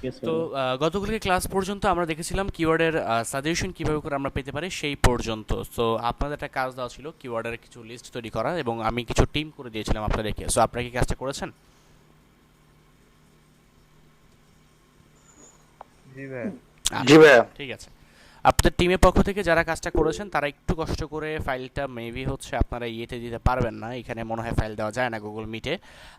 গেছে তো ভাই। গতকালকে ক্লাস পর্যন্ত আমরা দেখেছিলাম কিওয়ার্ডের সাজেশন কিভাবে করে আমরা পেতে পারি সেই পর্যন্ত। সো আপনাদের একটা কাজ দেওয়া ছিল কিওয়ার্ডের কিছু লিস্ট তৈরি করা, এবং আমি কিছু টিম করে দিয়েছিলাম আপনাদেরকে। সো আপনারা কি কাজটা করেছেন? জি ভাই। জি আচ্ছা, ভাইয়া। ঠিক আছে। আপনাদের টিমের পক্ষ থেকে যারা কাজটা করেছেন তারা একটু কষ্ট করে ফাইলটা, মেবি হচ্ছে আপনারা ইয়েতে দিতে পারবেন না, এখানে মনে হয় ফাইল দেওয়া যায় না গুগল মিটে।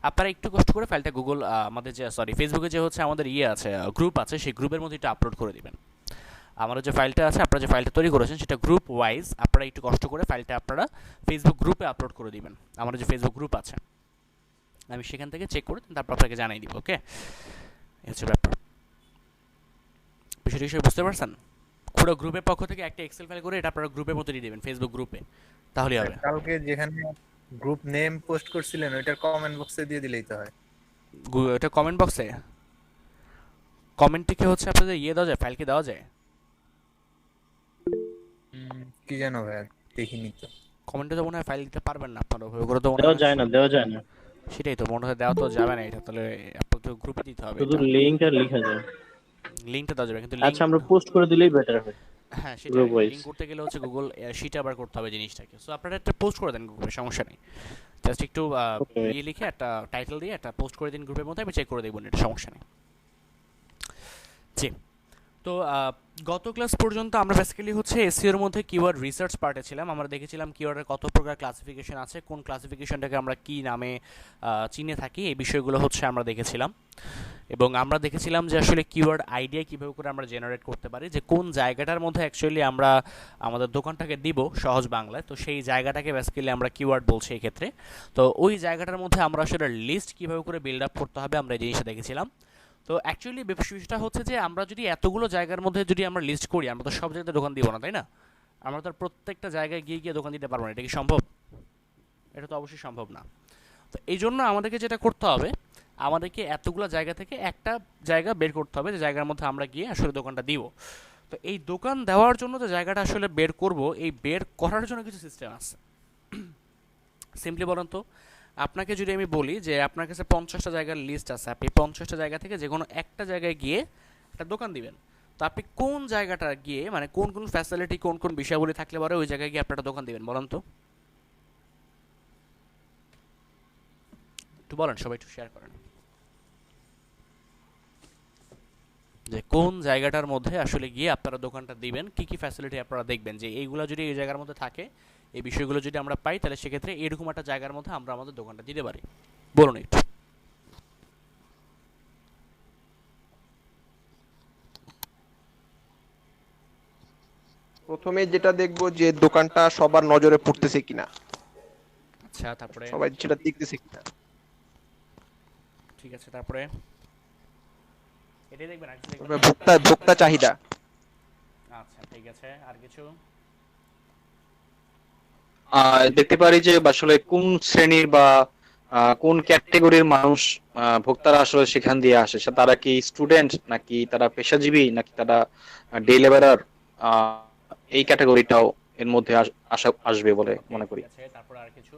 আপনারা একটু কষ্ট করে ফাইলটা গুগল, আমাদের যে সরি ফেসবুকে যে হচ্ছে আমাদের ইয়ে আছে, গ্রুপ আছে, সেই গ্রুপের মধ্যে একটু আপলোড করে দিবেন। আমাদের যে ফাইলটা আছে, আপনারা যে ফাইলটা তৈরি করেছেন সেটা গ্রুপ ওয়াইজ আপনারা একটু কষ্ট করে ফাইলটা আপনারা ফেসবুক গ্রুপে আপলোড করে দিবেন। আমাদের যে ফেসবুক গ্রুপ আছে, আমি সেখান থেকে চেক করে তারপর আপনাকে জানাই দিব। ওকে, এই হচ্ছে ব্যাপার। বিষয়টি হিসেবে বুঝতে পারছেন? পুরো গ্রুপের পক্ষ থেকে একটা এক্সেল ফাইল করে এটা আপনারা গ্রুপের মধ্যে দিয়ে দেবেন, ফেসবুক গ্রুপে, তাহলেই হবে। কালকে যেখানে গ্রুপ নেম পোস্ট করছিলেন ওইটার কমেন্ট বক্সে দিয়ে দিলেই তো হয়। এটা কমেন্ট বক্সে, কমেন্টে কি হচ্ছে আপনাদের ইয়ে দেওয়া যায়, ফাইলকে দেওয়া যায়? কি জানো ভাই, দেখিনি তো। কমেন্টে তো মনে হয় ফাইল দিতে পারবেন না আপনারা, ওইভাবে করে তো মনে দেওয়া হয়। যায় না, দেওয়া যায় না। সেটাই তো মনে হয়, দেওয়া তো যাবে না এটা, তাহলে আপনাদের তো গ্রুপে দিতে হবে শুধু এটা। লিঙ্ক আর লিখা যায়। লিঙ্কটা দেওয়া যাবে কিন্তু লিঙ্ক, আচ্ছা, আমরা পোস্ট করে দিলেই বেটার হয়। হ্যাঁ সেটাই, গ্রুপ ওয়াইজ। লিঙ্ক করতে গেলে হচ্ছে গুগল শিটে আবার করতে হবে জিনিসটাকে। সো আপনারা একটা পোস্ট করে দেন গ্রুপে, সমস্যা নেই। জাস্ট একটু ওকে। ইয়ে লিখে একটা টাইটেল দিয়ে একটা পোস্ট করে দিন গ্রুপের মধ্যে, আমি চেক করে দেখব, এটা সমস্যা নেই। জি। তো গত ক্লাস পর্যন্ত আমরা বেসিক্যালি হচ্ছে এসইওর মধ্যে কিওয়ার্ড রিসার্চ পার্টে ছিলাম। আমরা দেখেছিলাম কিওয়ার্ডের কত প্রকার ক্লাসিফিকেশন আছে, কোন ক্লাসিফিকেশনটাকে আমরা কি নামে চিনে থাকি, এই বিষয়গুলো হচ্ছে আমরা দেখেছিলাম। এবং আমরা দেখেছিলাম যে আসলে কিওয়ার্ড আইডিয়া কীভাবে করে আমরা জেনারেট করতে পারি, যে কোন জায়গাটার মধ্যে অ্যাকচুয়ালি আমরা আমাদের দোকানটাকে দিব সহজ বাংলায়, তো সেই জায়গাটাকে বেসিক্যালি আমরা কিওয়ার্ড বলছি এই ক্ষেত্রে। তো ওই জায়গাটার মধ্যে আমরা আসলে লিস্ট কীভাবে করে বিল্ড আপ করতে হবে আমরা এই জিনিসটা দেখেছিলাম। তো অ্যাকচুয়ালি বিষয়টা হচ্ছে যে আমরা যদি এতগুলো জায়গার মধ্যে যদি আমরা লিস্ট করি, আমরা তো সব জায়গাতে দোকান দিব না, তাই না? আমরা তো আর প্রত্যেকটা জায়গায় গিয়ে গিয়ে দোকান দিতে পারবো না, এটা কি সম্ভব? এটা তো অবশ্যই সম্ভব না। তো এই জন্য আমাদেরকে যেটা করতে হবে, আমাদেরকে এতগুলো জায়গা থেকে একটা জায়গা বের করতে হবে, যে জায়গার মধ্যে আমরা গিয়ে আসলে দোকানটা দিব। তো এই দোকান দেওয়ার জন্য যে জায়গাটা আসলে বের করব, এই বের করার জন্য কিছু সিস্টেম আছে। সিম্পলি বলেন তো, আপনাকে যদি আমি বলি যে আপনার কাছে 50টা জায়গার লিস্ট আছে, আপনি 50টা জায়গা থেকে যে কোনো একটা জায়গায় গিয়ে একটা দোকান দিবেন, তো আপনি কোন জায়গাটা গিয়ে, মানে কোন কোন ফ্যাসিলিটি, কোন কোন বিষয়গুলি থাকলে পরে ওই জায়গায় গিয়ে আপনারা দোকান দিবেন বলেন তো? একটু বলেন, সবাই একটু শেয়ার করেন যে কোন জায়গাটার মধ্যে আসলে গিয়ে আপনারা দোকানটা দিবেন, কি কি ফ্যাসিলিটি আপনারা দেখবেন যে এইগুলো যদি এই জায়গার মধ্যে থাকে, এই বিষয়গুলো যদি আমরা পাই, তাহলে সেক্ষেত্রে এরকম একটা জায়গার মধ্যে আমরা আমাদের দোকানটা দিতে পারি। বলুন একটু। প্রথমে যেটা দেখবো যে দোকানটা সবার নজরে পড়তেছে কিনা, আচ্ছা, তারপরে? সবাই সেটা দেখতেছে কিনা। ঠিক আছে, তারপরে? এটাই দেখবেন, আর কিছু দেখবেন তারপরে না? ভোক্তা ভোক্তা চাহিদা। আচ্ছা, ঠিক আছে, আর কিছু? দেখতে পারি যে আসলে কোন শ্রেণীর বা কোন ক্যাটেগরির মানুষ ভোক্তারা আসলে সেখান দিয়ে আসে, তারা কি স্টুডেন্ট, নাকি তারা পেশাজীবী, নাকি তারা ডে লেবারার, এই ক্যাটাগরিটাও এর মধ্যে আসবে বলে ওকে, মনে ঠিক করি। আছে, তারপর আর কিছু?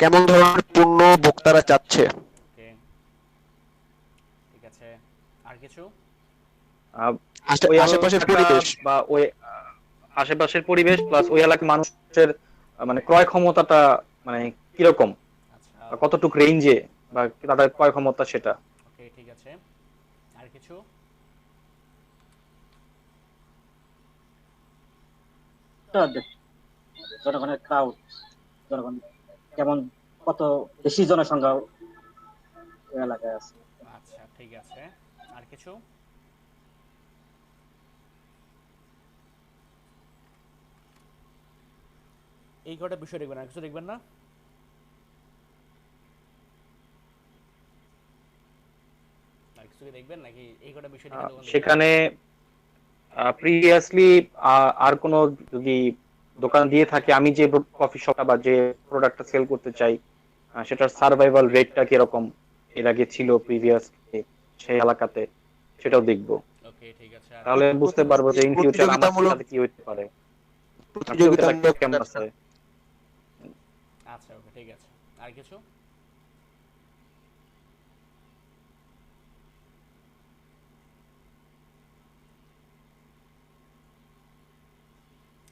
কেমন ধরনের পণ্য ভোক্তারা চাচ্ছে। ওকে, ঠিক আছে, আর কিছু? আহ, ওই আশেপাশের এলাকাটা পরিবেশ। বা ওই আশেপাশের পরিবেশ প্লাস ওই এলাকার মানুষের মানে ক্রয় ক্ষমতাটা মানে কিরকম, আচ্ছা, বা কতটুক রেঞ্জে, বা তাদের ক্রয় ক্ষমতা সেটা। ওকে, ঠিক আছে, আর কিছু? টা দেখ- জনগণের ক্রাউড, জনগণ কেমন, কত বেশি জনসংখ্যা ওই এলাকায় আছে। আচ্ছা, ঠিক আছে, আর কিছু? এই কটা বিষয় দেখবেন, আর কিছু দেখবেন না? আর কিছু কি দেখবেন নাকি এই কটা বিষয় দেখে দোকান দিবেন? সেখানে প্রিভিয়াসলি আর কোনো যদি দোকান দিয়ে থাকে, আমি যে কফি শপটা বা যে প্রোডাক্টটা সেল করতে চাই, সেটার সার্ভাইভাল রেটটা কিরকম এর আগে ছিল প্রিভিয়াস সেই এলাকাতে, সেটাও দেখবো। ওকে, ঠিক আছে, আর? তাহলে বুঝতে পারবো যে ইন ফিউচার আমার প্রতিযোগিতামূলক সাথে কি হতে পারে, প্রতিযোগিতাটা প্রতিযোগিতামূলক কেমন ব্যবসা। আছে। আচ্ছা, ওকে, ঠিক আছে, আর কিছু?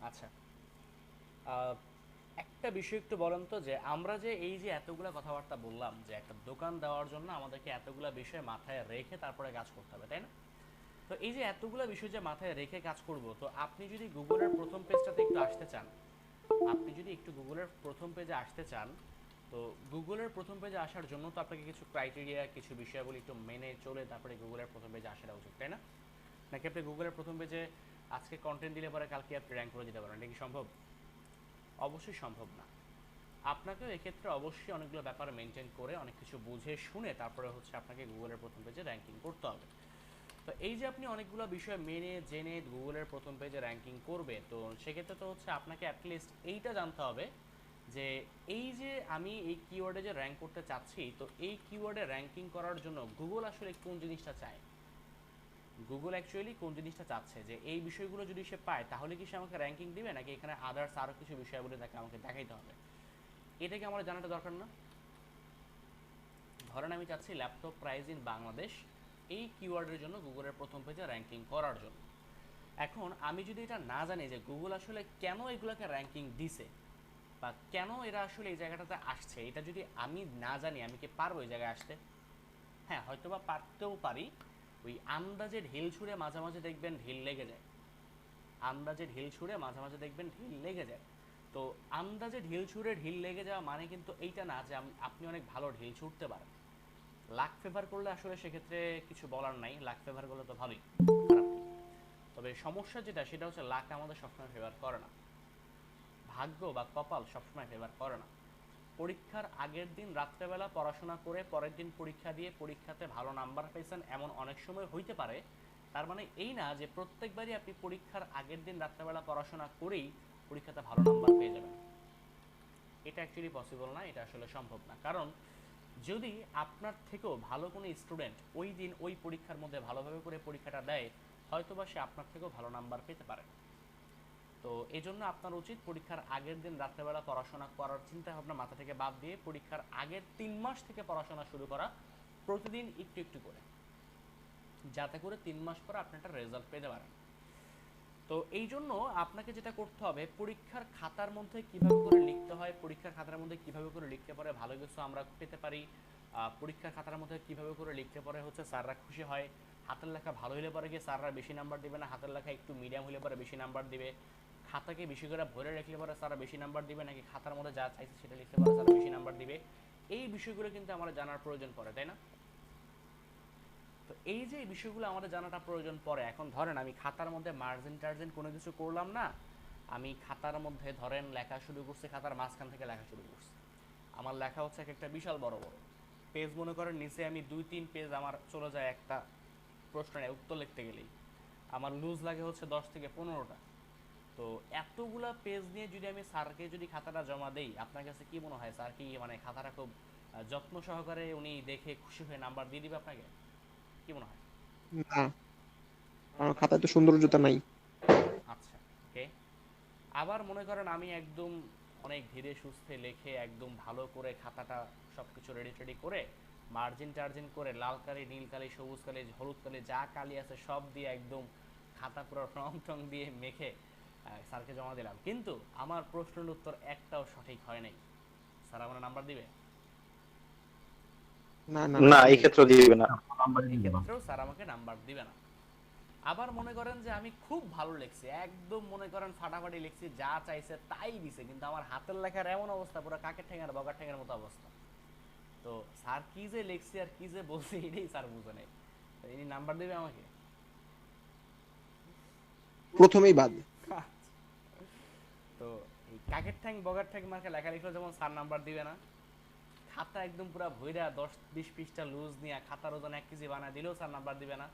আচ্ছা, আহ, একটা বিষয় একটু বলেন তো, যে আমরা যে এই যে এতগুলা কথাবার্তা বললাম যে একটা দোকান দেওয়ার জন্য আমাদেরকে এতগুলা বিষয় মাথায় রেখে তারপরে কাজ করতে হবে, তাই না? তো এই যে এতগুলা বিষয় যে মাথায় রেখে কাজ করব, তো আপনি যদি গুগলের প্রথম পেজটাতে একটু আসতে চান, আপনি যদি একটু গুগলের প্রথম পেজে আসতে চান, তো গুগলের প্রথম পেজে আসার জন্য তো আপনাকে কিছু ক্রাইটেরিয়া, কিছু বিষয়াবলী একটু মেনে চলে তারপরে গুগলের প্রথম পেজে আসাটা উচিত, তাই না? নাকি আপনি গুগলের প্রথম পেজে আজকে কন্টেন্ট দিলে পরে কালকে আপনি র্যাঙ্ক করে দিতে পারেন, এটা কি সম্ভব? অবশ্যই সম্ভব না। আপনাকেও এক্ষেত্রে অবশ্যই অনেকগুলো ব্যাপার মেনটেন করে অনেক কিছু বুঝে শুনে তারপরে হচ্ছে আপনাকে গুগলের প্রথম পেজে র্যাঙ্কিং করতে হবে। তো এই যে আপনি অনেকগুলো বিষয় মেনে জেনে গুগলের প্রথম পেজে র্যাঙ্কিং করবে, তো সেক্ষেত্রে তো হচ্ছে আপনাকে অ্যাটলিস্ট এইটা জানতে হবে যে এই যে আমি এই কিওয়ার্ডে যে র্যাঙ্ক করতে চাচ্ছি, তো এই কিওয়ার্ডে র্যাঙ্কিং করার জন্য গুগল আসলে কোন জিনিসটা চায়, গুগল অ্যাকচুয়ালি কোন জিনিসটা চাচ্ছে, যে এই বিষয়গুলো যদি সে পায় তাহলে কি সে আমাকে র্যাঙ্কিং দিবে, নাকি এখানে আদার্স আরও কিছু বিষয়াবলী তাকে আমাকে দেখাইতে হবে, এটা কি আমার জানাটা দরকার না? ধরেন আমি চাচ্ছি ল্যাপটপ প্রাইস ইন বাংলাদেশ, এই কিওয়ার্ডের জন্য গুগলের প্রথম পেজে র্যাঙ্কিং করার জন্য। এখন আমি যদি এটা না জানি যে গুগল আসলে কেন এগুলোকে র্যাঙ্কিং দিছে বা কেন এরা আসলে এই জায়গাটাতে আসছে, এটা যদি আমি না জানি, আমি কি পারবো এই জায়গায় আসতে? হ্যাঁ, হয়তো বা পারতেও পারি। ওই আন্দাজে ঢিল ছুঁড়ে মাঝে মাঝে দেখবেন ঢিল লেগে যায়, আন্দাজে ঢিল ছুঁড়ে মাঝে মাঝে দেখবেন ঢিল লেগে যায়। তো আন্দাজে ঢিল ছুঁড়ে ঢিল লেগে যাওয়া মানে কিন্তু এইটা না যে আপনি অনেক ভালো ঢিল ছুটতে পারেন। লাক ফেভার করলে আসলে সেক্ষেত্রে কিছু বলার নাই, লাক ফেভার করলে তো ভালোই, খারাপ নেই। তবে সমস্যা যেটা সেটা হচ্ছে লাক আমাদের সবসময় ফেভার করে না, ভাগ্য বা কপাল সবসময় ফেভার করে না। পরীক্ষার আগের দিন রাত্রেবেলা পড়াশোনা করে পরের দিন পরীক্ষা দিয়ে পরীক্ষাতে ভালো নাম্বার পেয়েছেন, এমন অনেক সময় হইতে পারে। তার মানে এই না যে প্রত্যেকবারই আপনি পরীক্ষার আগের দিন রাত্রেবেলা পড়াশোনা করেই পরীক্ষাতে ভালো নাম্বার পেয়ে যাবেন। এটা অ্যাকচুয়ালি পসিবল না, এটা আসলে সম্ভব না। কারণ যদি আপনার থেকেও ভালো কোনো স্টুডেন্ট ওই দিন ওই পরীক্ষার মধ্যে ভালোভাবে করে পরীক্ষাটা দেয়, হয়তোবা সে আপনার থেকেও ভালো নাম্বার পেতে পারে। তো এই জন্য আপনার উচিত পরীক্ষার আগের দিন রাত্রেবেলা পড়াশোনা করার চিন্তা ভাবনা মাথা থেকে বাদ দিয়ে পরীক্ষার আগের 3 মাস থেকে পড়াশোনা শুরু করা, প্রতিদিন একটু একটু করে, যাতে করে 3 মাস পরে আপনি একটা রেজাল্ট পেতে পারেন। তো এই জন্য আপনাকে যেটা করতে হবে, পরীক্ষার খাতার মধ্যে কিভাবে করে লিখতে হয়, পরীক্ষার খাতার মধ্যে কিভাবে করে লিখতে পারে ভালো কিছু আমরা পেতে পারি, পরীক্ষার খাতার মধ্যে কিভাবে করে লিখতে পারে হচ্ছে স্যাররা খুশি হয়, হাতের লেখা ভালো হলে পরে গিয়ে স্যাররা বেশি নাম্বার দিবে না, হাতের লেখা একটু মিডিয়াম হলে পরে বেশি নাম্বার দিবে, খাতাকে বেশি করে ভরে রাখলে পরে স্যাররা বেশি নাম্বার দিবে, নাকি খাতার মধ্যে যা চাইছে সেটা লিখতে পারে স্যাররা বেশি নাম্বার দিবে, এই বিষয়গুলো কিন্তু আমাদের জানার প্রয়োজন পড়ে, তাই না? তো এই যে বিষয়গুলো আমাদের জানাটা প্রয়োজন পড়ে। এখন ধরেন আমি খাতার মধ্যে মার্জিন টার্জিন কোনো কিছু করলাম না, আমি খাতার মধ্যে ধরেন লেখা শুরু করছি, খাতার মাঝখান থেকে লেখা শুরু করছি, আমার লেখা হচ্ছে একটা বিশাল বড় বড় পেজ, মনে করেন নিচে আমি 2-3 পেজ আমার চলে যায় একটা প্রশ্নের উত্তর লিখতে গেলেই, আমার লুজ লাগে হচ্ছে 10 থেকে 15টা। তো এতগুলা পেজ নিয়ে যদি আমি স্যারকে যদি খাতাটা জমা দেই, আপনার কাছে কি মনে হয় স্যার কি মানে খাতাটা খুব যত্ন সহকারে উনি দেখে খুশি হয়ে নাম্বার দিয়ে দিবে আপনাকে? কি মনে হয়? না, আমার খাতায় তো সৌন্দর্যতা নাই। আচ্ছা, ওকে। আবার মনে করেন আমি একদম অনেক ধীরে সুস্থে লিখে একদম ভালো করে খাতাটা সব কিছু রেডি টেডি করে মার্জিন টার্জিন করে লাল কালি, নীল কালি, সবুজ কালি, হলুদ কালি, যা কালি আছে সব দিয়ে একদম খাতা পুরো রং টং দিয়ে মেখে স্যারকে জমা দিলাম, কিন্তু আমার প্রশ্নের উত্তর একটাও সঠিক হয় নাই, স্যার আমার নাম্বার দিবে? না না, না, এই ক্ষেত্রে দিবে না। এই ক্ষেত্রেও স্যার আমাকে নাম্বার দিবে না। আবার মনে করেন যে আমি খুব ভালো লিখছি, একদম মনে করেন ফাটাফাটি লিখছি, যা চাইছে তাই দিছে, কিন্তু আমার হাতের লেখার এমন অবস্থা পুরো কাকের ঠ্যাঙার বগার ঠ্যাঙের মতো অবস্থা। তো স্যার কি যে লিখছি আর কি যে বলছি এটাই স্যার বুঝে নেই, তো ইনি নাম্বার দেবে আমাকে? প্রথমেই বাদ। তো এই কাকের ঠ্যাং বগার ঠ্যাং মার্কে লেখা লিখলো যেমন স্যার নাম্বার দিবে না, খাতা একদম পুরো ভইরা 10-20 পৃষ্ঠা লুজ নিয়ে খাতার ওজন 1 কেজি বানায় দিলেও স্যার নাম্বার দিবে না।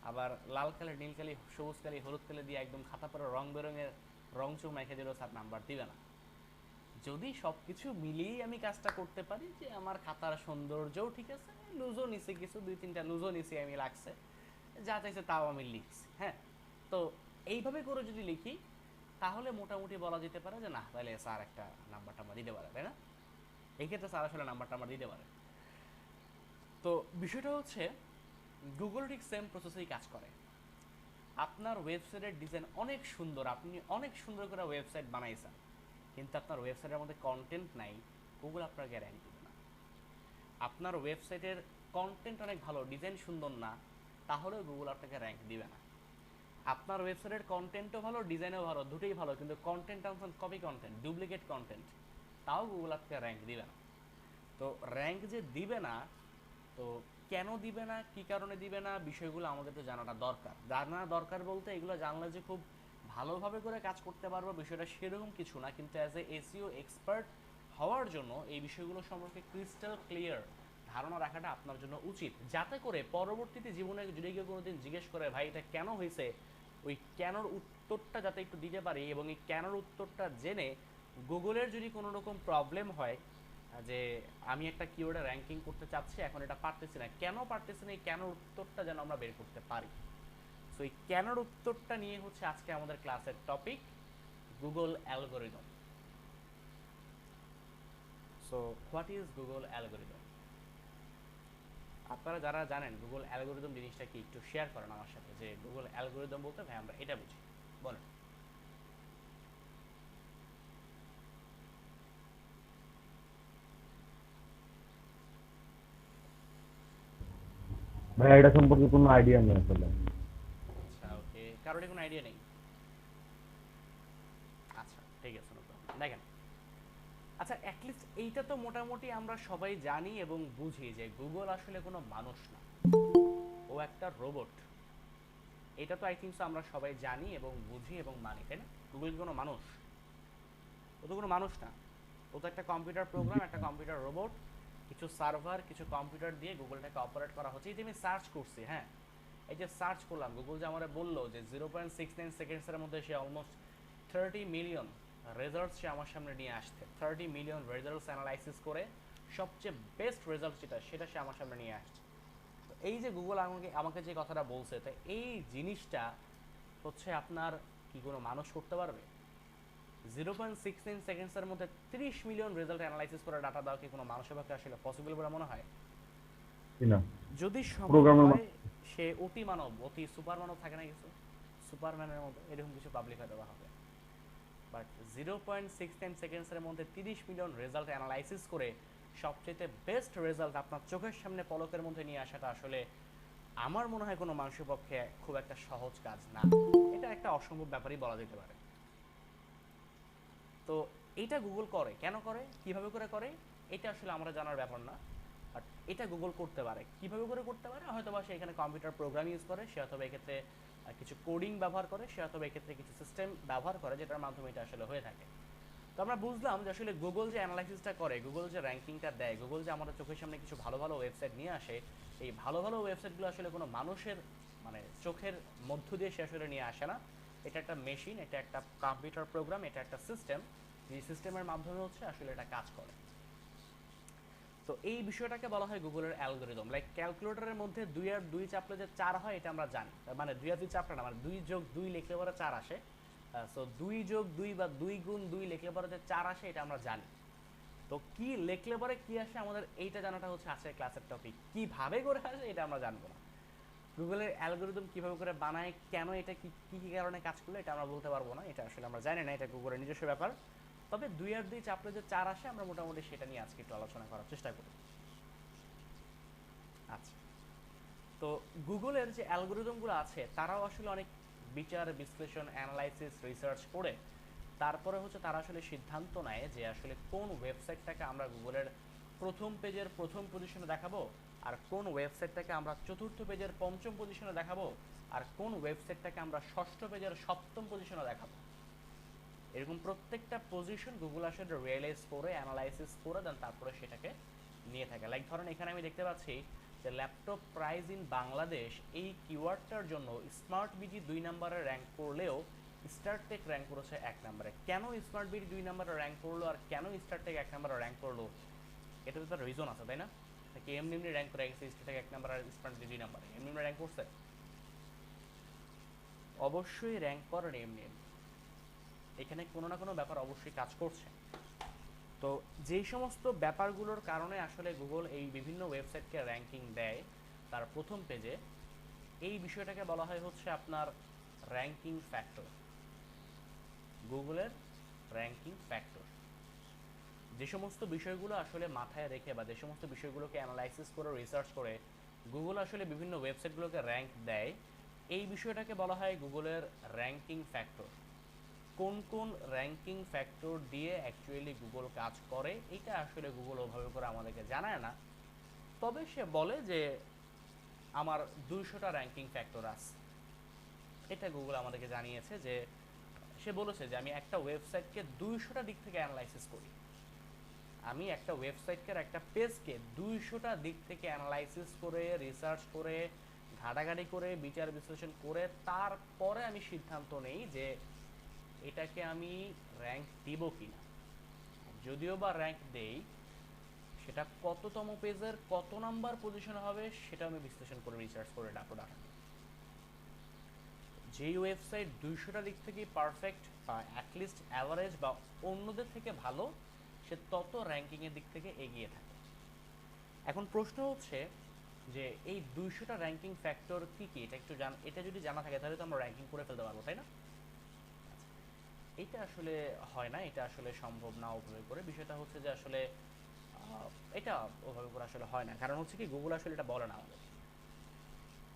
আবার লাল কালি, নীল কালি, সবুজ কালি, হলুদ কালি দিয়ে একদম খাতা পুরো রং বেরঙের রং চুক মেখে দিলেও স্যার নাম্বার দিবে না। যদি সবকিছু মিলিয়েই আমি কাজটা করতে পারি যে আমার খাতার সৌন্দর্যও ঠিক আছে, লুজও নিচে কিছু 2-3টা লুজও নিচে আমি লাগছে, যা চাইছে তাও আমি লিখছি, হ্যাঁ, তো এইভাবে করে যদি লিখি তাহলে মোটামুটি বলা যেতে পারে যে না, তাহলে স্যার একটা নাম্বার টাম্বার দিতে পারে, তাই না? এই ক্ষেত্রে স্যার আসলে নাম্বার টাম্বার দিতে পারে। তো বিষয়টা হচ্ছে গুগল ঠিক সেম প্রসেসেই কাজ করে। আপনার ওয়েবসাইটের ডিজাইন অনেক সুন্দর, আপনি অনেক সুন্দর করে ওয়েবসাইট বানাইছেন, কিন্তু আপনার ওয়েবসাইটের মধ্যে কন্টেন্ট নাই, গুগল আপনাকে র্যাঙ্ক দিবে না। আপনার ওয়েবসাইটের কন্টেন্ট অনেক ভালো, ডিজাইন সুন্দর না, তাহলেও গুগল আপনাকে র্যাঙ্ক দিবে না। আপনার ওয়েবসাইটের কন্টেন্টও ভালো, ডিজাইনও ভালো, দুটোই ভালো, কিন্তু কন্টেন্ট আনছেন কপি কন্টেন্ট, ডুপ্লিকেট কন্টেন্ট, তাও গুগল আপনাকে র্যাঙ্ক দিবে না। তো র্যাঙ্ক যে দিবে না, তো কেন দিবে না, কি কারণে দিবে না, বিষয়গুলো আমাদের তো জানাটা দরকার। জানা দরকার বলতে এগুলো জানলে যে খুব ভালোভাবে করে কাজ করতে পারবো বিষয়টা সেরকম কিছু না, কিন্তু অ্যাজ এ এসইও এক্সপার্ট হওয়ার জন্য এই বিষয়গুলো সম্পর্কে ক্রিস্টাল ক্লিয়ার ধারণা রাখাটা আপনার জন্য উচিত, যাতে করে পরবর্তীতে জীবনে যদি কেউ কোনোদিন জিজ্ঞেস করে ভাই এটা কেন হয়েছে, ওই কেনর উত্তরটা যাতে একটু দিতে পারি, এবং এই কেনর উত্তরটা জেনে গুগলের যদি কোনো রকম প্রবলেম হয় যে আমি একটা কিওয়ার্ডে র্যাঙ্কিং করতে চাচ্ছি, এখন এটা পারতেছি না, কেন পারতেছি না, এই কেনর উত্তরটা যেন আমরা বের করতে পারি। সো এই কেনর উত্তরটা নিয়ে হচ্ছে আজকে আমাদের ক্লাসের topic, Google algorithm. So what is Google algorithm? আপনারা যারা জানেন গুগল অ্যালগোরিদম জিনিসটা কি, একটু শেয়ার করেন আমার সাথে, যে গুগল অ্যালগোরিদম বলতে ভাই আমরা এটা বুঝি, বলেন। ভাই এটা সম্পর্কে কোনো আইডিয়া নেই আসলে। আচ্ছা ওকে, কারোর কোনো আইডিয়া নেই? আচ্ছা ঠিক আছে, no problem। দেখেন, আচ্ছা অ্যাটলিস্ট এইটা তো মোটামুটি আমরা সবাই জানি এবং বুঝি যে গুগল আসলে কোনো মানুষ না, ও একটা রোবট। এটা তো আই থিঙ্ক আমরা সবাই জানি এবং বুঝি এবং মানি, তাই না? গুগল কি কোনো মানুষ? ও তো কোনো মানুষ না, ও তো একটা কম্পিউটার প্রোগ্রাম, একটা কম্পিউটার রোবট, কিছু সার্ভার, কিছু কম্পিউটার দিয়ে গুগলটাকে অপারেট করা হচ্ছে। এই যে আমি সার্চ করছি, হ্যাঁ এই যে সার্চ করলাম, গুগল যে আমাকে বললো যে 0.69 সেকেন্ডসের মধ্যে সে অলমোস্ট 30 মিলিয়ন রেজাল্টস সে আমার সামনে নিয়ে আসছে, 30 মিলিয়ন রেজাল্টস অ্যানালাইসিস করে সবচেয়ে বেস্ট রেজাল্ট যেটা সেটা সে আমার সামনে নিয়ে আসছে। তো এই যে গুগল আমাকে যে কথাটা বলছে, তো এই জিনিসটা হচ্ছে আপনার কি কোনো মানুষ করতে পারবে? 0.69 সেকেন্ডসের মধ্যে 30 মিলিয়ন রেজাল্ট অ্যানালাইসিস করে ডাটা দেওয়া কি কোনো মানুষের পক্ষে আসলে পসিবল বলে মনে হয়? না, যদি সম্ভব প্রোগ্রামার হয়, সে অতি মানব, অতি সুপার মানব থাকে না কিছু, সুপারম্যানের মতো এরকম কিছু পাবলিক হয়তো হবে। বাট 0.69 সেকেন্ডসের মধ্যে 30 মিলিয়ন রেজাল্ট অ্যানালাইসিস করে সবচেয়ে বেস্ট রেজাল্ট আপনার চোখের সামনে পলকের মধ্যে নিয়ে আসাটা আসলে আমার মনে হয় কোনো মানুষের পক্ষে খুব একটা সহজ কাজ না, এটা একটা অসম্ভব ব্যাপারই বলা যেতে পারে। তো এটা গুগল করে, কেন করে, কিভাবে করে করে, এটা আসলে আমরা জানার ব্যাপার না, বাট এটা গুগল করতে পারে। কিভাবে করে করতে পারে, হয়তো বা সে এখানে কম্পিউটার প্রোগ্রাম ইউজ করে, সে অথবা এক্ষেত্রে কিছু কোডিং ব্যবহার করে, সে অথবা এক্ষেত্রে কিছু সিস্টেম ব্যবহার করে যেটার মাধ্যমে এটা আসলে হয়ে থাকে। তো আমরা বুঝলাম যে আসলে গুগল যে অ্যানালাইসিসটা করে, গুগল যে র্যাঙ্কিংটা দেয়, গুগল যে আমাদের চোখের সামনে কিছু ভালো ভালো ওয়েবসাইট নিয়ে আসে, এই ভালো ভালো ওয়েবসাইটগুলো আসলে কোনো মানুষের মানে চোখের মধ্য দিয়ে সে আসলে নিয়ে আসে না। এটা একটা মেশিন, এটা একটা কম্পিউটার প্রোগ্রাম, এটা একটা সিস্টেম, যে সিস্টেমের মাধ্যমে হচ্ছে আসলে এটা কাজ করে। তো এই বিষয়টাকে বলা হয় গুগলের অ্যালগোরিদম। লাইক ক্যালকুলেটরের মধ্যে 2 আর 2 চাপলে যে 4 হয়, এটা আমরা জানি, মানে 2 আর 2 চাপলে না, মানে 2 যোগ 2 লিখলে পরে 4 আসে। সো 2 যোগ 2 বা 2 গুণ 2 লিখলে পরে যে 4 আসে, এটা আমরা জানি। তো কি লিখলে পরে কি আসে, আমাদের এইটা জানাটা হচ্ছে আজকের ক্লাসের টপিক। কিভাবে করে আসে এটা আমরা জানবো না, গুগলের অ্যালগোরিদম কিভাবে করে বানায়, কেন এটা কি কি কারণে কাজ করলো এটা আমরা বলতে পারবো না, এটা আসলে আমরা জানি না, এটা গুগলের নিজস্ব ব্যাপার। তবে 2 আর 2 চাপলে যে 4 আসে, আমরা মোটামুটি সেটা নিয়ে আজকে একটু আলোচনা করার চেষ্টা করি। আচ্ছা, তো গুগলের যে অ্যালগোরিদমগুলো আছে তারাও আসলে অনেক বিচার বিশ্লেষণ, অ্যানালাইসিস, রিসার্চ করে তারপরে হচ্ছে তারা আসলে সিদ্ধান্ত নেয় যে আসলে কোন ওয়েবসাইটটাকে আমরা গুগলের প্রথম পেজের প্রথম পজিশনে দেখাবো, আর কোন ওয়েবসাইটটাকে আমরা চতুর্থ পেজের পঞ্চম পজিশনে দেখাবো, আর কোন ওয়েবসাইটটাকে আমরা ষষ্ঠ পেজের সপ্তম পজিশনে দেখাবো। এরকম প্রত্যেকটা পজিশন গুগল আসলে রিয়েলাইজ করে, অ্যানালাইসিস করে দেন, তারপরে সেটাকে নিয়ে থাকে। লাইক ধরেন এখানে আমি দেখতে পাচ্ছি যে ল্যাপটপ প্রাইস ইন বাংলাদেশ, এই কিওয়ার্ডটার জন্য স্মার্ট বিজি 2 নম্বরে র্যাঙ্ক করলেও স্টারটেক র্যাঙ্ক করেছে 1 নম্বরে। কেন স্মার্ট বিজি 2 নম্বরে র্যাঙ্ক করলো আর কেন স্টারটেক 1 নম্বরে র্যাঙ্ক করলো, এটা তো তার রিজন আছে, তাই না? নাকি এমনি এমনি র্যাঙ্ক করে গেছে স্টারটেক 1 নম্বর আর স্মার্ট বিজি 2 নম্বরে, এমনি এমনি র্যাঙ্ক করছে? অবশ্যই র্যাঙ্ক করেন এমনি এমনি, এখানে কোনো না কোনো ব্যাপার অবশ্যই কাজ করছে। তো যেই সমস্ত ব্যাপারগুলোর কারণে আসলে গুগল এই বিভিন্ন ওয়েবসাইটকে র্যাঙ্কিং দেয় তার প্রথম পেজে, এই বিষয়টাকে বলা হয় হচ্ছে আপনার র্যাঙ্কিং ফ্যাক্টর, গুগলের র্যাঙ্কিং ফ্যাক্টর, যে সমস্ত বিষয়গুলো আসলে মাথায় রেখে বা যে সমস্ত বিষয়গুলোকে অ্যানালাইসিস করে রিসার্চ করে গুগল আসলে বিভিন্ন ওয়েবসাইটগুলোকে র্যাঙ্ক দেয়, এই বিষয়টাকে বলা হয় গুগলের র্যাঙ্কিং ফ্যাক্টর। কোন কোন র্যাঙ্কিং ফ্যাক্টর দিয়ে অ্যাকচুয়ালি গুগল কাজ করে এটা আসলে গুগল ওভাবে করে আমাদেরকে জানায় না, তবে সে বলে যে আমার 200টা র্যাঙ্কিং ফ্যাক্টর আছে। এটা গুগল আমাদেরকে জানিয়েছে যে সে বলেছে যে আমি একটা ওয়েবসাইটকে 200টা দিক থেকে অ্যানালাইসিস করি, আমি একটা ওয়েবসাইটকে একটা পেজকে 200টা দিক থেকে অ্যানালাইসিস করে রিসার্চ করে ঘাটাঘাটি করে বিচার বিশ্লেষণ করে তারপরে আমি সিদ্ধান্ত নেই যে এটাকে আমি র্যাঙ্ক দিব কিনা। যদিও বা র্যাঙ্ক দেই, সেটা কততম পেজের কত নাম্বার পজিশন হবে সেটা আমি বিশ্লেষণ করে রিসার্চ করে তারপর ডাটা। যেই ওয়েবসাইট 200টা দিক থেকে পারফেক্ট বা অ্যাটলিস্ট অ্যাভারেজ বা অন্যদের থেকে ভালো, সে তত র্যাঙ্কিংয়ের দিক থেকে এগিয়ে থাকে। এখন প্রশ্ন হচ্ছে যে এই 200টা র্যাঙ্কিং ফ্যাক্টর কি কি, এটা যদি জানা থাকে তাহলে তো আমরা র্যাঙ্কিং করে ফেলতে পারবো, তাই না? এটা আসলে হয় না, এটা আসলে সম্ভব না ওভাবে করে। বিষয়টা হচ্ছে যে আসলে এটা ওভাবে করে আসলে হয় না, কারণ হচ্ছে কি গুগল আসলে এটা বলে না আমাদের।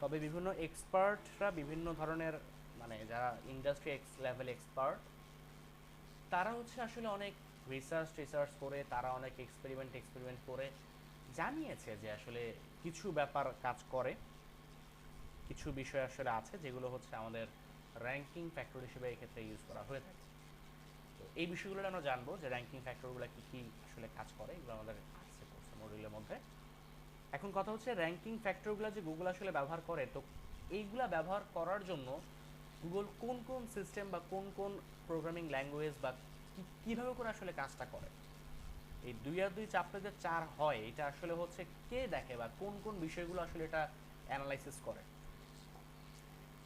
তবে বিভিন্ন এক্সপার্টরা বিভিন্ন ধরনের মানে যারা ইন্ডাস্ট্রি লেভেল এক্সপার্ট, তারা হচ্ছে আসলে অনেক রিসার্চ করে, তারা অনেক এক্সপেরিমেন্ট করে জানিয়েছে যে আসলে কিছু ব্যাপার কাজ করে, কিছু বিষয় আসলে আছে যেগুলো হচ্ছে আমাদের র্যাঙ্কিং ফ্যাক্টর হিসেবে এক্ষেত্রে ইউজ করা হয়ে থাকে। তো এই বিষয়গুলো আমরা জানবো যে র্যাঙ্কিং ফ্যাক্টরগুলো কি কি আসলে কাজ করে, এগুলো আমাদের আছে কোর্স মডিউলের মধ্যে। এখন কথা হচ্ছে র্যাঙ্কিং ফ্যাক্টরগুলো যে গুগল আসলে ব্যবহার করে, তো এইগুলা ব্যবহার করার জন্য গুগল কোন কোন সিস্টেম বা কোন কোন প্রোগ্রামিং ল্যাঙ্গুয়েজ বা কীভাবে করে আসলে কাজটা করে, এই 2 আর 2 চাপলে যে 4 হয়, এটা আসলে হচ্ছে কে দেখে বা কোন কোন বিষয়গুলো আসলে এটা অ্যানালাইসিস করে।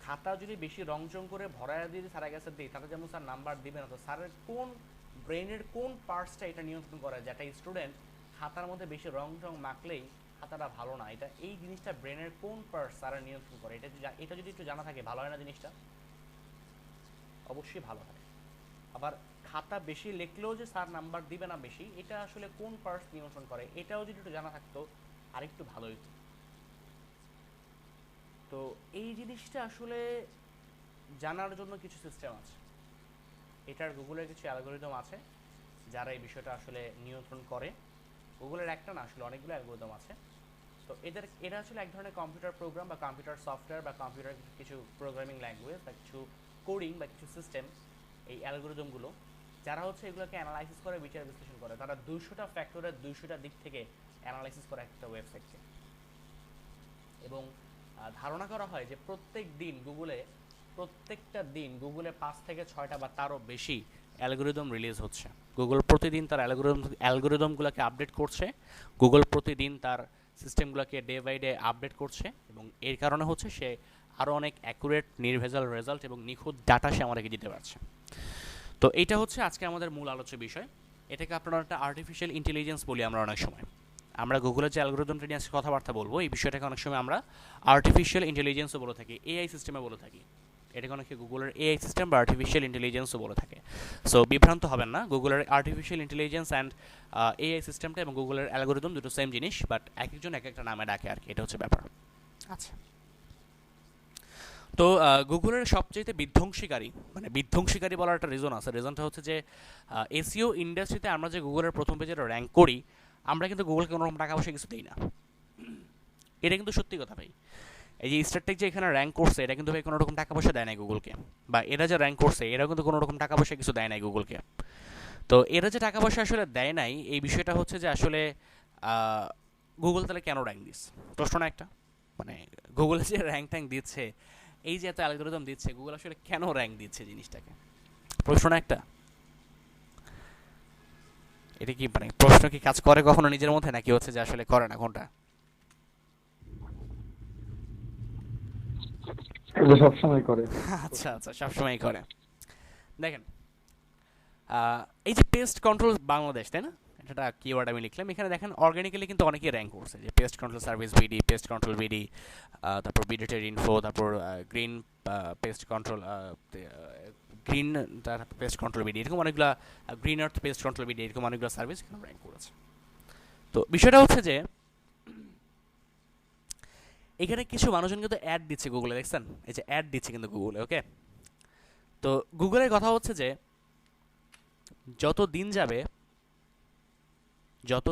খাতা যদি বেশি রংচং করে ভরায় দিয়ে স্যারের কাছে দিই, তাহলে যেমন স্যার নাম্বার দিবে না, তো স্যারের কোন ব্রেনের কোন পার্টসটা এটা নিয়ন্ত্রণ করে, যেটা স্টুডেন্ট খাতার মধ্যে বেশি রংচং মাখলেই খাতাটা ভালো না, এটা এই জিনিসটা ব্রেনের কোন পার্টস স্যারের নিয়ন্ত্রণ করে, এটা যদি একটু জানা থাকে ভালো হয় না জিনিসটা? অবশ্যই ভালো হয়। আবার খাতা বেশি লিখলেও যে স্যার নাম্বার দিবে না বেশি, এটা আসলে কোন পার্টস নিয়ন্ত্রণ করে, এটাও যদি একটু জানা থাকতো আরেকটু ভালো হতো। তো এই জিনিসটা আসলে জানার জন্য কিছু সিস্টেম আছে, এটার গুগলের কিছু অ্যালগোরিদম আছে যারা এই বিষয়টা আসলে নিয়ন্ত্রণ করে। গুগলের একটা না, আসলে অনেকগুলো অ্যালগোরিদম আছে। তো এরা আসলে এক ধরনের কম্পিউটার প্রোগ্রাম বা কম্পিউটার সফটওয়্যার বা কম্পিউটার কিছু প্রোগ্রামিং ল্যাঙ্গুয়েজ বা কিছু কোডিং বা কিছু সিস্টেম, এই অ্যালগোরিদমগুলো যারা হচ্ছে এগুলোকে অ্যানালাইসিস করে বিচার বিশ্লেষণ করে, তারা 200টা ফ্যাক্টরের 200টা দিক থেকে অ্যানালাইসিস করে একটা ওয়েবসাইটকে। এবং ধারণা করা হয় যে প্রত্যেকটা দিন গুগলে 5 থেকে 6টা বা তারও বেশি অ্যালগোরিদম রিলিজ হচ্ছে। গুগল প্রতিদিন তার অ্যালগোরিদমগুলোকে আপডেট করছে, গুগল প্রতিদিন তার সিস্টেমগুলোকে ডে বাই ডে আপডেট করছে, এবং এর কারণে হচ্ছে সে আরও অনেক অ্যাকুরেট নির্ভেজাল রেজাল্ট এবং নিখুঁত ডাটা সে আমাদেরকে দিতে পারছে। তো এইটা হচ্ছে আজকে আমাদের মূল আলোচ্য বিষয়। এটাকে আপনারা একটা আর্টিফিশিয়াল ইন্টেলিজেন্স বলি আমরা অনেক সময়। আমরা গুগলের যে অ্যালগোরিদমটা নিয়ে আজকে কথাবার্তা বলবো, এই বিষয়টাকে অনেক সময় আমরা আর্টিফিশিয়াল ইন্টেলিজেন্সও বলে থাকি, এআই সিস্টেমে বলে থাকি। এটাকে অনেকে গুগলের এআই সিস্টেম বা আর্টিফিশিয়াল ইন্টেলিজেন্সও বলে থাকে। সো বিভ্রান্ত হবেন না, গুগলের আর্টিফিশিয়াল ইন্টেলিজেন্স অ্যান্ড এআই সিস্টেমটা এবং গুগলের অ্যালগোরিদম দুটো সেম জিনিস, বাট এক একজন এক একটা নামে ডাকে আর কি, এটা হচ্ছে ব্যাপার। আচ্ছা, তো গুগলের সবচেয়ে বিধ্বংসীকারী বলার একটা রিজন আছে। রিজনটা হচ্ছে যে এসইও ইন্ডাস্ট্রিতে আমরা যে গুগলের প্রথম পেজে র্যাঙ্ক করি, আমরা কিন্তু গুগলকে কোনো রকম টাকা পয়সা কিছু দিই না। এটা কিন্তু সত্যি কথা ভাই। এই যে স্টারটেক যে এখানে র্যাঙ্ক করছে, এটা কিন্তু ভাই কোনো রকম টাকা পয়সা দেয় নাই গুগলকে, বা এরা যে র্যাঙ্ক করছে এরা কিন্তু কোনো রকম টাকা পয়সা কিছু দেয় নাই গুগলকে। তো এরা যে টাকা পয়সা আসলে দেয় নাই, এই বিষয়টা হচ্ছে যে আসলে গুগল তাহলে কেন র্যাঙ্ক দিচ্ছে, প্রশ্ন না একটা? মানে গুগল যে র্যাঙ্ক ট্যাঙ্ক দিচ্ছে, এই যে এত অ্যালগোরিদম দিচ্ছে, গুগল আসলে কেন র্যাঙ্ক দিচ্ছে জিনিসটাকে, প্রশ্ন না একটা? এটা কি মানে প্রশ্ন কি কাজ করে কখনো নিজের মধ্যে, নাকি হচ্ছে যে আসলে করে না, কোনটা? সবসময় করে। আচ্ছা আচ্ছা, সবসময় করে। দেখেন, এই যে পেস্ট কন্ট্রোল বাংলাদেশ, তাই না, এটা কিওয়ার্ড আমি লিখলাম এখানে। দেখেন অর্গানিক্যালি কিন্তু অনেকেই র্যাঙ্ক করছে, যে pest control service BD, pest control BD, তারপর বিডিটের ইনফো, তারপর green pest control, green pest control BD, এরকম অনেকগুলো, green earth pest control BD, এরকম অনেকগুলো সার্ভিস এখানে র্যাঙ্ক করেছে। তো বিষয়টা হচ্ছে যে এখানে কিছু মানুষজন কিন্তু অ্যাড দিচ্ছে গুগলে, দেখছেন এই যে অ্যাড দিচ্ছে কিন্তু গুগলে, ওকে। তো গুগলের কথা হচ্ছে যে যত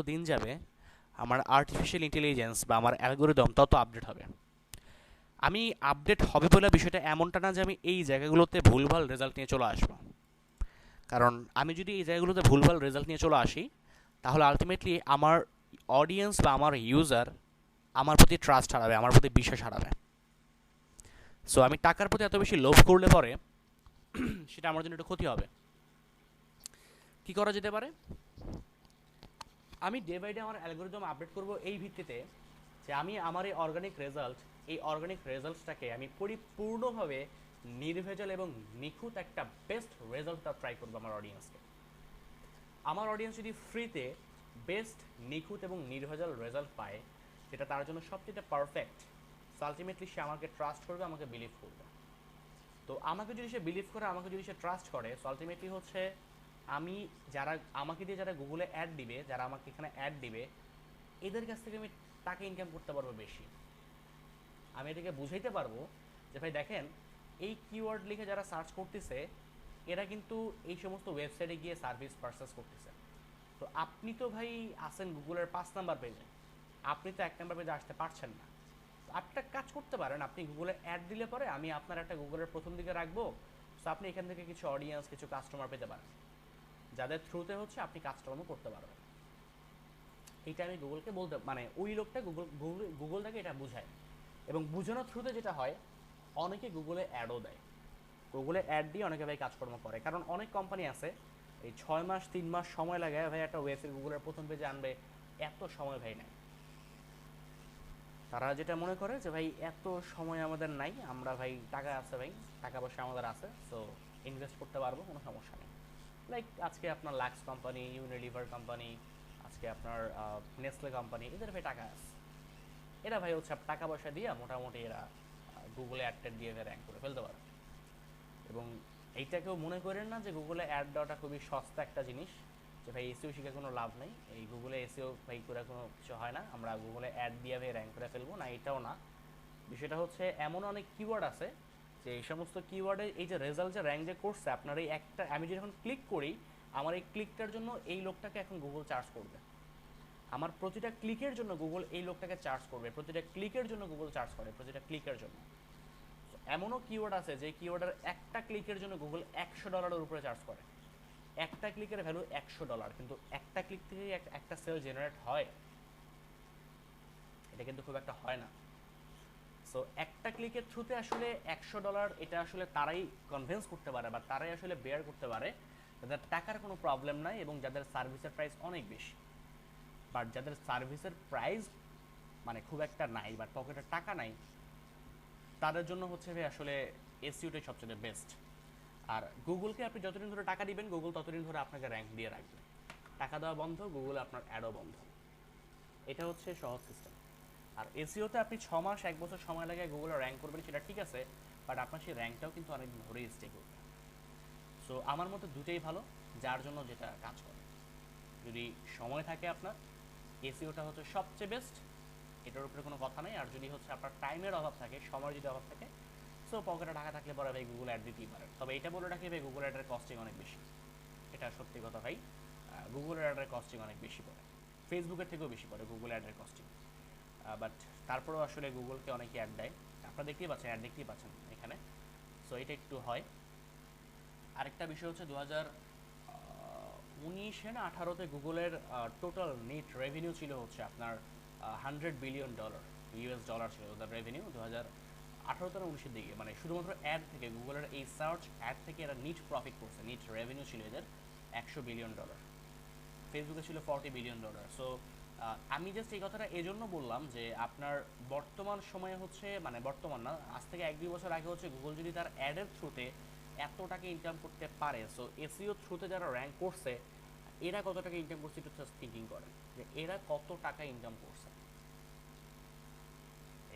দিন যাবে আমার আর্টিফিশিয়াল ইন্টেলিজেন্স বা আমার অ্যালগোরিদম তত আপডেট হবে। আমি আপডেট হবে বলে বিষয়টা এমনটা না যে আমি এই জায়গাগুলোতে ভুলভাল রেজাল্ট নিয়ে চলে আসবো, কারণ আমি যদি এই জায়গাগুলোতে ভুলভাল রেজাল্ট নিয়ে চলে আসি তাহলে আলটিমেটলি আমার অডিয়েন্স বা আমার ইউজার আমার প্রতি ট্রাস্ট হারাবে, আমার প্রতি বিশ্বাস হারাবে। সো আমি টাকার প্রতি এত বেশি লোভ করলে পরে সেটা আমার জন্য একটু ক্ষতি হবে। কি করা যেতে পারে? আমি ডে বাই ডে আমার অ্যালগোরিদম আপডেট করব এই ভিত্তিতে যে আমি আমার এই অর্গানিক রেজাল্টসটাকে আমি পরিপূর্ণভাবে নির্ভেজাল এবং নিখুঁত একটা বেস্ট রেজাল্ট ট্রাই করবো আমার অডিয়েন্সকে। আমার অডিয়েন্স যদি ফ্রিতে বেস্ট, নিখুঁত এবং নির্ভেজাল রেজাল্ট পায় যেটা তার জন্য সবচেয়ে পারফেক্ট, সো আলটিমেটলি সে আমাকে ট্রাস্ট করবে, আমাকে বিলিভ করবে। তো আমাকে যদি সে বিলিভ করে, আমাকে যদি সে ট্রাস্ট করে, সো আলটিমেটলি হচ্ছে আমি আমাকে দিয়ে যারা গুগলে অ্যাড দিবে, যারা আমাকে এখানে অ্যাড দিবে, এদের কাছ থেকে আমি টাকা ইনকাম করতে পারবো বেশি। আমি এটাকে বুঝাইতে পারবো যে ভাই দেখেন এই কিওয়ার্ড লিখে যারা সার্চ করতেছে এরা কিন্তু এই সমস্ত ওয়েবসাইটে গিয়ে সার্ভিস পারচেস করতেছে। তো আপনি তো ভাই আসেন গুগলের 5 নাম্বার পেজে, আপনি তো 1 নাম্বার পেজে আসতে পারছেন না। আপনি একটা কাজ করতে পারেন, আপনি গুগলে অ্যাড দিলে পরে আমি আপনার একটা গুগলের প্রথম দিকে রাখবো, সো আপনি এখান থেকে কিছু অডিয়েন্স, কিছু কাস্টমার পেতে পারেন, যাদের থ্রুতে হচ্ছে আপনি কাজকর্ম করতে পারবেন। এইটা আমি গুগলকে বলতে, মানে ওই লোকটা গুগলটাকে এটা বুঝায়, এবং বোঝানোর থ্রুতে যেটা হয় অনেকে গুগলে অ্যাডও দেয়, গুগলে অ্যাড দিয়ে অনেকে ভাই কাজকর্ম করে। কারণ অনেক কোম্পানি আছে এই 6 মাস 3 মাস সময় লাগে ভাই একটা ওয়েবসাইট গুগলের প্রথম পেজে আনবে, এত সময় ভাই নাই। তারা যেটা মনে করে যে ভাই এত সময় আমাদের নাই, আমরা ভাই টাকা আছে, ভাই টাকা পয়সা আমাদের আছে, সো ইনভেস্ট করতে পারবো, কোনো সমস্যা নেই। লাইক আজকে আপনার লাক্স কোম্পানি, ইউনিলিভার কোম্পানি, আজকে আপনার নেসলে কোম্পানি, এদের ভাই টাকা আছে, এরা ভাই হচ্ছে টাকা পয়সা দিয়ে মোটামুটি এরা গুগলে অ্যাড দিয়ে র্যাঙ্ক করে ফেলতে পারে। এবং এইটাকেও মনে করেন না যে গুগলে অ্যাড দেওয়াটা খুবই সস্তা একটা জিনিস, যে ভাই এসিও শিখে কোনো লাভ নেই, এই গুগলে এসিও ভাই করে কোনো কিছু হয় না, আমরা গুগলে অ্যাড দিয়ে ভাই র্যাঙ্ক করে ফেলবো না, এটাও না। বিষয়টা হচ্ছে এমন অনেক কিওয়ার্ড আছে যে এই সমস্ত কিওয়ার্ডে এই যে রেজাল্ট, যে র্যাঙ্ক যে করছে আপনার এই একটা, আমি যখন ক্লিক করি আমার এই ক্লিকটার জন্য এই লোকটাকে এখন গুগল চার্জ করবে, আমার প্রতিটা ক্লিকের জন্য গুগল এই লোকটাকে চার্জ করবে, প্রতিটা ক্লিকের জন্য গুগল চার্জ করে, প্রতিটা ক্লিকের জন্য। এমনও কিওয়ার্ড আছে যে কিওয়ার্ডের একটা ক্লিকের জন্য গুগল $100 উপরে চার্জ করে, একটা ক্লিকের ভ্যালু $100, কিন্তু একটা ক্লিক থেকে একটা সেল জেনারেট হয়, এটা কিন্তু খুব একটা হয় না। সো একটা ক্লিকের থ্রুতে আসলে $100 এটা আসলে তারাই কনভিন্স করতে পারে বা তারাই আসলে বেয়ার করতে পারে যাদের টাকার কোনো প্রবলেম নাই এবং যাদের সার্ভিসের প্রাইস অনেক বেশি। বাট যাদের সার্ভিসের প্রাইস মানে খুব একটা নাই বা পকেটে টাকা নাই, তাদের জন্য হচ্ছে ভাই আসলে এসইওটাই সবচেয়ে বেস্ট। আর গুগলকে আপনি যতদিন ধরে টাকা দিবেন গুগল ততদিন ধরে আপনাকে র্যাঙ্ক দিয়ে রাখবে, টাকা দেওয়া বন্ধ, গুগল আপনার অ্যাডও বন্ধ, এটা হচ্ছে সহজ সিস্টেম। আর এসইওতে আপনি 6 মাস 1 বছর সময় লাগে গুগলে র্যাঙ্ক করবেন সেটা ঠিক আছে, বাট আপনার সেই র্যাঙ্কটাও কিন্তু অনেকদিন ধরেই স্টে করবে। সো আমার মতে দুটোই ভালো, যার জন্য যেটা কাজ করে। যদি সময় থাকে আপনার, এসইওটা হচ্ছে সবচেয়ে বেস্ট, এটার উপরে কোনো কথা নেই। আর যদি হচ্ছে আপনার টাইমের অভাব থাকে, সময়ের যদি অভাব থাকে, সো পকেটে টাকা থাকলে পরে ভাই গুগল অ্যাড দিতেই পারেন। তবে এটা বলে রাখি ভাই গুগল অ্যাডের কস্টিং অনেক বেশি, এটা সত্যি কথা ভাই, গুগল অ্যাডের কস্টিং অনেক বেশি পড়ে, ফেসবুকের থেকেও বেশি পড়ে গুগল অ্যাডের কস্টিং। বাট তারপরেও আসলে গুগলকে অনেকে অ্যাড দেয়, আপনারা দেখতেই পাচ্ছেন, অ্যাড দেখতেই পাচ্ছেন এখানে, সো এটা একটু হয়। আরেকটা বিষয় হচ্ছে 2019 না 18-তে গুগলের টোটাল নেট রেভিনিউ ছিল হচ্ছে আপনার $100 বিলিয়ন ইউএস ডলার ছিল ওদের রেভিনিউ 2018 থেকে 19-এর দিকে, মানে শুধুমাত্র অ্যাড থেকে, গুগলের এই সার্চ অ্যাড থেকে এরা নিট প্রফিট করছে, নিট রেভিনিউ ছিল এদের $100 বিলিয়ন, ফেসবুকে ছিল $40 বিলিয়ন। সো আমি জাস্ট এই কথাটা এজন্য বললাম যে আপনার বর্তমান সময়ে হচ্ছে, মানে বর্তমান না, আজ থেকে 1-2 বছর আগে হচ্ছে গুগল যদি তার অ্যাডের থ্রুতে এত টাকা ইনকাম করতে পারে, সো এসইও থ্রুতে যারা র্যাঙ্ক করছে এরা কত টাকা ইনকাম করছে একটু থিঙ্কিং করেন যে এরা কত টাকা ইনকাম করছে।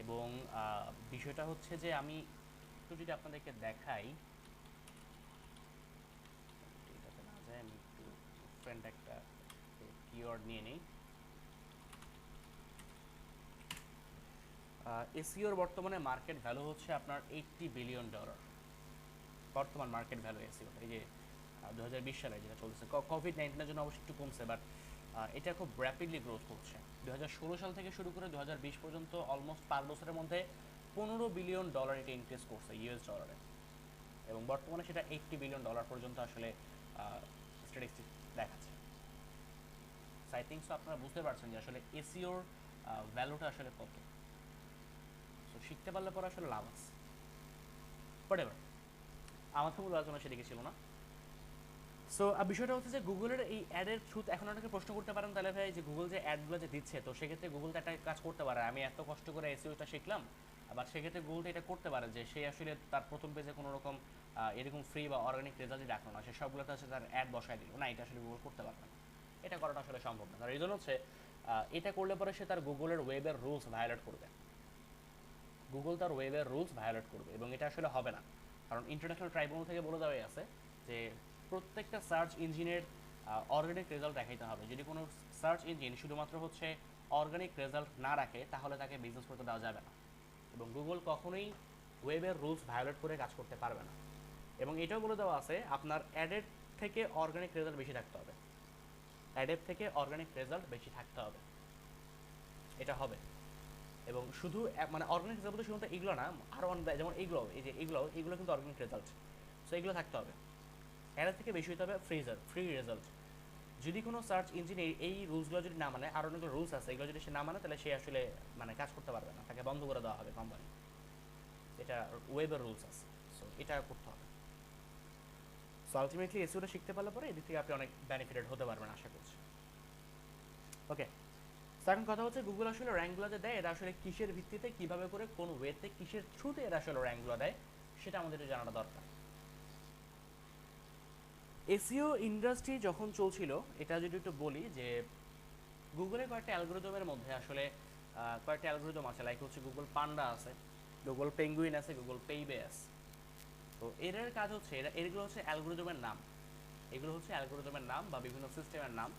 এবং বিষয়টা হচ্ছে যে আমি একটু যদি আপনাদেরকে দেখাই, এটাতে না যায়, আমি একটু ডিফারেন্ট একটা কিওয়ার্ড নিয়ে নিই। এসইওর বর্তমানে মার্কেট ভ্যালু হচ্ছে আপনার $80 বিলিয়ন, বর্তমান মার্কেট ভ্যালু এসইও। এই যে 2020 সালে যেটা চলছে, কোভিড-19 জন্য অবশ্যই একটু কমছে, বাট এটা খুব র্যাপিডলি গ্রোথ করছে। 2016 সাল থেকে শুরু করে 2020 পর্যন্ত অলমোস্ট 5 বছরের মধ্যে $15 বিলিয়ন এটা ইনক্রিজ করছে ইউএস ডলারে, এবং বর্তমানে সেটা $80 বিলিয়ন পর্যন্ত আসলে স্ট্যাটিস্টিক দেখাচ্ছে। সো আই থিঙ্ক সো আপনারা বুঝতে পারছেন যে আসলে এসইওর ভ্যালুটা আসলে কত। সো শিখতে পারলে পরে আসলে লাভ আছে। বাট এবার আমার তো মূল আলোচনা সেদিকে ছিল না। সো বিষয়টা হচ্ছে যে গুগলের এই অ্যাডের থ্রুতে এখন অনেকে প্রশ্ন করতে পারেন, তাহলে ভাই যে গুগল যে অ্যাডগুলো যে দিচ্ছে, তো সেক্ষেত্রে গুগল তো একটা কাজ করতে পারে, আমি এত কষ্ট করে এসইওটা শিখলাম, আবার সেক্ষেত্রে গুগল তো এটা করতে পারে যে সে আসলে তার প্রথম পেজে কোনো রকম এরকম ফ্রি বা অর্গানিক রেজাল্টই রাখলো না, সে সবগুলোতে আসলে তার অ্যাড বসায় দিল না। এটা আসলে গুগল করতে পারবে না, এটা করাটা আসলে সম্ভব না। তার রিজন হচ্ছে এটা করলে পরে সে তার গুগলের ওয়েবের রুলস ভায়োলেট করবে, গুগল তার ওয়েবের রুলস ভায়োলেট করবে, এবং এটা আসলে হবে না। কারণ ইন্টারন্যাশনাল ট্রাইব্যুনাল থেকে বলে দেওয়াই আছে যে প্রত্যেকটা সার্চ ইঞ্জিনের অর্গানিক রেজাল্ট দেখাইতে হবে। যদি কোনো সার্চ ইঞ্জিন শুধুমাত্র হচ্ছে অর্গানিক রেজাল্ট না রাখে, তাহলে তাকে বিজনেস করতে দেওয়া যাবে না, এবং গুগল কখনোই ওয়েবের রুলস ভায়োলেট করে কাজ করতে পারবে না। এবং এটাও বলে দেওয়া আছে আপনার অ্যাডের থেকে অর্গানিক রেজাল্ট বেশি থাকতে হবে, অ্যাডের থেকে অর্গানিক রেজাল্ট বেশি থাকতে হবে, এটা হবে। এবং শুধু মানে অর্গানিক রেজাল্ট বলতে শুধু এগুলো না, আরও যেমন এইগুলো, এই যে এগুলো কিন্তু অর্গানিক রেজাল্ট, সো এগুলো থাকতে হবে। এর থেকে বেশি হতে হবে ফ্রি রেজাল্ট। যদি কোনো সার্চ ইঞ্জিন এই রুলসগুলো যদি না মানে, আর অনেকগুলো রুলস আছে, এগুলো যদি সে না মানে, তাহলে সে আসলে মানে কাজ করতে পারবে না, তাকে বন্ধ করে দেওয়া হবে কোম্পানি। এটা ওয়েবের রুলস আছে, সো এটা করতে হবে। সো আলটিমেটলি এসইওটা শিখতে পারলে পরে এদিক থেকে আপনি অনেক বেনিফিটেড হতে পারবেন আশা করছি। ওকে, এখন কথা হচ্ছে গুগল আসলে র্যাঙ্কগুলো যে দেয়, এটা আসলে কিসের ভিত্তিতে, কিভাবে করে, কোন ওয়েতে, কিসের থ্রুতে এরা আসলে র্যাঙ্কগুলো দেয়, সেটা আমাদের জানাটা দরকার। এসইও ইন্ডাস্ট্রি যখন চলছিল, এটা যদি একটু বলি যে গুগলের কয়েকটা অ্যালগোরিদমের মধ্যে আসলে কয়েকটা অ্যালগোরিদম আছে, লাইক হচ্ছে গুগল পান্ডা আছে, গুগল পেঙ্গুইন আছে, গুগল পেইবে আছে। তো এর কাজ হচ্ছে এগুলো হচ্ছে অ্যালগোরিদমের নাম, এগুলো হচ্ছে অ্যালগোরিদমের নাম বা বিভিন্ন সিস্টেমের নাম,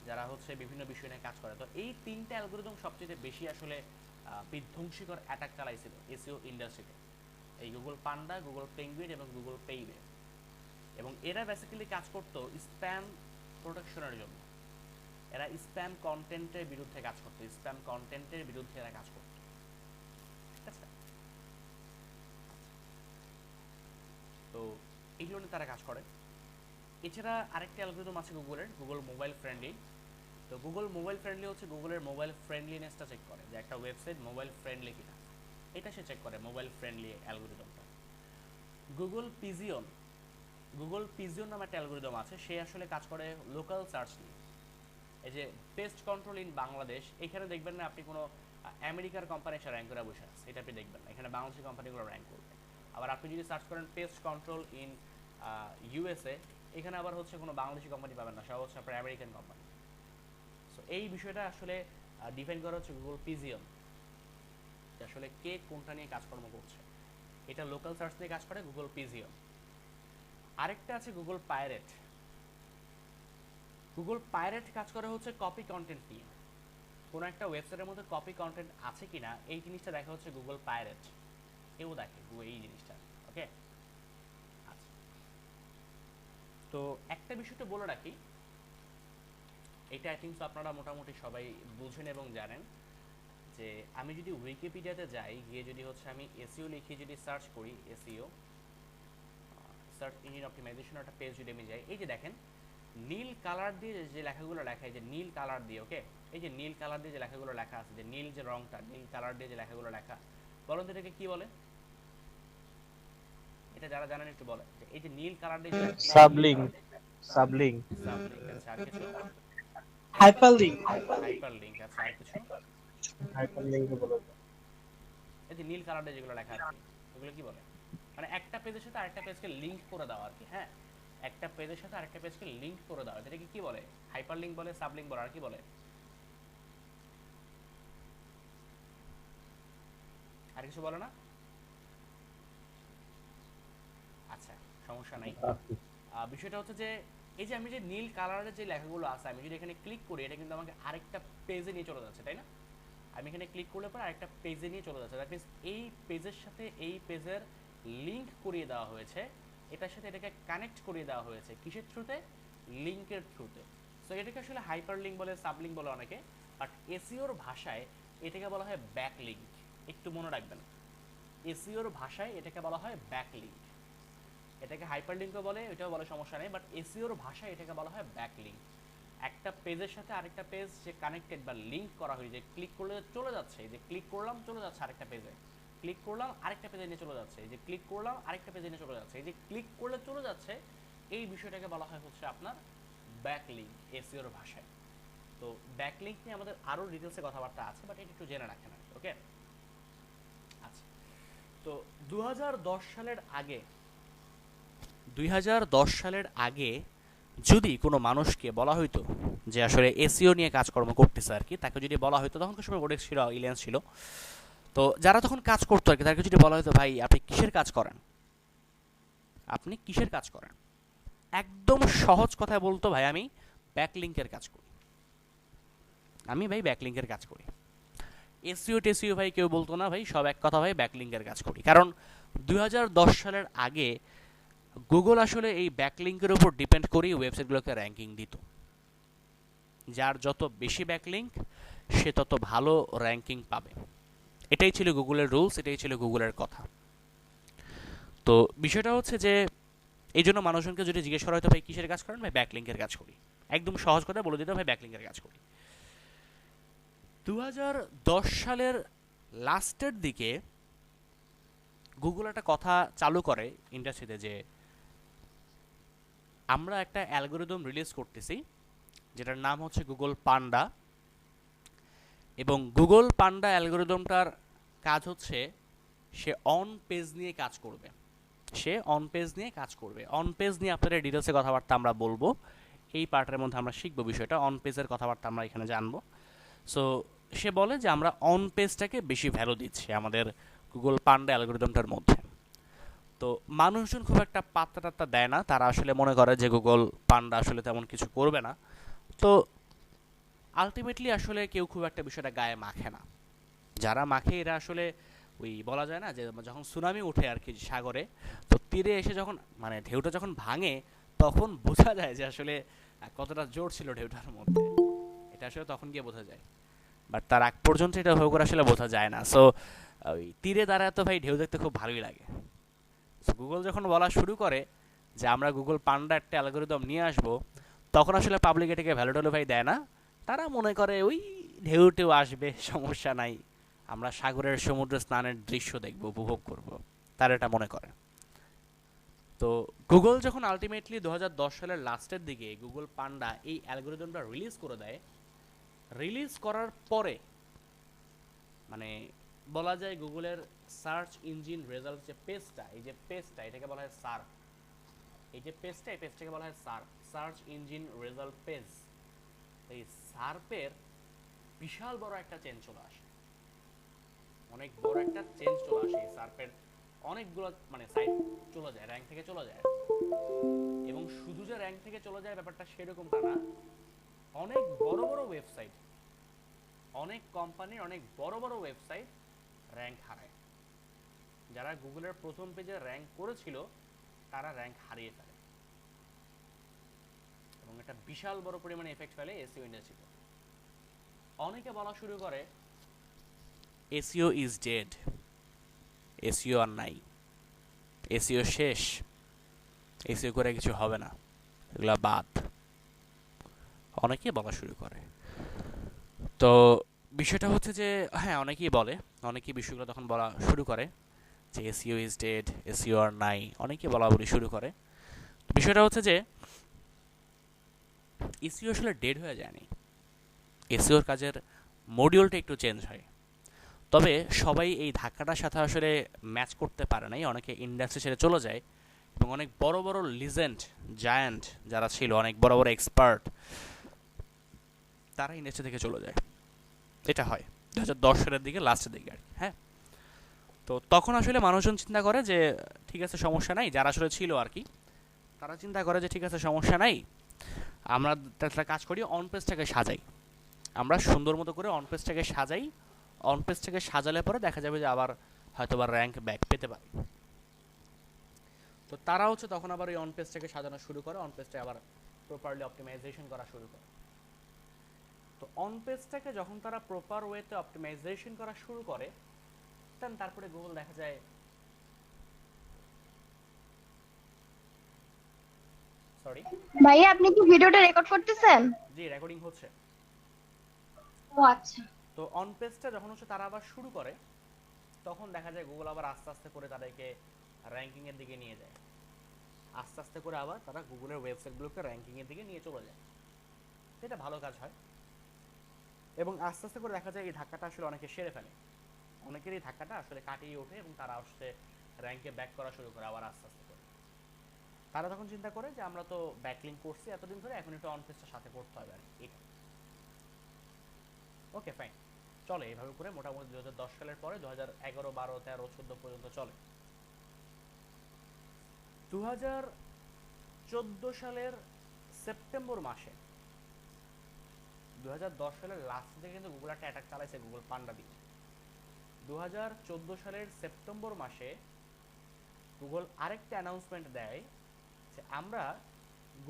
যারা হচ্ছে বিভিন্ন বিষয় নিয়ে কাজ করে। তো এই তিনটা অ্যালগোরিদম সবচেয়ে বেশি আসলে বিধ্বংসীকর অ্যাটাক চালাইছিল এসইও ইন্ডাস্ট্রিতে, এই গুগল পান্ডা, গুগল পেঙ্গুইন এবং গুগল পেইবে। এবং এরা বেসিক্যালি কাজ করতো স্প্যাম প্রোটেকশনের জন্য, এরা স্প্যাম কন্টেন্টের বিরুদ্ধে কাজ করতো, স্প্যাম কন্টেন্টের বিরুদ্ধে এরা কাজ করতো, ঠিক আছে? তো এইগুলো নিয়ে তারা কাজ করে। এছাড়া আরেকটা অ্যালগোরিদম আছে গুগলের, গুগল মোবাইল ফ্রেন্ডলি। তো গুগল মোবাইল ফ্রেন্ডলি হচ্ছে গুগলের মোবাইল ফ্রেন্ডলিনেসটা চেক করে, যে একটা ওয়েবসাইট মোবাইল ফ্রেন্ডলি কিনা, এটা সে চেক করে, মোবাইল ফ্রেন্ডলি অ্যালগোরিদমটা। গুগল পিজিয়ন, গুগল পিজিয়ন নামে একটা অ্যালগোরিদম আছে, সে আসলে কাজ করে লোকাল সার্চ নিয়ে। এই যে পেস্ট কন্ট্রোল ইন বাংলাদেশ, এখানে দেখবেন না আপনি কোনো আমেরিকার কোম্পানি এসে র্যাঙ্ক করে বসে আছে, এটা আপনি দেখবেন না, এখানে বাংলাদেশি কোম্পানিগুলো র্যাঙ্ক করবে। আবার আপনি যদি সার্চ করেন পেস্ট কন্ট্রোল ইন ইউএসএ, এখানে আবার হচ্ছে কোনো বাংলাদেশি কোম্পানি পাবেন না, সব হচ্ছে আপনার আমেরিকান কোম্পানি। সো এই বিষয়টা আসলে ডিপেন্ড করা হচ্ছে গুগল পিজিয়ন, যে আসলে কে কোনটা নিয়ে কাজকর্ম করছে। এটা লোকাল সার্চ নিয়ে কাজ করে গুগল পিজিয়ন। আরেকটা আছে গুগল পাইরেট। গুগল পাইরেট কাজ করে হচ্ছে কপি কন্টেন্ট নিয়ে, কোনো একটা ওয়েবসাইটের মধ্যে কপি কন্টেন্ট আছে কিনা এই জিনিসটা দেখা হচ্ছে গুগল পাইরেট, এও দেখে এই জিনিসটা। ওকে, আচ্ছা, তো একটা বিষয়টা বলে রাখি, এটা আই থিঙ্ক আপনারা মোটামুটি সবাই বুঝেন এবং জানেন, যে আমি যদি উইকিপিডিয়াতে যাই, গিয়ে যদি হচ্ছে আমি এসইও লিখে যদি সার্চ করি, এসইও সার্চ ইঞ্জিন অপটিমাইজেশন একটা পেজ যদি আমি যাই, এই যে দেখেন নীল কালার দিয়ে যে লেখাগুলো লেখা, এই যে নীল কালার দিয়ে, ওকে, এই যে নীল কালার দিয়ে যে লেখাগুলো লেখা আছে, যে নীল যে রংটা, নীল কালার দিয়ে যে লেখাগুলো লেখা, বলুন তো এটাকে কি বলে? এটা যারা জানেন একটু বলে, যে এই যে নীল কালার দিয়ে সাবলিঙ্ক, সাবলিঙ্ক, সাবলিঙ্ক, আচ্ছা, আর কিছু? হাইপারলিঙ্ক, হাইপারলিঙ্ক, আচ্ছা, আর কিছু? হাইপারলিঙ্ক বলে। এই যে নীল কালার দিয়ে যেগুলো লেখা আছে, ওগুলো কি বলে? মানে একটা পেজের সাথে আরেকটা পেজকে লিংক করে দাও আর কি, হ্যাঁ, একটা পেজের সাথে আরেকটা পেজকে লিংক করে দাও, এটাকে কি বলে? হাইপারলিংক বলে, সাবলিংক বলে, আর কি বলে? আর কিছু বলে না? সমস্যা নাই। বিষয়টা হচ্ছে যে এই যে আমি যে নীল কালারের যে লেখাগুলো আছে, আমি যদি এখানে ক্লিক করি এটা কিন্তু আমাকে আরেকটা পেজে নিয়ে চলে যাচ্ছে, তাই না? আমি এখানে ক্লিক করলে পরে আরেকটা পেজে নিয়ে চলে যাচ্ছে। দ্যাট মিনস এই পেজের সাথে এই পেজের লিঙ্ক করিয়ে দেওয়া হয়েছে, এটার সাথে এটাকে কানেক্ট করিয়ে দেওয়া হয়েছে কিসের থ্রুতে? লিঙ্কের থ্রুতে। সো এটাকে আসলে হাইপার লিঙ্ক বলে, সাব লিঙ্ক বলে অনেকে, বাট এসইওর ভাষায় এটাকে বলা হয় ব্যাক লিঙ্ক। একটু মনে রাখবেন, এসইওর ভাষায় এটাকে বলা হয় ব্যাক লিঙ্ক। এটাকে হাইপার লিঙ্কও বলে, এটাও বলে, সমস্যা নেই, বাট এসইওর ভাষায় এটাকে বলা হয় ব্যাক লিঙ্ক। একটা পেজের সাথে আরেকটা পেজ যে কানেক্টেড বা লিঙ্ক করা হয়, যে ক্লিক করলে চলে যাচ্ছে, এই যে ক্লিক করলাম চলে যাচ্ছে আরেকটা পেজে, ক্লিক করলাম আরেকটা পেজে নিয়ে চলে যাচ্ছে, এই যে ক্লিক করলাম আরেকটা পেজে নিয়ে চলে যাচ্ছে, এই যে ক্লিক করলে চলে যাচ্ছে, এই বিষয়টাকে বলা হয় হচ্ছে আপনার ব্যাক লিঙ্ক এসইওর ভাষায়। তো ব্যাক লিঙ্ক নিয়ে আমাদের আরও ডিটেলসে কথাবার্তা আছে, বাট এটা একটু জেনে রাখেন আর কি, ওকে? আচ্ছা, তো 2010 সালের আগে, 2010 সালের আগে যদি কোনো মানুষকে বলা হইতো যে আসলে এসইও নিয়ে কাজকর্ম করতেছে আর কি, তাকে যদি বলা হইতো, তখনকার সময় ওডেক্স ছিল, ইলিয়ান্স ছিল, তো যারা তখন কাজ করতো আর কি, তাকে যদি বলা হইতো ভাই আপনি কিসের কাজ করেন, আপনি কিসের কাজ করেন, একদম সহজ কথায় বলতো ভাই আমি ব্যাকলিঙ্কের কাজ করি, আমি ভাই ব্যাকলিঙ্কের কাজ করি। এসইও টেসইও ভাই কেউ বলতো না, ভাই সব এক কথা ভাই ব্যাকলিঙ্কের কাজ করি। কারণ 2010 সালের আগে গুগল আসলে এই ব্যাকলিঙ্কের উপর ডিপেন্ড করেই ওয়েবসাইটগুলোকে র্যাঙ্কিং দিত। যার যত বেশি ব্যাকলিঙ্ক সে তত ভালো র্যাঙ্কিং পাবে, এটাই ছিল গুগলের রুলস, এটাই ছিল গুগলের কথা। তো বিষয়টা হচ্ছে যে এই জন্য মানুষজনকে যদি জিজ্ঞেস করা হয়তো ভাই কিসের কাজ করেন, ভাই ব্যাকলিঙ্কের কাজ করি, একদম সহজ কথা বলে দিতে, ভাই ব্যাকলিঙ্কের কাজ করি। 2010 সালের লাস্টের দিকে গুগল একটা কথা চালু করে ইন্ডাস্ট্রিতে যে আমরা একটা অ্যালগোরিদম রিলিজ করতেছি যেটার নাম হচ্ছে গুগল পান্ডা, এবং গুগল পান্ডা অ্যালগোরিদমটার কাজ হচ্ছে সে অন পেজ নিয়ে কাজ করবে, সে অন পেজ নিয়ে কাজ করবে। অন পেজ নিয়ে আপনাদের ডিটেলসে কথাবার্তা আমরা বলবো, এই পার্টের মধ্যে আমরা শিখবো বিষয়টা, অন পেজের কথাবার্তা আমরা এখানে জানবো। সো সে বলে যে আমরা অন পেজটাকে বেশি ভ্যালু দিচ্ছি আমাদের গুগল পান্ডা অ্যালগোরিদমটার মধ্যে। তো মানুষজন খুব একটা পাত্তা টাত্তা দেয় না, তারা আসলে মনে করে যে গুগল পান্ডা আসলে তেমন কিছু করবে না। তো আলটিমেটলি আসলে কেউ খুব একটা বিষয়টা গায়ে মাখে না, যারা মাখে এরা আসলে ওই বলা যায় না যে যখন সুনামি উঠে আর কি সাগরে, তো তীরে এসে যখন মানে ঢেউটা যখন ভাঙে তখন বোঝা যায় যে আসলে কতটা জোর ছিল ঢেউটার মধ্যে, এটা আসলে তখন গিয়ে বোঝা যায়, বাট তার আগ পর্যন্ত এটা হয়ে করে আসলে বোঝা যায় না। সো ওই তীরে দাঁড়ায় তো ভাই ঢেউ দেখতে খুব ভালোই লাগে। সো গুগল যখন বলা শুরু করে যে আমরা গুগল পান্ডা একটা অ্যালগোরিদম নিয়ে আসবো, তখন আসলে পাবলিক এটাকে ভ্যালু ট্যালু ভাই দেয় না, তারা মনে করে ওই ঢেউ টেউ আসবে সমস্যা নাই, আমরা সাগরের সমুদ্র স্নানের দৃশ্য দেখব, উপভোগ করব, তারা এটা মনে করে। তো গুগল যখন আলটিমেটলি 2010 সালের লাস্টের দিকে গুগল পান্ডা এই অ্যালগোরিদমটা রিলিজ করে দেয়, রিলিজ করার পরে মানে বলা যায় গুগলের সার্চ ইঞ্জিন রেজাল্ট যে পেজটা, এই যে পেজটা এটাকে বলা হয় সার্চ, এই যে পেজটা, এই পেজটাকে বলা হয় সার্চ ইঞ্জিন রেজাল্ট পেজ। এই সার্পের বিশাল বড় একটা চেঞ্জ চলে আসে, অনেক বড় একটা চেঞ্জ চলে আসে, এই সার্পের অনেকগুলো মানে সাইট চলে যায়, র্যাঙ্ক থেকে চলে যায়। এবং শুধু যে র্যাঙ্ক থেকে চলে যায় ব্যাপারটা সেরকমটা না, অনেক বড় বড় ওয়েবসাইট, অনেক কোম্পানির অনেক বড় বড় ওয়েবসাইট র্যাঙ্ক হারায়। যারা গুগলের প্রথম পেজে র্যাঙ্ক করেছিল তারা র্যাঙ্ক হারিয়ে ফেলে, এবং এটা বিশাল বড় পরিমাণে এফেক্ট ফেলে এসইও ইন্ডাস্ট্রিতে। অনেকে বলা শুরু করে এসইও ইজ ডেড, এসইও আর নাই, এসইও শেষ, এসইও করে কিছু হবে না, এগুলা বাদ, অনেকেই বলা শুরু করে। তো বিষয়টা হচ্ছে যে হ্যাঁ অনেকেই বলে, অনেকেই বিষয়গুলো তখন বলা শুরু করে যে এসইও ইজ ডেড, এসইও আর নাই, অনেকেই বলা বলি শুরু করে। বিষয়টা হচ্ছে যে এসইও আসলে ডেড হয়ে যায়নি, এসইওর কাজের মডিউলটা একটু চেঞ্জ হয়। তবে সবাই এই ধাক্কাটার সাথে আসলে ম্যাচ করতে পারে নাই, অনেকে ইন্ডাস্ট্রি ছেড়ে চলে যায়, এবং অনেক বড় বড় লিজেন্ড জায়ান্ট যারা ছিল, অনেক বড় বড় এক্সপার্ট, তারা ইন্ডাস্ট্রি থেকে চলে যায়। এটা হয় 2010 সালের দিকে, লাস্টের দিকে আর কি। হ্যাঁ, তো তখন আসলে মানুষজন চিন্তা করে যে ঠিক আছে সমস্যা নাই, যারা আসলে ছিল আর কি তারা চিন্তা করে যে ঠিক আছে সমস্যা নাই, আমরা একটা কাজ করি, অন পেজটাকে সাজাই, আমরা সুন্দর মতো করে অন পেজটাকে সাজাই, অন পেজটাকে সাজালে পরে দেখা যাবে যে আবার হয়তো বা র্যাঙ্ক ব্যাক পেতে পারি। তো তারা হচ্ছে তখন আবার ওই অন পেজটাকে সাজানো শুরু করে, অন পেজটা আবার প্রপারলি অপটিমাইজেশন করা শুরু করে। তো অন পেজটাকে যখন তারা প্রপার ওয়েতে অপটিমাইজেশন করা শুরু করে, তারপরে গুগল দেখা যায় সরি ভাইয়া আপনি কি ভিডিওটা রেকর্ড করতেছেন? জি রেকর্ডিং হচ্ছে। ও আচ্ছা। তো অন পেজটা যখন হচ্ছে তারা আবার শুরু করে, তখন দেখা যায় গুগল আবার আস্তে আস্তে করে তাদেরকে র্যাঙ্কিং এর দিকে নিয়ে যায়, আস্তে আস্তে করে আবার তারা গুগলের ওয়েবসাইটগুলোকে র্যাঙ্কিং এর দিকে নিয়ে চলে যায়। এটা ভালো কাজ হয়, এবং আস্তে আস্তে করে দেখা যায় এই ধাক্কাটা আসলে অনেকে সেরে ফেলে, অনেকের এই ধাক্কাটা আসলে কাটিয়ে ওঠে এবং তারা আসলে র্যাঙ্কে ব্যাক করা শুরু করে আবার আস্তে আস্তে করে। তারা তখন চিন্তা করে যে আমরা তো ব্যাকলিঙ্ক করছি এতদিন ধরে, এখন একটু অন পেজটা সাথে করতে হবে আর কি। ওকে ফাইন, চলে এইভাবে করে মোটামুটি 2010 সালের পরে 2011, 12, 13, 14 পর্যন্ত চলে। 2014 সালের সেপ্টেম্বর মাসে, 2010 সালের লাস্ট থেকে কিন্তু গুগল একটা অ্যাটাক চালাইছে গুগল পান্ডা দিয়ে। 2014 সালের সেপ্টেম্বর মাসে গুগল আরেকটা অ্যানাউন্সমেন্ট দেয় যে আমরা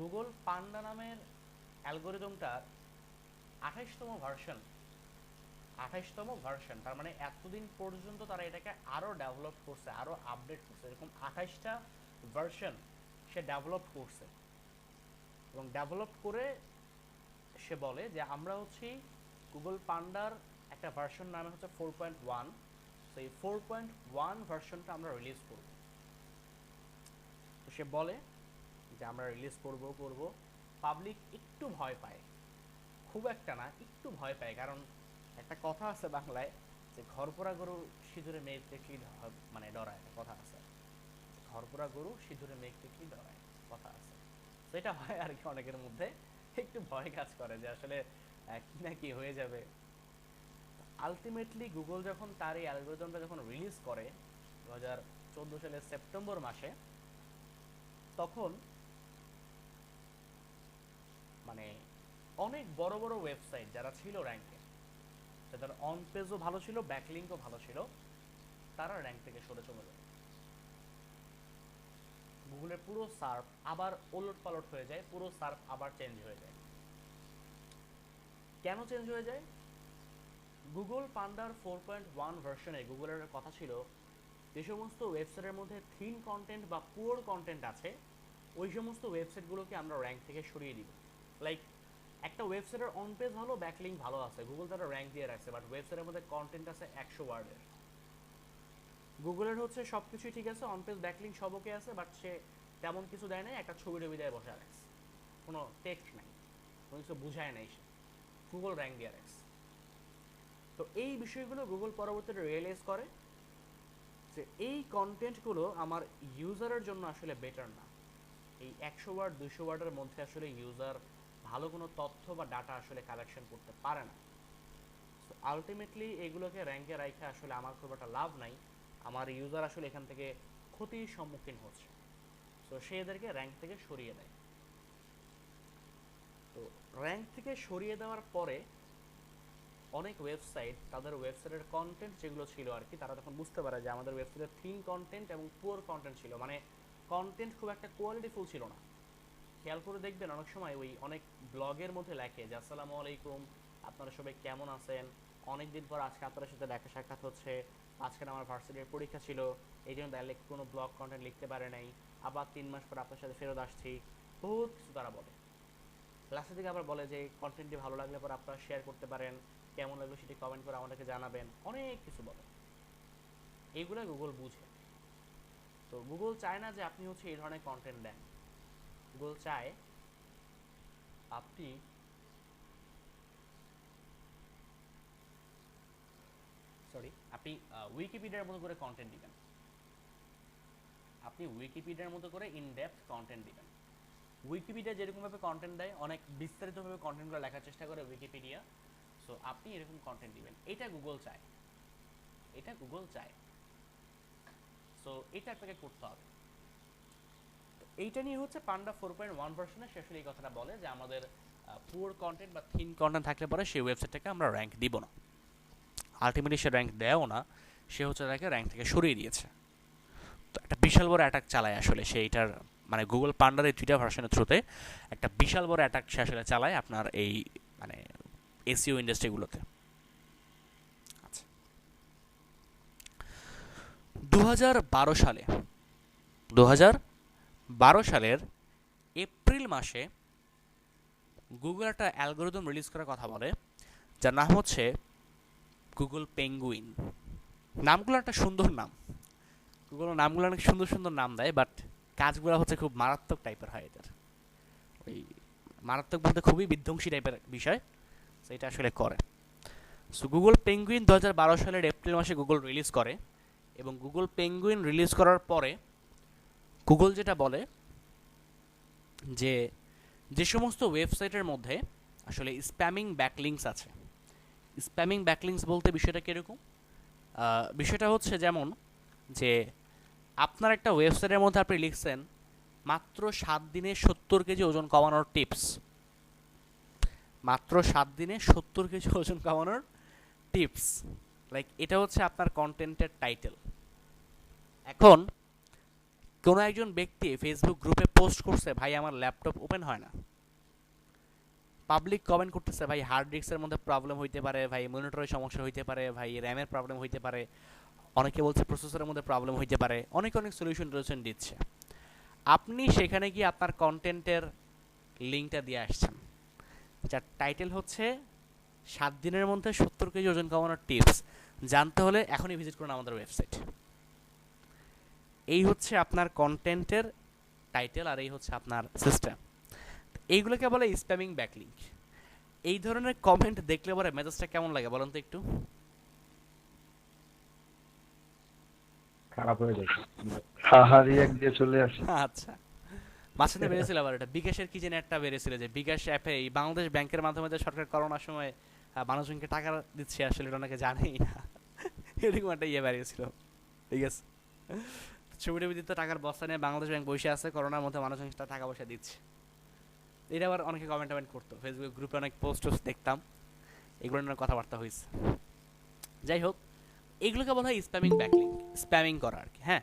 গুগল পান্ডা নামের অ্যালগোরিদমটার 28তম ভার্সন, তার মানে এতদিন পর্যন্ত তারা এটাকে আরো ডেভেলপ করছে, আরো আপডেট করছে, এরকম 28টা ভার্সন সে ডেভেলপ করছে। এবং ডেভেলপ করে সে বলে যে আমরা হচ্ছে গুগল পান্ডার একটা ভার্সন নামে হচ্ছে 4.1, সেই 4.1 ভার্সনটা আমরা রিলিজ করব। তো সে বলে যে আমরা রিলিজ করব। পাবলিক একটু ভয় পায়, খুব একটা না, একটু ভয় পায়, কারণ একটা কথা আছে বাংলায় যে ঘরপোড়া গরু সিঁদুরে মেঘ দেখলেই মানে ডরায়, একটা কথা আছে, ঘরপোড়া গরু সিঁদুরে মেঘ দেখলেই ডরায়, কথা আছে। তো এটা হয় আর কি, অনেকের মধ্যে একটু ভয় কাজ করে যে আসলে কি না কি হয়ে যাবে। আলটিমেটলি গুগল যখন তার এই অ্যালগরিদমটা যখন রিলিজ করে 2014 সালের সেপ্টেম্বর মাসে, তখন মানে অনেক বড় বড় ওয়েবসাইট যারা ছিল র্যাঙ্কে, যাদের অন পেজও ভালো ছিল, ব্যাকলিঙ্কও ভালো ছিল, তারা র্যাঙ্ক থেকে সরে চলে যায়। গুগলের পুরো সার্ফ আবার ওলট পালট হয়ে যায়, পুরো সার্ফ আবার চেঞ্জ হয়ে যায়। কেন চেঞ্জ হয়ে যায়? গুগল পান্ডার 4.1 ভার্সনে গুগলের কথা ছিল যে সমস্ত ওয়েবসাইটের মধ্যে থিন কন্টেন্ট বা পুয়ার কন্টেন্ট আছে, ওই সমস্ত ওয়েবসাইটগুলোকে আমরা র্যাঙ্ক থেকে সরিয়ে দিব। লাইক একটা ওয়েবসাইটের অন পেজ ভালো, ব্যাকলিঙ্ক ভালো আছে, গুগল তারা র্যাঙ্ক দিয়ে রাখছে, বাট ওয়েবসাইটের মধ্যে কন্টেন্ট আছে 100 ওয়ার্ডের। গুগলের হচ্ছে সব কিছুই ঠিক আছে, অন পেজ ব্যাকলিঙ্ক সব ওকে আছে, বাট সে তেমন কিছু দেয় নাই, একটা ছবি টবি দেয় বসে রাখছে, কোনো টেক্সট নাই, কোনো কিছু বুঝায় নাই, সে গুগল র্যাঙ্ক দিয়ে রাখছে। তো এই বিষয়গুলো গুগল পরবর্তীতে রিয়েলাইজ করে যে এই কন্টেন্টগুলো আমার ইউজারের জন্য আসলে বেটার না, এই 100 ওয়ার্ড 200 ওয়ার্ডের মধ্যে আসলে ইউজার ভালো কোনো তথ্য বা ডাটা আসলে কালেকশন করতে পারে না। সো আলটিমেটলি এগুলোকে র্যাঙ্কে রাখে আসলে আমার খুব একটা লাভ নাই, আমার ইউজার আসলে এখান থেকে ক্ষতির সম্মুখীন হচ্ছে। সো সে এদেরকে র্যাঙ্ক থেকে সরিয়ে দেয়। তো র্যাঙ্ক থেকে সরিয়ে দেওয়ার পরে অনেক ওয়েবসাইট তাদের ওয়েবসাইটের কন্টেন্ট যেগুলো ছিল আর কি, তারা তখন বুঝতে পারে যে আমাদের ওয়েবসাইটে থিন কন্টেন্ট এবং পুয়ার কন্টেন্ট ছিল, মানে কন্টেন্ট খুব একটা কোয়ালিটিফুল ছিল না। খেয়াল করে দেখবেন অনেক সময় ওই অনেক ব্লগের মধ্যে লেখে যে আসসালামু আলাইকুম, আপনারা সবাই কেমন আছেন, অনেকদিন পর আজকে আপনাদের সাথে দেখা সাক্ষাৎ হচ্ছে, আজকে আমার ভার্সিটির পরীক্ষা ছিল, এই জন্য তাহলে কোনো ব্লগ কন্টেন্ট লিখতে পারে নাই, আবার 3 মাস পর আপনার সাথে ফেরত আসছি, বহুত কিছু তারা বলে। লাস্টের দিকে আবার বলে যে কন্টেন্টটি ভালো লাগলে পর আপনারা শেয়ার করতে পারেন, কেমন লাগলো সেটি কমেন্ট করে আমাদেরকে জানাবেন, অনেক কিছু বলে। এইগুলো গুগল বুঝে। তো গুগল চায় না যে আপনি হচ্ছে এই ধরনের কন্টেন্ট দেন, গুগল চায় আপনি আপনি উইকিপিডিয়ার মতো করে কন্টেন্ট দিবেন, আপনি উইকিপিডিয়ার মতো করে ইন ডেপথ কন্টেন্ট দিবেন। উইকিপিডিয়া যেরকমভাবে কন্টেন্ট দেয়, অনেক বিস্তারিতভাবে কন্টেন্টগুলো লেখার চেষ্টা করে উইকিপিডিয়া, সো আপনি এরকম কন্টেন্ট দিবেন, এটা গুগল চায়, এটা গুগল চায়। সো এটা আপনাকে করতে হবে। তো এইটা নিয়ে হচ্ছে পান্ডা 4.1 ভার্সনে সে আসলে এই কথাটা বলে যে আমাদের পুয়ার কন্টেন্ট বা থিন কন্টেন্ট থাকলে পরে সেই ওয়েবসাইটটাকে আমরা র্যাঙ্ক দিব না। আলটিমেটলি সে র্যাঙ্ক দেয়ও না, সে হচ্ছে তাকে র্যাঙ্ক থেকে সরিয়ে দিয়েছে। তো একটা বিশাল বড় অ্যাটাক চালায় আসলে সেইটার, মানে গুগল পান্ডার এই 2টা ভার্সনের থ্রুতে একটা বিশাল বড় অ্যাটাক সে আসলে চালায় আপনার এই মানে এসইও ইন্ডাস্ট্রিগুলোতে। আচ্ছা, 2012 সালের এপ্রিল মাসে গুগল একটা অ্যালগোরিদম রিলিজ করার কথা বলে, যার নাম হচ্ছে গুগল পেঙ্গুইন। নামগুলো একটা সুন্দর নাম, গুগল নামগুলো অনেক সুন্দর সুন্দর নাম দেয়, বাট কাজগুলো হচ্ছে খুব মারাত্মক টাইপের হয় এদের। ওই মারাত্মক বলতে খুবই বিধ্বংসী টাইপের বিষয়, তো এটা আসলে করে। সো গুগল পেঙ্গুইন 2012 সালের এপ্রিল মাসে গুগল রিলিজ করে, এবং গুগল পেঙ্গুইন রিলিজ করার পরে গুগল যেটা বলে যে যে সমস্ত ওয়েবসাইটের মধ্যে আসলে স্প্যামিং ব্যাকলিংকস আছে। স্প্যামিং ব্যাকলিংকস বলতে বিষয়টা কীরকম? বিষয়টা হচ্ছে যেমন যে আপনার একটা ওয়েবসাইটের মধ্যে আপনি লিখছেন মাত্র 7 দিনে 70 কেজি ওজন কমানোর টিপস, মাত্র 7 দিনে 70 কেজি ওজন কমানোর টিপস, লাইক এটা হচ্ছে আপনার কন্টেন্টের টাইটেল। এখন কোনো একজন ব্যক্তি ফেসবুক গ্রুপে পোস্ট করছে, ভাই আমার ল্যাপটপ ওপেন হয় না, পাবলিক কমেন্ট করতেছে, ভাই হার্ড ডিস্কের মধ্যে প্রবলেম হইতে পারে, ভাই মনিটরের সমস্যা হইতে পারে, ভাই র্যামের প্রবলেম হইতে পারে, অনেকে বলছে প্রসেসরের মধ্যে প্রবলেম হইতে পারে, অনেক সলিউশন দিচ্ছে। আপনি সেখানে গিয়ে আপনার কন্টেন্টের লিঙ্কটা দিয়ে আসছেন, যার টাইটেল হচ্ছে 7 দিনের মধ্যে 70 কেজি ওজন কমানোর টিপস। জানতে হলে এখনই ভিজিট করুন আমাদের ওয়েবসাইট। এই হচ্ছে আপনার কন্টেন্টের টাইটেল, আর এই হচ্ছে আপনার সিস্টেম। এইগুলোকে বলে স্প্যামিং ব্যাকলিঙ্ক। এই ধরনের কমেন্ট দেখলে পরে মেজাজটা কেমন লাগে বলুন তো একটু? খারাপ হয়ে যাচ্ছে, হাহারি এক দিয়ে চলে আসে। আচ্ছা, মাঝখানে বেড়েছিল আবার এটা বিকাশের কি যেন একটা বেড়েছিল যে বিকাশ অ্যাপে এই বাংলাদেশ ব্যাংকের মাধ্যমে যে সরকার করোনার সময় মানুষজনকে টাকা দিচ্ছে, আসলে এটা অনেকে জানেই না, এরকম একটা ইয়ে বেরিয়েছিল। ঠিক আছে, ছবি টবি দিতে টাকার বস্তা নিয়ে বাংলাদেশ ব্যাংক বসে আছে, করোনার মধ্যে মানুষজন টাকা পয়সা দিচ্ছে। এটা আবার অনেকে কমেন্ট করতো, ফেসবুক গ্রুপে অনেক পোস্ট দেখতাম, এগুলো নিয়ে কথাবার্তা হয়েছে। যাই হোক, এগুলোকে বলা হয় স্প্যামিং ব্যাকলিঙ্ক, স্প্যামিং করা আর কি। হ্যাঁ,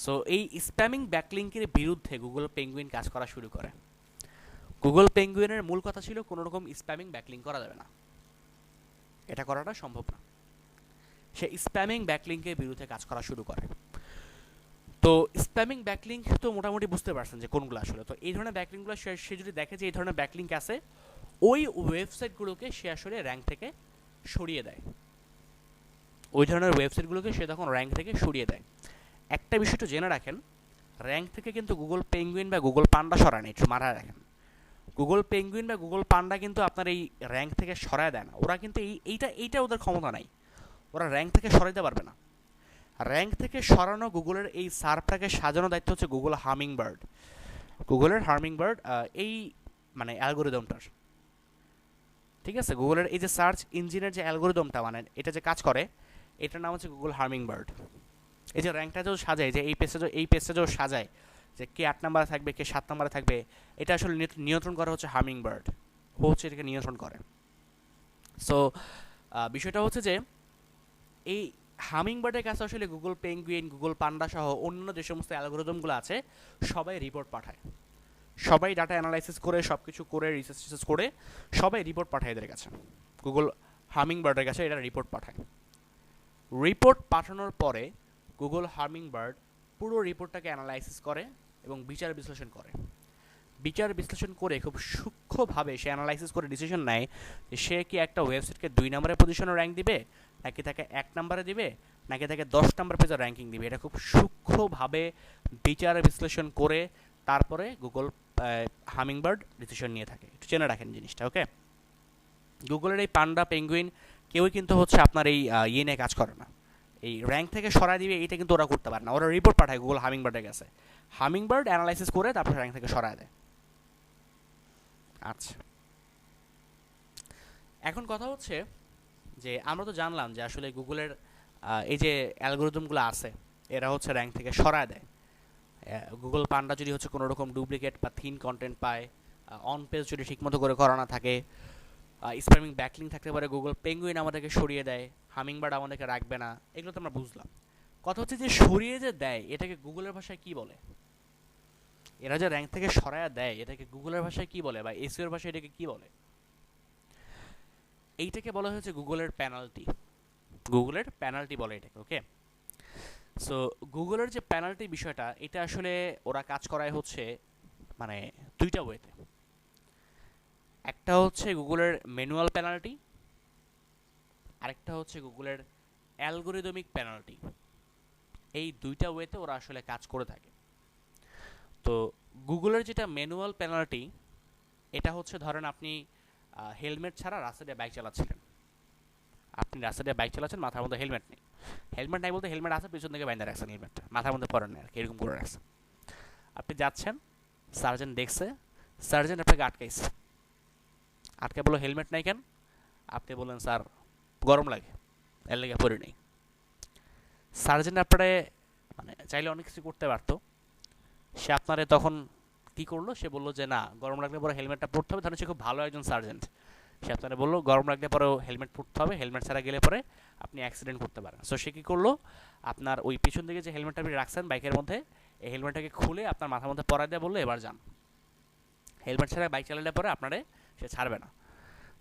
সো এই স্প্যামিং ব্যাকলিঙ্কের বিরুদ্ধে গুগল পেঙ্গুইন কাজ করা শুরু করে। গুগল পেঙ্গুইনের মূল কথা ছিল কোনো রকম স্প্যামিং ব্যাকলিঙ্ক করা যাবে না, এটা করাটা সম্ভব না। সে স্প্যামিং ব্যাকলিঙ্কের বিরুদ্ধে কাজ করা শুরু করে। তো স্প্যামিং ব্যাকলিঙ্ক তো মোটামুটি বুঝতে পারছেন যে কোনগুলো আসলে। তো এই ধরনের ব্যাকলিঙ্কগুলো সে যদি দেখে যে এই ধরনের ব্যাকলিঙ্ক আছে, ওই ওয়েবসাইটগুলোকে সে আসলে র্যাঙ্ক থেকে সরিয়ে দেয়। ওই ধরনের ওয়েবসাইটগুলোকে সে তখন র্যাঙ্ক থেকে সরিয়ে দেয়। একটা বিষয়টা জেনে রাখেন, র্যাঙ্ক থেকে কিন্তু গুগল পেঙ্গুইন বা গুগল পান্ডা সরায় না, একটু মাথায় রাখেন। গুগল পেঙ্গুইন বা গুগল পান্ডা কিন্তু আপনার এই র্যাঙ্ক থেকে সরায় দেয় না, ওরা কিন্তু এইটা ওদের ক্ষমতা নাই, ওরা র্যাঙ্ক থেকে সরাইতে পারবে না। র্যাঙ্ক থেকে সরানো গুগলের এই সার্ভটাকে সাজানোর দায়িত্ব হচ্ছে গুগল হামিং বার্ড। গুগলের হামিং বার্ড এই মানে অ্যালগোরিদমটার, ঠিক আছে, গুগলের এই যে সার্চ ইঞ্জিনের যে অ্যালগোরিদমটা, মানে এটা যে কাজ করে, এটার নাম হচ্ছে গুগল হামিং বার্ড। এই যে র্যাঙ্কটা যে সাজায়, যে এই পেজটা যে সাজায় যে কে 8 নম্বরে থাকবে, কে 7 নম্বরে থাকবে, এটা আসলে নিয়ন্ত্রণ করা হচ্ছে হামিং বার্ড, ও হচ্ছে এটাকে নিয়ন্ত্রণ করে। সো বিষয়টা হচ্ছে যে এই হামিং বার্ডের কাছে আসলে গুগল পেঙ্গুইন, গুগল পান্ডা সহ অন্যান্য যে সমস্ত অ্যালগোরিদমগুলো আছে সবাই রিপোর্ট পাঠায়, সবাই ডাটা অ্যানালাইসিস করে সব কিছু করে রিসার্চ করে সবাই রিপোর্ট পাঠায় এদের কাছে, গুগল হামিং বার্ডের কাছে এটা রিপোর্ট পাঠায়। রিপোর্ট পাঠানোর পরে গুগল হামিং বার্ড পুরো রিপোর্টটাকে অ্যানালাইসিস করে এবং বিচার বিশ্লেষণ করে। বিচার বিশ্লেষণ করে খুব সূক্ষ্মভাবে সে অ্যানালাইসিস করে ডিসিশন নেয় যে সে কি একটা ওয়েবসাইটকে 2 নম্বরের পজিশনে র্যাঙ্ক দিবে, নাকি তাকে 1 নম্বরে দিবে, নাকি তাকে 10 নম্বর পেজে র্যাঙ্কিং দিবে। এটা খুব সূক্ষ্মভাবে বিচার বিশ্লেষণ করে তারপরে গুগল হামিং বার্ড ডিসিশন নিয়ে থাকে। একটু জেনে রাখেন জিনিসটা, ওকে? গুগলের এই পান্ডা পেঙ্গুইন কেউই কিন্তু হচ্ছে আপনার এই ইয়ে নিয়ে কাজ করে না, এই র্যাঙ্ক থেকে সরাই দিবে এটা কিন্তু ওরা করতে পারে না। ওরা রিপোর্ট পাঠায় গুগল হামিং বার্ডের কাছে, হামিং বার্ড অ্যানালাইসিস করে তারপর র্যাঙ্ক থেকে সরায় দেয়। আচ্ছা, এখন কথা হচ্ছে যে আমরা তো জানলাম যে আসলে গুগলের এই যে অ্যালগোরিদমগুলো আছে এরা হচ্ছে র্যাঙ্ক থেকে সরায় দেয়। গুগল পান্ডা যদি হচ্ছে কোনো রকম ডুপ্লিকেট বা থিন কন্টেন্ট পায়, অন পেজ যদি ঠিকমতো করে করা না থাকে, স্প্যামিং ব্যাকলিঙ্ক থাকতে পারে, গুগল পেঙ্গুইন আমাদেরকে সরিয়ে দেয়, হামিংবার্ড আমাদেরকে রাখবে না, এগুলো তো আমরা বুঝলাম। কথা হচ্ছে যে সরিয়ে যে দেয় এটাকে গুগলের ভাষায় কি বলে, এরা যে র্যাঙ্ক থেকে সরায়া দেয় এটাকে গুগলের ভাষায় কি বলে বা এসইওর ভাষায় এটাকে কি বলে? এইটাকে বলা হয়েছে গুগলের পেনাল্টি। গুগলের পেনাল্টি বলে এটাকে, ওকে? সো গুগলের যে পেনাল্টি বিষয়টা, এটা আসলে ওরা কাজ করায় হচ্ছে মানে দুইটা ওয়েতে। একটা হচ্ছে গুগলের ম্যানুয়াল পেনাল্টি, আরেকটা হচ্ছে গুগলের অ্যালগোরিদমিক পেনাল্টি। এই দুইটা ওয়েতে ওরা আসলে কাজ করে থাকে। তো গুগলের যেটা ম্যানুয়াল পেনাল্টি, এটা হচ্ছে ধরেন আপনি হেলমেট ছাড়া রাস্তা দিয়ে বাইক চালাচ্ছিলেন, আপনি রাস্তা দিয়ে বাইক চালাচ্ছেন, মাথার মধ্যে হেলমেট নেই, হেলমেট নাই বলতে হেলমেট আছে, পিছন থেকে বাইন্ধা রাখছেন, হেলমেটটা মাথার মধ্যে পড়েন না আর কি, এরকম করে রাখছেন। আপনি যাচ্ছেন, সার্জেন্ট দেখছে, সার্জেন্ট আপনাকে আটকাইছে, আটকে বললো হেলমেট নাই কেন? আপনি বললেন স্যার গরম লাগে, এর লেগে পরে নেই। সার্জেন্ট আপনারে মানে চাইলে অনেক কিছু করতে পারতো, সে আপনারে তখন কি করলো? সে বললো যে না, গরম লাগলে পরে হেলমেটটা পরতে হবে। ধরেন সে খুব ভালো একজন সার্জেন্ট, সে আপনারা বললো গরম লাগলে পরেও হেলমেট পরতে হবে, হেলমেট ছাড়া গেলে পরে আপনি অ্যাক্সিডেন্ট করতে পারেন। সো সে কী করলো? আপনার ওই পিছন দিকে যে হেলমেটটা আপনি রাখছেন বাইকের মধ্যে, এই হেলমেটটাকে খুলে আপনার মাথার মধ্যে পরাই দিয়ে বললো এবার যান। হেলমেট ছাড়া বাইক চালালে পরে আপনারে সে ছাড়বে না।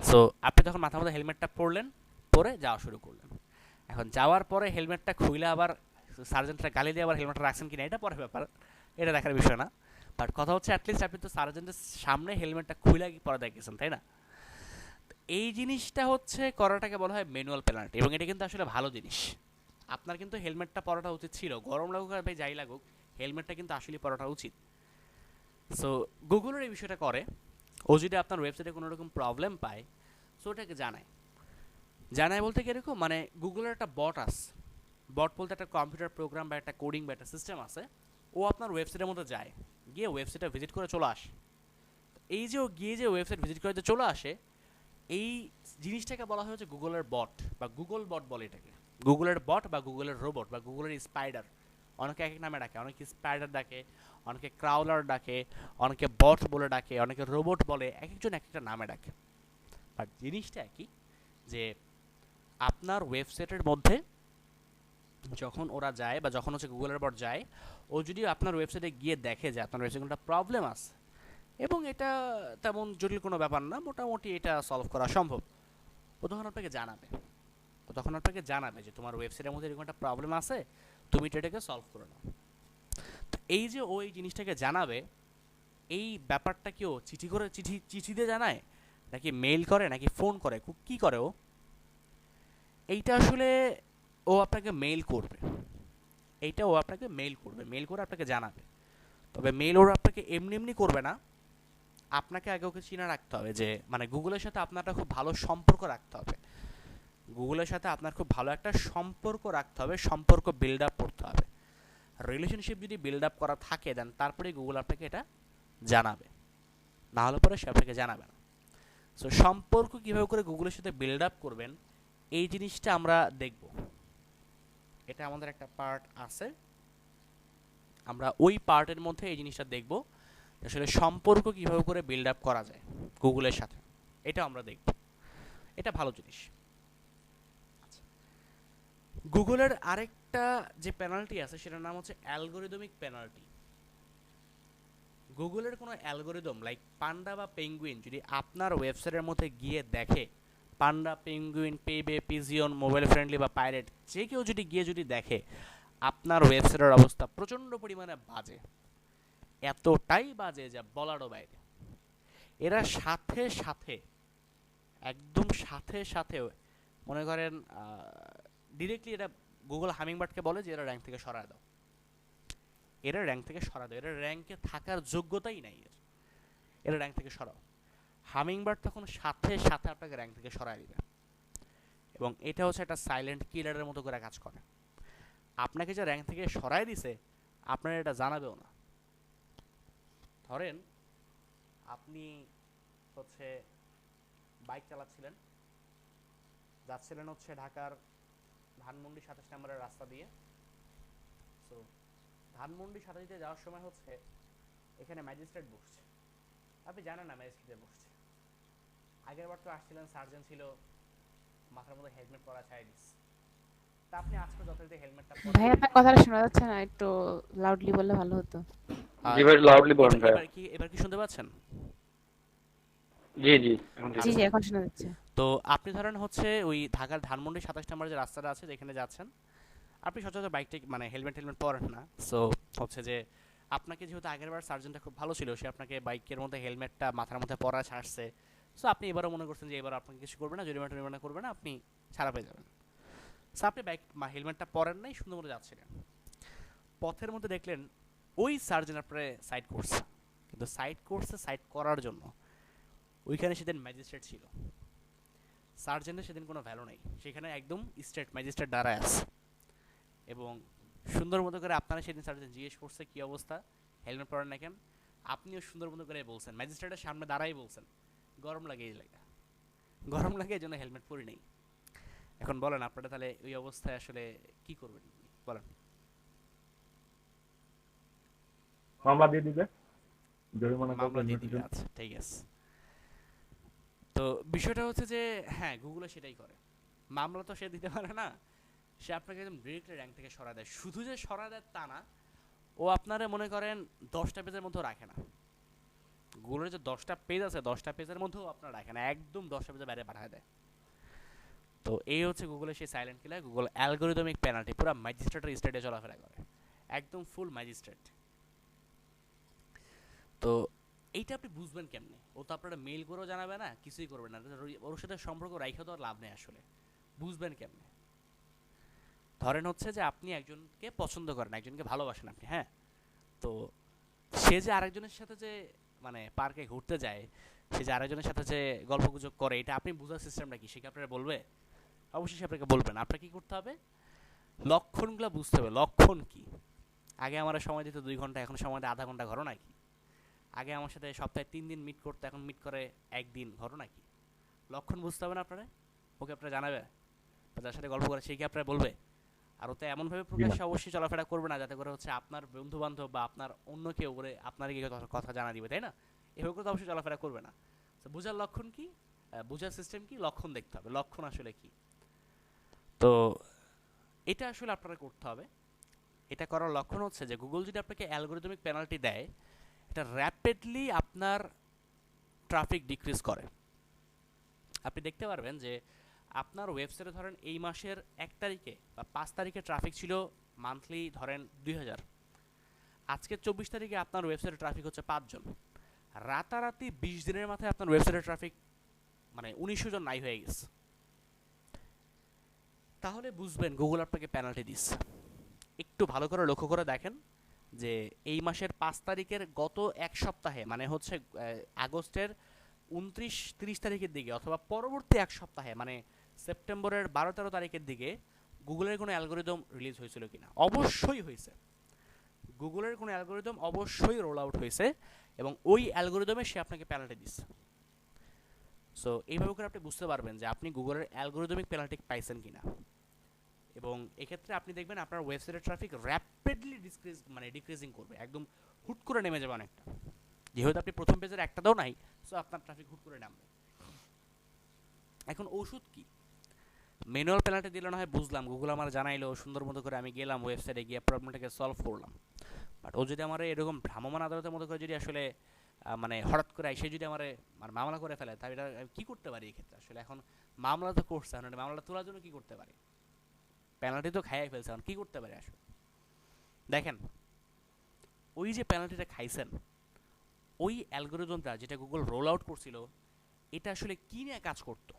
সো আপনি তখন মাথার মধ্যে হেলমেটটা পরলেন, পরে যাওয়া শুরু করলেন। এখন যাওয়ার পরে হেলমেটটা খুলে আবার সার্জেন্টরা গালি দিয়ে আবার হেলমেটটা রাখছেন কিনা এটা পরে ব্যাপার, এটা দেখার বিষয় না। বাট কথা হচ্ছে অ্যাটলিস্ট আপনি তো সার্জেন্টের সামনে হেলমেটটা খুলে পরে দেখেছেন, তাই না? এই জিনিসটা হচ্ছে করাটাকে বলা হয় ম্যানুয়াল পেনাল্টি, এবং এটা কিন্তু আসলে ভালো জিনিস। আপনার কিন্তু হেলমেটটা পরাটা উচিত ছিল, গরম লাগুক আর ভাই যাই লাগুক, হেলমেটটা কিন্তু আসলে পরাটা উচিত। সো গুগলের এই বিষয়টা করে, ও যদি আপনার ওয়েবসাইটে কোনো রকম প্রবলেম পায়, সো ওটাকে জানায়। জানায় বলতে কীরকম, মানে গুগলের একটা বট আছে, বট বলতে একটা কম্পিউটার প্রোগ্রাম বা একটা কোডিং বা একটা সিস্টেম আছে, ও আপনার ওয়েবসাইটের মধ্যে যায়, গিয়ে ওয়েবসাইটটা ভিজিট করে চলে আসে। এই যে ও গিয়ে যে ওয়েবসাইট ভিজিট করে যে চলে আসে, এই জিনিসটাকে বলা হয়েছে গুগলের বট বা গুগল বট বলে এটাকে। গুগলের বট বা গুগলের রোবট বা গুগলের স্পাইডার, অনেকে এক এক নামে ডাকে, অনেকে স্পাইডার ডাকে, অনেকে ক্রাউলার ডাকে, অনেকে বট বলে ডাকে, অনেকে রোবট বলে, এক একজন এক একটা নামে ডাকে। বাট জিনিসটা একই, যে আপনার ওয়েবসাইটের মধ্যে যখন ওরা যায় বা যখন হচ্ছে গুগলের বট যায়, ও যদি আপনার ওয়েবসাইটে গিয়ে দেখে যে আপনার ওয়েবসাইটে একটা প্রবলেম আছে, এবং এটা তেমন জটিল কোনো ব্যাপার না, মোটামুটি এটা সলভ করা সম্ভব, ও তখন আপনাকে জানাবে। ও তখন আপনাকে জানাবে যে তোমার ওয়েবসাইটের মধ্যে এরকম একটা প্রবলেম আছে, তুমি এটাকে সলভ করে নাও। তো এই যে ও এই জিনিসটাকে জানাবে, এই ব্যাপারটা কি ও চিঠি করে চিঠি দিয়ে জানায়, নাকি মেইল করে, নাকি ফোন করে, কি করে ও? এইটা আসলে ও আপনাকে মেইল করবে, এইটা ও আপনাকে মেইল করবে, মেইল করে আপনাকে জানাবে। তবে মেইল ওরা আপনাকে এমনি এমনি করবে না, আপনাকে আগে ওকে চিনে রাখতে হবে, যে মানে গুগলের সাথে আপনার একটা খুব ভালো সম্পর্ক রাখতে হবে, গুগলের সাথে আপনার খুব ভালো একটা সম্পর্ক রাখতে হবে, সম্পর্ক বিল্ড আপ করতে হবে। রিলেশনশিপ যদি বিল্ড আপ করা থাকে, দেন তারপরে গুগল আপনাকে এটা জানাবে, না হলে পরে সে আপনাকে জানাবে না। সো সম্পর্ক কীভাবে করে গুগলের সাথে বিল্ড আপ করবেন, এই জিনিসটা আমরা দেখব, এটা আমাদের একটা পার্ট আছে, আমরা ওই পার্টের মধ্যে এই জিনিসটা দেখব, আসলে সম্পর্ক কীভাবে করে বিল্ড আপ করা যায় গুগলের সাথে, এটা আমরা দেখব। এটা ভালো জিনিস। গুগলের আরেকটা যে পেনাল্টি আছে সেটার নাম হচ্ছে অ্যালগোরিদমিক পেনাল্টি। গুগলের কোনো অ্যালগোরিদম লাইক পান্ডা বা পেঙ্গুইন যদি আপনার ওয়েবসাইটের মধ্যে গিয়ে দেখে, পান্ডা, পেঙ্গুইন, পেবে, পিজিয়ন, মোবাইল ফ্রেন্ডলি বা পাইরেট, যে কেউ যদি গিয়ে যদি দেখে আপনার ওয়েবসাইটের অবস্থা প্রচণ্ড পরিমাণে বাজে, এতটাই বাজে যা বলারও বাইরে, এরা সাথে সাথে একদম সাথে সাথে মনে করেন ডিরেক্টলি এটা গুগল হামিংবার্ডকে বলে যে এরা র্যাঙ্ক থেকে সরায় দাও, এরা র্যাঙ্ক থেকে সরা দাও, এরা র্যাঙ্কে থাকার যোগ্যতাই নাই, এরা র্যাঙ্ক থেকে সরাও। হামিংবার্ড তখন সাথে সাথে আপনাকে র্যাঙ্ক থেকে সরায় দিবে, এবং এটা হচ্ছে একটা সাইলেন্ট কিলারের মতো করে কাজ করে। আপনাকে যে র্যাঙ্ক থেকে সরায় দিছে আপনার এটা জানাবেও না। ধরেন আপনি হচ্ছে বাইক চালাচ্ছিলেন, যাচ্ছিলেন হচ্ছে ঢাকার ধানমন্ডি 27 নম্বরের রাস্তা দিয়ে। সো ধানমন্ডি সাতাইতে যাওয়ার সময় হচ্ছে এখানে ম্যাজিস্ট্রেট বসছে, আপনি জানেন না ম্যাজিস্ট্রেটে বসছে। আগের বার তো আসছিলেন, সার্জন ছিল, মাথার মধ্যে হেলমেট পরা ছাই দিস, তা আপনি আজকে যথারীতি হেলমেটটা ভাই আপনার কথাটা শোনা যাচ্ছে না, একটু লাউডলি বললে ভালো হতো। জি ভাই, লাউডলি বলেন ভাই। এবার কি শুনতে পাচ্ছেন? জি জি, এখন জি জি এখন শোনা যাচ্ছে। তো আপনি ধরেন হচ্ছে ওই ঢাকার ধানমন্ডি 27 নম্বর যে রাস্তাটা আছে যেখানে যাচ্ছেন, আপনি সচরাচর বাইকটা মানে হেলমেট পরেন না। সো হচ্ছে যে আপনাকে যেহেতু আগের বার সার্জনটা খুব ভালো ছিল, সে আপনাকে বাইকের মধ্যে হেলমেটটা মাথার মধ্যে পরা ছাড়ছে, সো আপনি এবারও মনে করছেন যে এবার আপনাকে কিছু করবে না, জরিমানা করবে না, আপনি ছাড়া পেয়ে যাবেন। সো আপনি বাইক হেলমেটটা পরেন নাই, সুন্দর মতো যাচ্ছিলেন, পথের মধ্যে দেখলেন ওই সার্জন আপনার সাইড করছে, কিন্তু সাইড করার জন্য ওইখানে সেদিন ম্যাজিস্ট্রেট ছিল। সার্জেন্টের সেদিন কোনো ভ্যালু নেই, সেখানে একদম স্ট্রেট ম্যাজিস্ট্রেট দাঁড়ায় আছে, এবং সুন্দর মতো করে আপনারা সেদিন সার্জেন্ট জিজ্ঞেস করছে কী অবস্থা, হেলমেট পরেন না কেন, আপনিও সুন্দর মতো করে বলছেন, ম্যাজিস্ট্রেটের সামনে দাঁড়াই বলছেন গরম লাগে এই জন্য হেলমেট পরি নেই। এখন বলেন আপনারা তাহলে ওই অবস্থায় আসলে কি করবেন বলেন? মামলা দিয়ে দিবে, জরিমানা মামলা দিয়ে করবে। দিবে, আচ্ছা ঠিক আছে। তো বিষয়টা হচ্ছে যে হ্যাঁ, গুগলে সেটাই করে, মামলা তো সে দিতে পারে না, সে আপনাকে একদম ডিরেক্টলি র্যাঙ্ক থেকে সরা দেয়। শুধু যে সরা দেয় তা না, ও আপনারা মনে করেন 10টা পেজের মধ্যেও রাখে না। গুগলের যে 10টা পেজ আছে, 10টা পেজের মধ্যেও আপনারা রাখে না, একদম 10টা পেজের বাইরে পাঠায় দেয়। তো এই হচ্ছে গুগলের সেই silent killer, Google algorithmic penalty, পুরো ম্যাজিস্ট্রেটের স্টেটে চলাফেরা করে, একদম ফুল ম্যাজিস্ট্রেট। তো এইটা আপনি বুঝবেন কেমনে? ও তো আপনারা মেইল করেও জানাবে না, কিছুই করবে না, ওর সাথে সম্পর্ক রাইখা তো আর লাভ নেই আসলে। বুঝবেন কেমনে? ধরেন হচ্ছে যে আপনি একজনকে পছন্দ করেন, একজনকে ভালোবাসেন আপনি, হ্যাঁ, তো সে যে আরেকজনের সাথে যে মানে পার্কে ঘুরতে যায়, সে যে আরেকজনের সাথে যে গল্পগুজব করে, এটা আপনি বোঝার সিস্টেমটা কি? সে কি আপনারা বলবে? অবশ্যই সে আপনাকে বলবেন। আপনাকে কি করতে হবে? লক্ষণগুলো বুঝতে হবে, লক্ষণ কি। আগে আমার সময় দিত 2 ঘন্টা, এখন সময় দেয় আধা ঘন্টা, ঘটনা কি? আগে আমার সাথে সপ্তাহে 3 দিন মিট করতে, এখন মিট করে 1 দিন, ঘটনা কি? লক্ষণ বুঝতে হবে না আপনারা? ওকে আপনারা জানাবে, বা যার সাথে গল্প করে সে কি আপনারা বলবে? আর ওতে এমনভাবে প্রকাশ্যে অবশ্যই চলাফেরা করবে না যাতে করে হচ্ছে আপনার বন্ধু বান্ধব বা আপনার অন্য কেউ করে আপনার গিয়ে কথা জানা দিবে, তাই না? এভাবে করে তো অবশ্যই চলাফেরা করবে না। তো বোঝার লক্ষণ কি, বোঝার সিস্টেম কি, লক্ষণ দেখতে হবে, লক্ষণ আসলে কি। তো এটা আসলে আপনারা করতে হবে। এটা করার লক্ষণ হচ্ছে যে গুগল যদি আপনাকে অ্যালগোরিদমিক পেনাল্টি দেয়, এটা র্যাপিডলি আপনার ট্রাফিক ডিক্রিজ করে। আপনি দেখতে পারবেন যে আপনার ওয়েবসাইটে ধরেন এই মাসের 1 তারিখে বা 5 তারিখে ট্রাফিক ছিল মান্থলি ধরেন 2000, আজকে 24 তারিখে আপনার ওয়েবসাইটে ট্রাফিক হচ্ছে 5 জন। রাতারাতি 20 দিনের মাথায় আপনার ওয়েবসাইটে ট্রাফিক মানে 1900 জন নাই হয়ে গেছে। তাহলে বুঝবেন গুগল আপনাকে পেনাল্টি দিচ্ছে। একটু ভালো করে লক্ষ্য করে দেখেন যে এই মাসের 5 তারিখের গত 1 সপ্তাহে, মানে হচ্ছে আগস্টের 29-30 তারিখের দিকে, অথবা পরবর্তী 1 সপ্তাহে মানে সেপ্টেম্বরের 12-13 তারিখের দিকে গুগলের কোনো অ্যালগোরিদম রিলিজ হয়েছিল কিনা? অবশ্যই হয়েছে। গুগলের কোনো অ্যালগোরিদম অবশ্যই রোল আউট হয়েছে, এবং ওই অ্যালগোরিদমে সে আপনাকে পেনাল্টি দিচ্ছে। সো এইভাবে করে আপনি বুঝতে পারবেন যে আপনি গুগলের অ্যালগোরিদমিক পেনাল্টি পাইছেন কিনা। এবং এক্ষেত্রে আপনি দেখবেন আপনার ওয়েবসাইটের ট্রাফিক র্যাপিডলি ডিক্রিজিং করবে, একদম হুট করে নেমে যাবে অনেকটা। যেহেতু আপনি প্রথম পেজের একটাও নাই, সো আপনার ট্রাফিক হুট করে নামবে। এখন ওষুধ কি? ম্যানুয়াল পেনাল্টি দিলে না হয় বুঝলাম, গুগল আমার জানাইলো, সুন্দর মতো করে আমি গেলাম ওয়েবসাইটে গিয়ে প্রবলেমটাকে সলভ করলাম। বাট ও যদি আমার এরকম ভ্রাম্যমাণ আদালতের মতো করে যদি আসলে মানে হঠাৎ করে এসে যদি আমার মামলা করে ফেলে, তাহলে এটা কি করতে পারি এক্ষেত্রে? আসলে এখন মামলা তো করছে, এখন মামলা তোলার জন্য কি করতে পারি? পেনাল্টি তো খাইয়ে ফেলছে, এখন কি করতে পারি আসলে? দেখেন, ওই যে পেনাল্টিটা খাইছেন, ওই অ্যালগোরিদমটা যেটা গুগল রোল আউট করছিল, এটা আসলে কি নিয়ে কাজ করতো,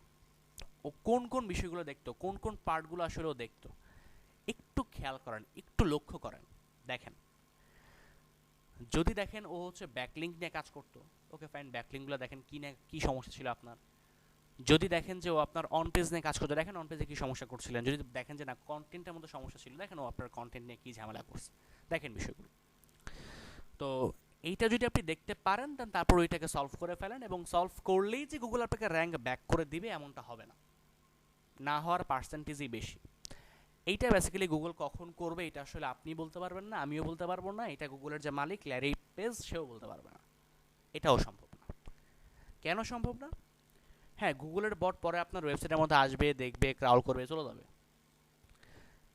ও কোন কোন বিষয়গুলো দেখতো, কোন কোন পার্টগুলো আসলে ও দেখতো, একটু খেয়াল করেন, একটু লক্ষ্য করেন, দেখেন। যদি দেখেন ও হচ্ছে ব্যাকলিঙ্ক নিয়ে কাজ করতো, ওকে ফাইন, ব্যাকলিঙ্কগুলো দেখেন কি নিয়ে কি সমস্যা ছিল আপনার। যদি দেখেন যে ও আপনার অন পেজ নিয়ে কাজ করতো, দেখেন অন পেজে কি সমস্যা করছিলেন। যদি দেখেন যে না কন্টেন্টের মধ্যে সমস্যা ছিল, দেখেন ও আপনার কন্টেন্ট নিয়ে কি ঝামেলা করছে, দেখেন বিষয়গুলো। তো এইটা যদি আপনি দেখতে পারেন, দেন তারপর ওইটাকে সলভ করে ফেলেন, এবং সলভ করলেই যে গুগল আপনাকে র্যাঙ্ক ব্যাক করে দিবে এমনটা হবে না, না হওয়ার পার্সেন্টেজই বেশি। এইটা বেসিক্যালি গুগল কখন করবে এটা আসলে আপনি বলতে পারবেন না, আমিও বলতে পারবো না, এটা গুগলের যে মালিক ল্যারি পেজ সেও বলতে পারবে না। এটাও সম্ভব না। কেন সম্ভব না? হ্যাঁ, গুগলের বট পরে আপনার ওয়েবসাইটের মধ্যে আসবে, দেখবে, ক্রাউল করবে, চলে যাবে।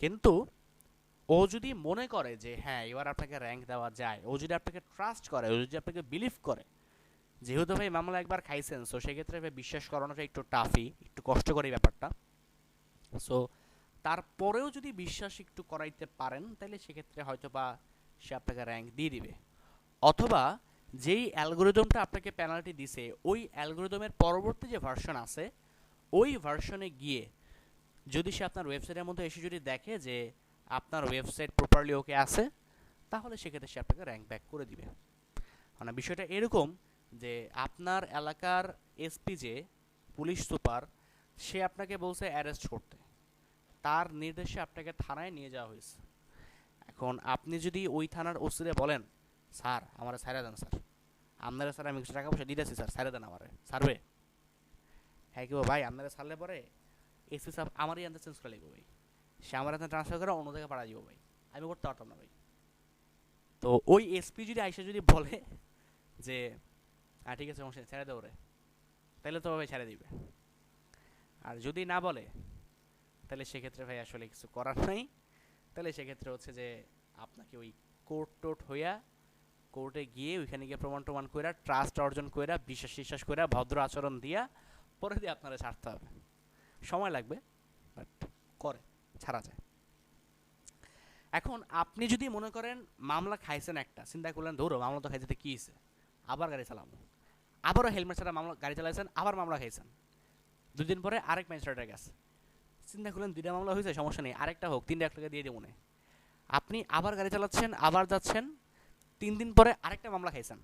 কিন্তু ও যদি মনে করে যে হ্যাঁ এবার আপনাকে র্যাঙ্ক দেওয়া যায়, ও যদি আপনাকে ট্রাস্ট করে, ও যদি আপনাকে বিলিভ করে, যেহেতু ভাই মামলা একবার খাইছেন, সো সেক্ষেত্রে ভাই বিশ্বাস করানোটা একটু টাফই, একটু কষ্টকর এই ব্যাপারটা। সো তারপরেও যদি বিশ্বাস একটু করাইতে পারেন, তাহলে সেক্ষেত্রে হয়তো বা সে আপনাকে র্যাঙ্ক দিয়ে দিবে। অথবা যেই অ্যালগোরিদমটা আপনাকে পেনাল্টি দিছে, ওই অ্যালগোরিদমের পরবর্তী যে ভার্সন আছে, ওই ভার্সনে গিয়ে যদি সে আপনার ওয়েবসাইটের মধ্যে এসে যদি দেখে যে আপনার ওয়েবসাইট প্রপারলি ওকে আছে, তাহলে সেক্ষেত্রে সে আপনাকে র্যাঙ্ক ব্যাক করে দিবে। মানে বিষয়টা এরকম যে আপনার এলাকার এসপি যে পুলিশ সুপার, সে আপনাকে বলছে অ্যারেস্ট করতে, তার নির্দেশে আপনাকে থানায় নিয়ে যাওয়া হয়েছে। এখন আপনি যদি ওই থানার ওসিরে বলেন, স্যার আমার ছাড়া দেন স্যার, আপনারা স্যার আমি কিছু টাকা পয়সা দিতেছি স্যার, ছাড়া দেন আমারে, ছাড়বে? হ্যাঁ, কি ভাই আপনারা ছাড়লে পরে এসপি সাহেব আমারই আনতে চেঞ্জ করে লাগবে ভাই, সে আমার হাতে ট্রান্সফার করে অন্য জায়গায় পাঠা দিব ভাই, আমি করতে পারতাম না ভাই। তো ওই এসপি যদি আইসা যদি বলে যে হ্যাঁ ঠিক আছে সমস্যা নেই, ছেড়ে দেবো রে, তাহলে তো ভাই ছেড়ে দিবে। আর যদি না বলে, তাহলে সেক্ষেত্রে ভাই আসলে কিছু করার নাই। তাহলে সেক্ষেত্রে হচ্ছে যে আপনাকে ওই কোর্ট টোট হইয়া, কোর্টে গিয়ে ওইখানে গিয়ে প্রমাণ টমাণ কইরা, ট্রাস্ট অর্জন কইরা, বিশ্বাস কইরা, ভদ্র আচরণ দিয়া পরে দিয়ে আপনারা ছাড়তে হবে। সময় লাগবে, বাট করে ছাড়া যায়। এখন আপনি যদি মনে করেন মামলা খাইছেন একটা, চিন্তা করলেন ধরো মামলা তো খাইতে কী হয়েছে, আবার গাড়ি চালাবো, আবারও হেলমেট ছাড়া মামলা গাড়ি চালাইছেন, আবার মামলা খাইছেন, 2 দিন পরে আরেক ম্যাজিস্ট্রেটের কাছে চিন্তা করলেন 2টা মামলা হয়েছে, সমস্যা নেই, আরেকটা হোক, 3 লাখ টাকা দিয়ে দেবো না। আপনি আবার গাড়ি চালাচ্ছেন, আবার যাচ্ছেন, 3 দিন পরে আরেকটা মামলা খাইছেন।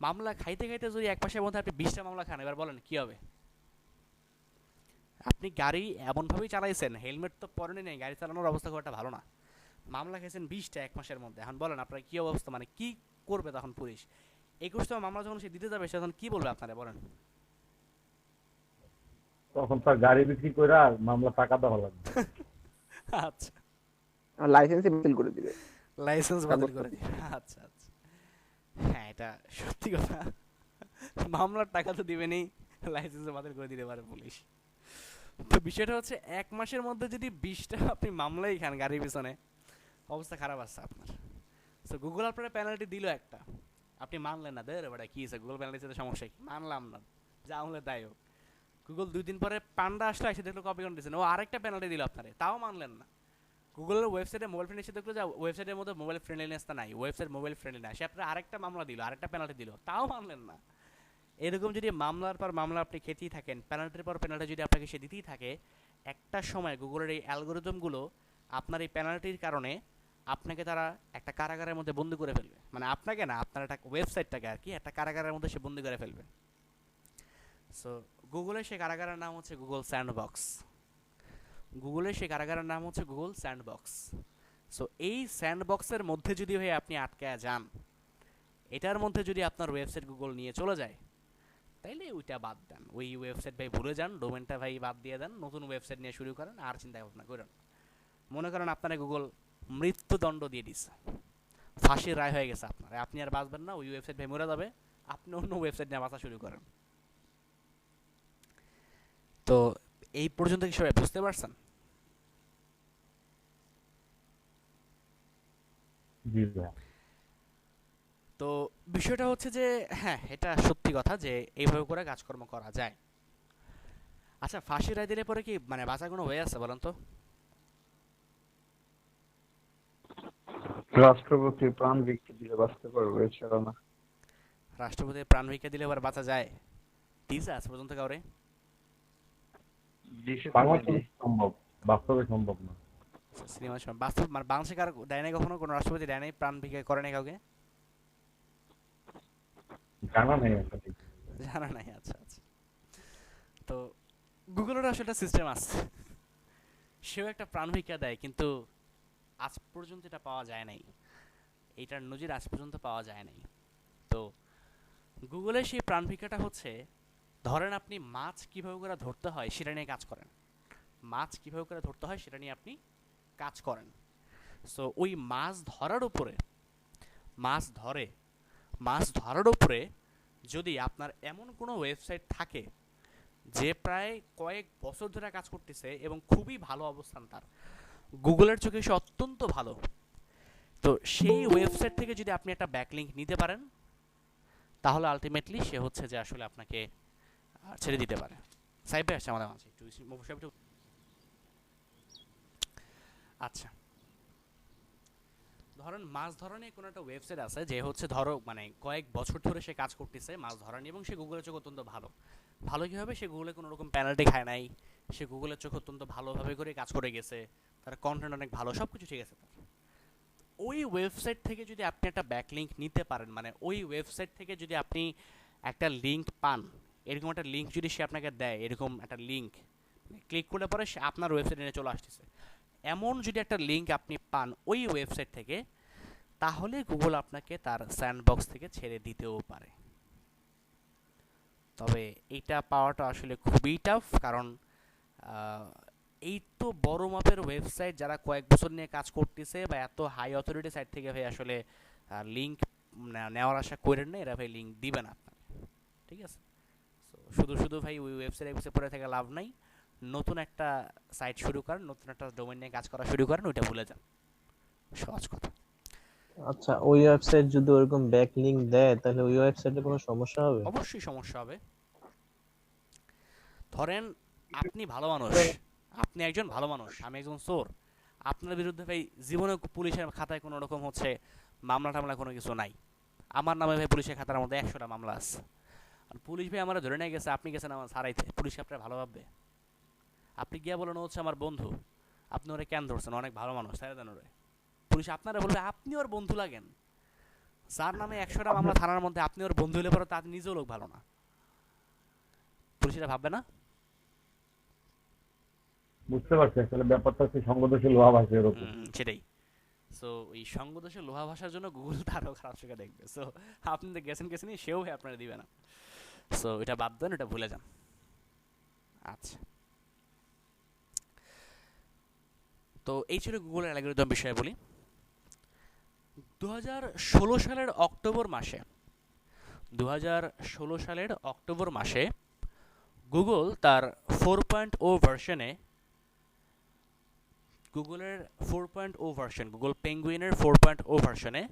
মামলা খাইতে খাইতে যদি এক মাসের মধ্যে আপনি 20টা মামলা খান, এবার বলেন কী হবে? আপনি গাড়ি এমনভাবেই চালাইছেন, হেলমেট তো পরেনি নেই, গাড়ি চালানোর অবস্থা খুব একটা ভালো না, মামলা খেয়েছেন 20টা এক মাসের মধ্যে। এখন বলেন আপনার কী অবস্থা, মানে কি করবে তখন পুলিশ? 21টা মামলা যখন সে দিতে যাবে, সে তখন কী বলবে আপনারা বলেন? তখন তার গাড়ি বিক্রি করে আর মামলা টাকা দেওয়া লাগবে। আচ্ছা, লাইসেন্স বাতিল করে দিবে। লাইসেন্স বাতিল করে দিবে। আচ্ছা আচ্ছা, হ্যাঁ এটা সত্যি কথা, মামলার টাকা তো দিবেনই, লাইসেন্স বাতিল করে দিতে পারে পুলিশ। তো বিষয়টা হচ্ছে 1 মাসের মধ্যে যদি 20টা আপনি মামলাই খান গাড়ির পিছনে, অবস্থা খারাপ আছে আপনার। তো গুগল আপনার পেনাল্টি দিল একটা, আপনি মানলেন না, দেখ বেটা কী আছে গুগল পেনাল্টি সাথে সমস্যা কি, মানলাম না, যা হলে তাই হোক। গুগল 2 দিন পরে পান্ডা আসলে এসে দেখলো কপি কন্ডিশন, ও আরেকটা পেনাল্টি দিল আপনারে, তাও মানলেন না। গুগলের ওয়েবসাইটে মোবাইল ফ্রেন্ড এসে দেখলো যে ওয়েবসাইটের মধ্যে মোবাইল ফ্রেন্ডলিনেসটা নাই, ওয়েবসাইট মোবাইল ফ্রেন্ডলি না, সে আপনার আরেকটা মামলা দিল, আরেকটা পেনাল্টি দিল, তাও মানলেন না। এরকম যদি মামলার পর মামলা আপনি খেতেই থাকেন, পেনাল্টির পর পেনাল্টি যদি আপনাকে সে দিতেই থাকে, একটা সময় গুগলের এই অ্যালগোরিদমগুলো আপনার এই পেনাল্টির কারণে আপনাকে তারা একটা কারাগারের মধ্যে বন্দি করে ফেলবে। মানে আপনাকে না, আপনার একটা ওয়েবসাইটটাকে আর কি একটা কারাগারের মধ্যে সে বন্দি করে ফেলবে। সো গুগলের সেই কারাগারের নাম হচ্ছে গুগল স্যান্ডবক্স। গুগলের সেই কারাগারের নাম হচ্ছে গুগল স্যান্ডবক্স। সো এই স্যান্ডবক্সের মধ্যে যদি হয়ে আপনি আটকায়া যান, এটার মধ্যে যদি আপনার ওয়েবসাইট গুগল নিয়ে চলে যায়, তাইলে ওইটা বাদ দেন, ওই ওয়েবসাইট ভাই ভুলে যান, ডোমেনটা ভাই বাদ দিয়ে দেন, নতুন ওয়েবসাইট নিয়ে শুরু করেন, আর চিন্তা ভাবনা করেন। মনে করেন আপনারা গুগল মৃত্যুদণ্ড দিয়ে দিচ্ছে, ফাঁসির রায় হয়ে গেছে আপনার, আপনি আর বাঁচবেন না, ওই ওয়েবসাইট ভাই মরে যাবে, আপনি অন্য ওয়েবসাইট নিয়ে বাঁচা শুরু করেন। তো এই পর্যন্ত কি সবাই বুঝতে পারছেন? জি ভাই। তো বিষয়টা হচ্ছে যে হ্যাঁ এটা সত্যি কথা যে এইভাবে করে কাজকর্ম করা যায়। আচ্ছা, ফাঁসি রায় দিলে পরে কি মানে বাঁচার কোনো ওয়ে আছে বলেন তো? রাষ্ট্রপতি প্রাণ ভিক্ষা দিলে বাঁচতে পারবে, এছাড়া না। রাষ্ট্রপতি প্রাণ ভিক্ষা দিলে এবার বাঁচা যায়? দিয়েছে আজ পর্যন্ত কাউরে? বাংলাদেশে সম্ভব, বাস্তবে সম্ভব না। সিনেমা বাস্তব মানে বাংলাদেশে কার দেয় নাই কখনো, কোনো রাষ্ট্রপতি দেয় নাই, প্রাণ ভিক্ষা করে নাই কাউকে? জানা নেই একটা ঠিক। জানা নাই, আচ্ছা আচ্ছা। তো গুগলের আসলে একটা সিস্টেম আছে, সেও একটা প্রাণ ভিক্ষা দেয়, কিন্তু আজ পর্যন্ত এটা পাওয়া যায় নাই, এইটার নজির আজ পর্যন্ত পাওয়া যায় নাই। তো গুগলের সেই প্রাণ ভিক্ষাটা হচ্ছে, ধরেন আপনি মাছ কীভাবে করে ধরতে হয় সেটা নিয়ে কাজ করেন, মাছ কীভাবে করে ধরতে হয় সেটা নিয়ে আপনি কাজ করেন। সো ওই মাছ ধরার উপরে মাছ ধরার উপরে যদি আপনার এমন কোনো ওয়েবসাইট থাকে যে প্রায় কয়েক বছর ধরে কাজ করতেছে এবং খুবই ভালো অবস্থান তার, গুগলের চোখে সে অত্যন্ত ভালো, তো সেই ওয়েবসাইট থেকে যদি আপনি একটা ব্যাকলিংক নিতে পারেন তাহলে আলটিমেটলি সে হচ্ছে যে আসলে আপনাকে ছেড়ে দিতে পারে। সাইড আসছে আমাদের মাঝে একটু আচ্ছা, ধরেন মাছ ধরা নিয়ে কোনো একটা ওয়েবসাইট আছে যে হচ্ছে ধরো মানে কয়েক বছর ধরে সে কাজ করতেছে মাছ ধরা নিয়ে এবং সে গুগলের চোখ অত্যন্ত ভালো। ভালো কী হবে, সে গুগলে কোনো রকম পেনাল্টি খায় নাই, সে গুগলের চোখ অত্যন্ত ভালোভাবে করে কাজ করে গেছে, তার কন্টেন্ট অনেক ভালো, সব কিছু ঠিক আছে তার। ওই ওয়েবসাইট থেকে যদি আপনি একটা ব্যাকলিংক নিতে পারেন, মানে ওই ওয়েবসাইট থেকে যদি আপনি একটা লিঙ্ক পান, এরকম একটা লিঙ্ক যদি সে আপনাকে দেয়, এরকম একটা লিঙ্ক ক্লিক করলে পরে সে আপনার ওয়েবসাইটে নিয়ে চলে আসতেছে, এমন যদি একটা লিঙ্ক আপনি পান ওই ওয়েবসাইট থেকে, তাহলে গুগল আপনাকে তার স্যান্ডবক্স থেকে ছেড়ে দিতেও পারে। তবে এইটা পাওয়াটা আসলে খুবই টাফ, কারণ এই তো বড় মাপের ওয়েবসাইট যারা কয়েক বছর নিয়ে কাজ করতেছে বা এত হাই অথরিটি সাইট থেকে ভাই আসলে লিঙ্ক নেওয়ার আশা করেন না, এরা ভাই লিঙ্ক দিবে না আপনাকে, ঠিক আছে? সো শুধু শুধু ভাই ওই ওয়েবসাইটে পড়ে থেকে লাভ নাই, নতুন একটা সাইট শুরু করেন, নতুন একটা ডোমেইন নিয়ে কাজ করা শুরু করেন, ওইটা ভুলে যান, সহজ কথা। আচ্ছা, ওই ওয়েবসাইট যদি ওরকম ব্যাকলিংক দেয় তাহলে ওই ওয়েবসাইটে কোনো সমস্যা হবে? অবশ্যই সমস্যা হবে। ধরেন আপনি ভালো মানুষ, আপনি একজন ভালো মানুষ, আমি একজন চোর, আপনার বিরুদ্ধে ভাই জীবনে পুলিশের খাতায় কোনো রকম হচ্ছে মামলা টামলা কোনো কিছু নাই, আমার নামে ভাই পুলিশের খাতার মধ্যে 100টা মামলা আছে, আর পুলিশ ভাই আমার ধরে নিয়ে গেছে, আপনি গেছেন আমার ছাড়াইতে, পুলিশ আপনার ভালো ভাববে? আপনি গিয়া বলেন হচ্ছে আমার বন্ধু, আপনি ওরে কেন ধরছেন, অনেক ভালো মানুষ, ছাড়া দেন ওরে, পুলিশ আপনারা বলবে আপনি ওর বন্ধু লাগেন, যার নামে 100টা মামলা থানার মধ্যে আপনি ওর বন্ধু হলে পরে তার নিজেও লোক ভালো না, পুলিশরা ভাববে না? বুঝতে পারছি, আসলে ব্যাপারটা হচ্ছে সঙ্গদোষে লোহা ভাসে এরকম। সেটাই। সো এই সঙ্গদোষে লোহা ভাষার জন্য গুগল তারও খারাপ চোখে দেখবে। সো আপনি তো গেছেন সেও ভাই আপনারা দিবে না। সো এটা বাদ দেন, এটা ভুলে যান। আচ্ছা, তো এই ছিল গুগলের অ্যালগরিদম বিষয়ে বলি। 2016 সালের অক্টোবর মাসে গুগল তার 4.0 ভার্সনে, গুগলের 4.0 ভার্সন, গুগল পেঙ্গুইনের 4.0 ভার্সনে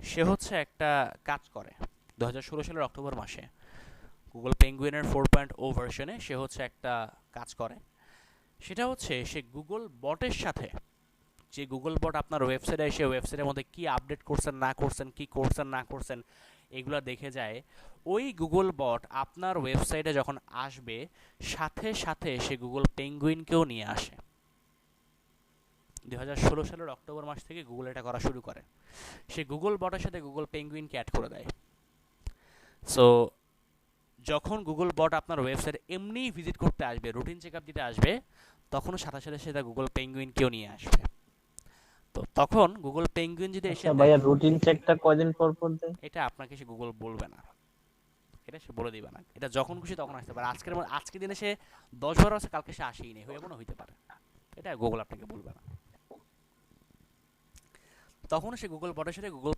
সে হচ্ছে একটা কাজ করে। 2016 সালের অক্টোবর মাসে গুগল পেঙ্গুইনের 4.0 ভার্সনে সে হচ্ছে একটা কাজ করে, সেটা হচ্ছে সে গুগল বটের সাথে, যে গুগল বট আপনার ওয়েবসাইটে এসে ওয়েবসাইটের মধ্যে কি আপডেট করছেন না করছেন, কি করছেন না করছেন এগুলো দেখে যায়, ওই গুগল বট আপনার ওয়েবসাইটে যখন আসবে সাথে সাথে সে গুগল পেঙ্গুইনকেও নিয়ে আসে। 2016 সালের অক্টোবর মাস থেকে গুগল এটা করা শুরু করে, সে গুগল বটের সাথে গুগল পেঙ্গুইনকে অ্যাড করে দেয়। সো যখন গুগল বট আপনার ওয়েবসাইট এমনি ভিজিট করতে আসবে, রুটিন চেক আপ দিতে আসবে, তখন সাথে সাথে সেটা গুগল পেঙ্গুইনকেও নিয়ে আসবে। তো তখন গুগল পেঙ্গুইন যদি এসে, ভাইয়া রুটিন চেকটা কয়দিন পর পর দেয়? এটা আপনাকে সে গুগল বলবে না, এটা সে বলে দিবে না, এটা যখন খুশি তখন আসতে পারে। আজকের দিনে সে 10-12 আছে, কালকে সে আসেই নেই, হয়ে মনে হইতে পারে, এটা গুগল আপনাকে বলবে না। তখন সে গুগল বটের সাথে গুগল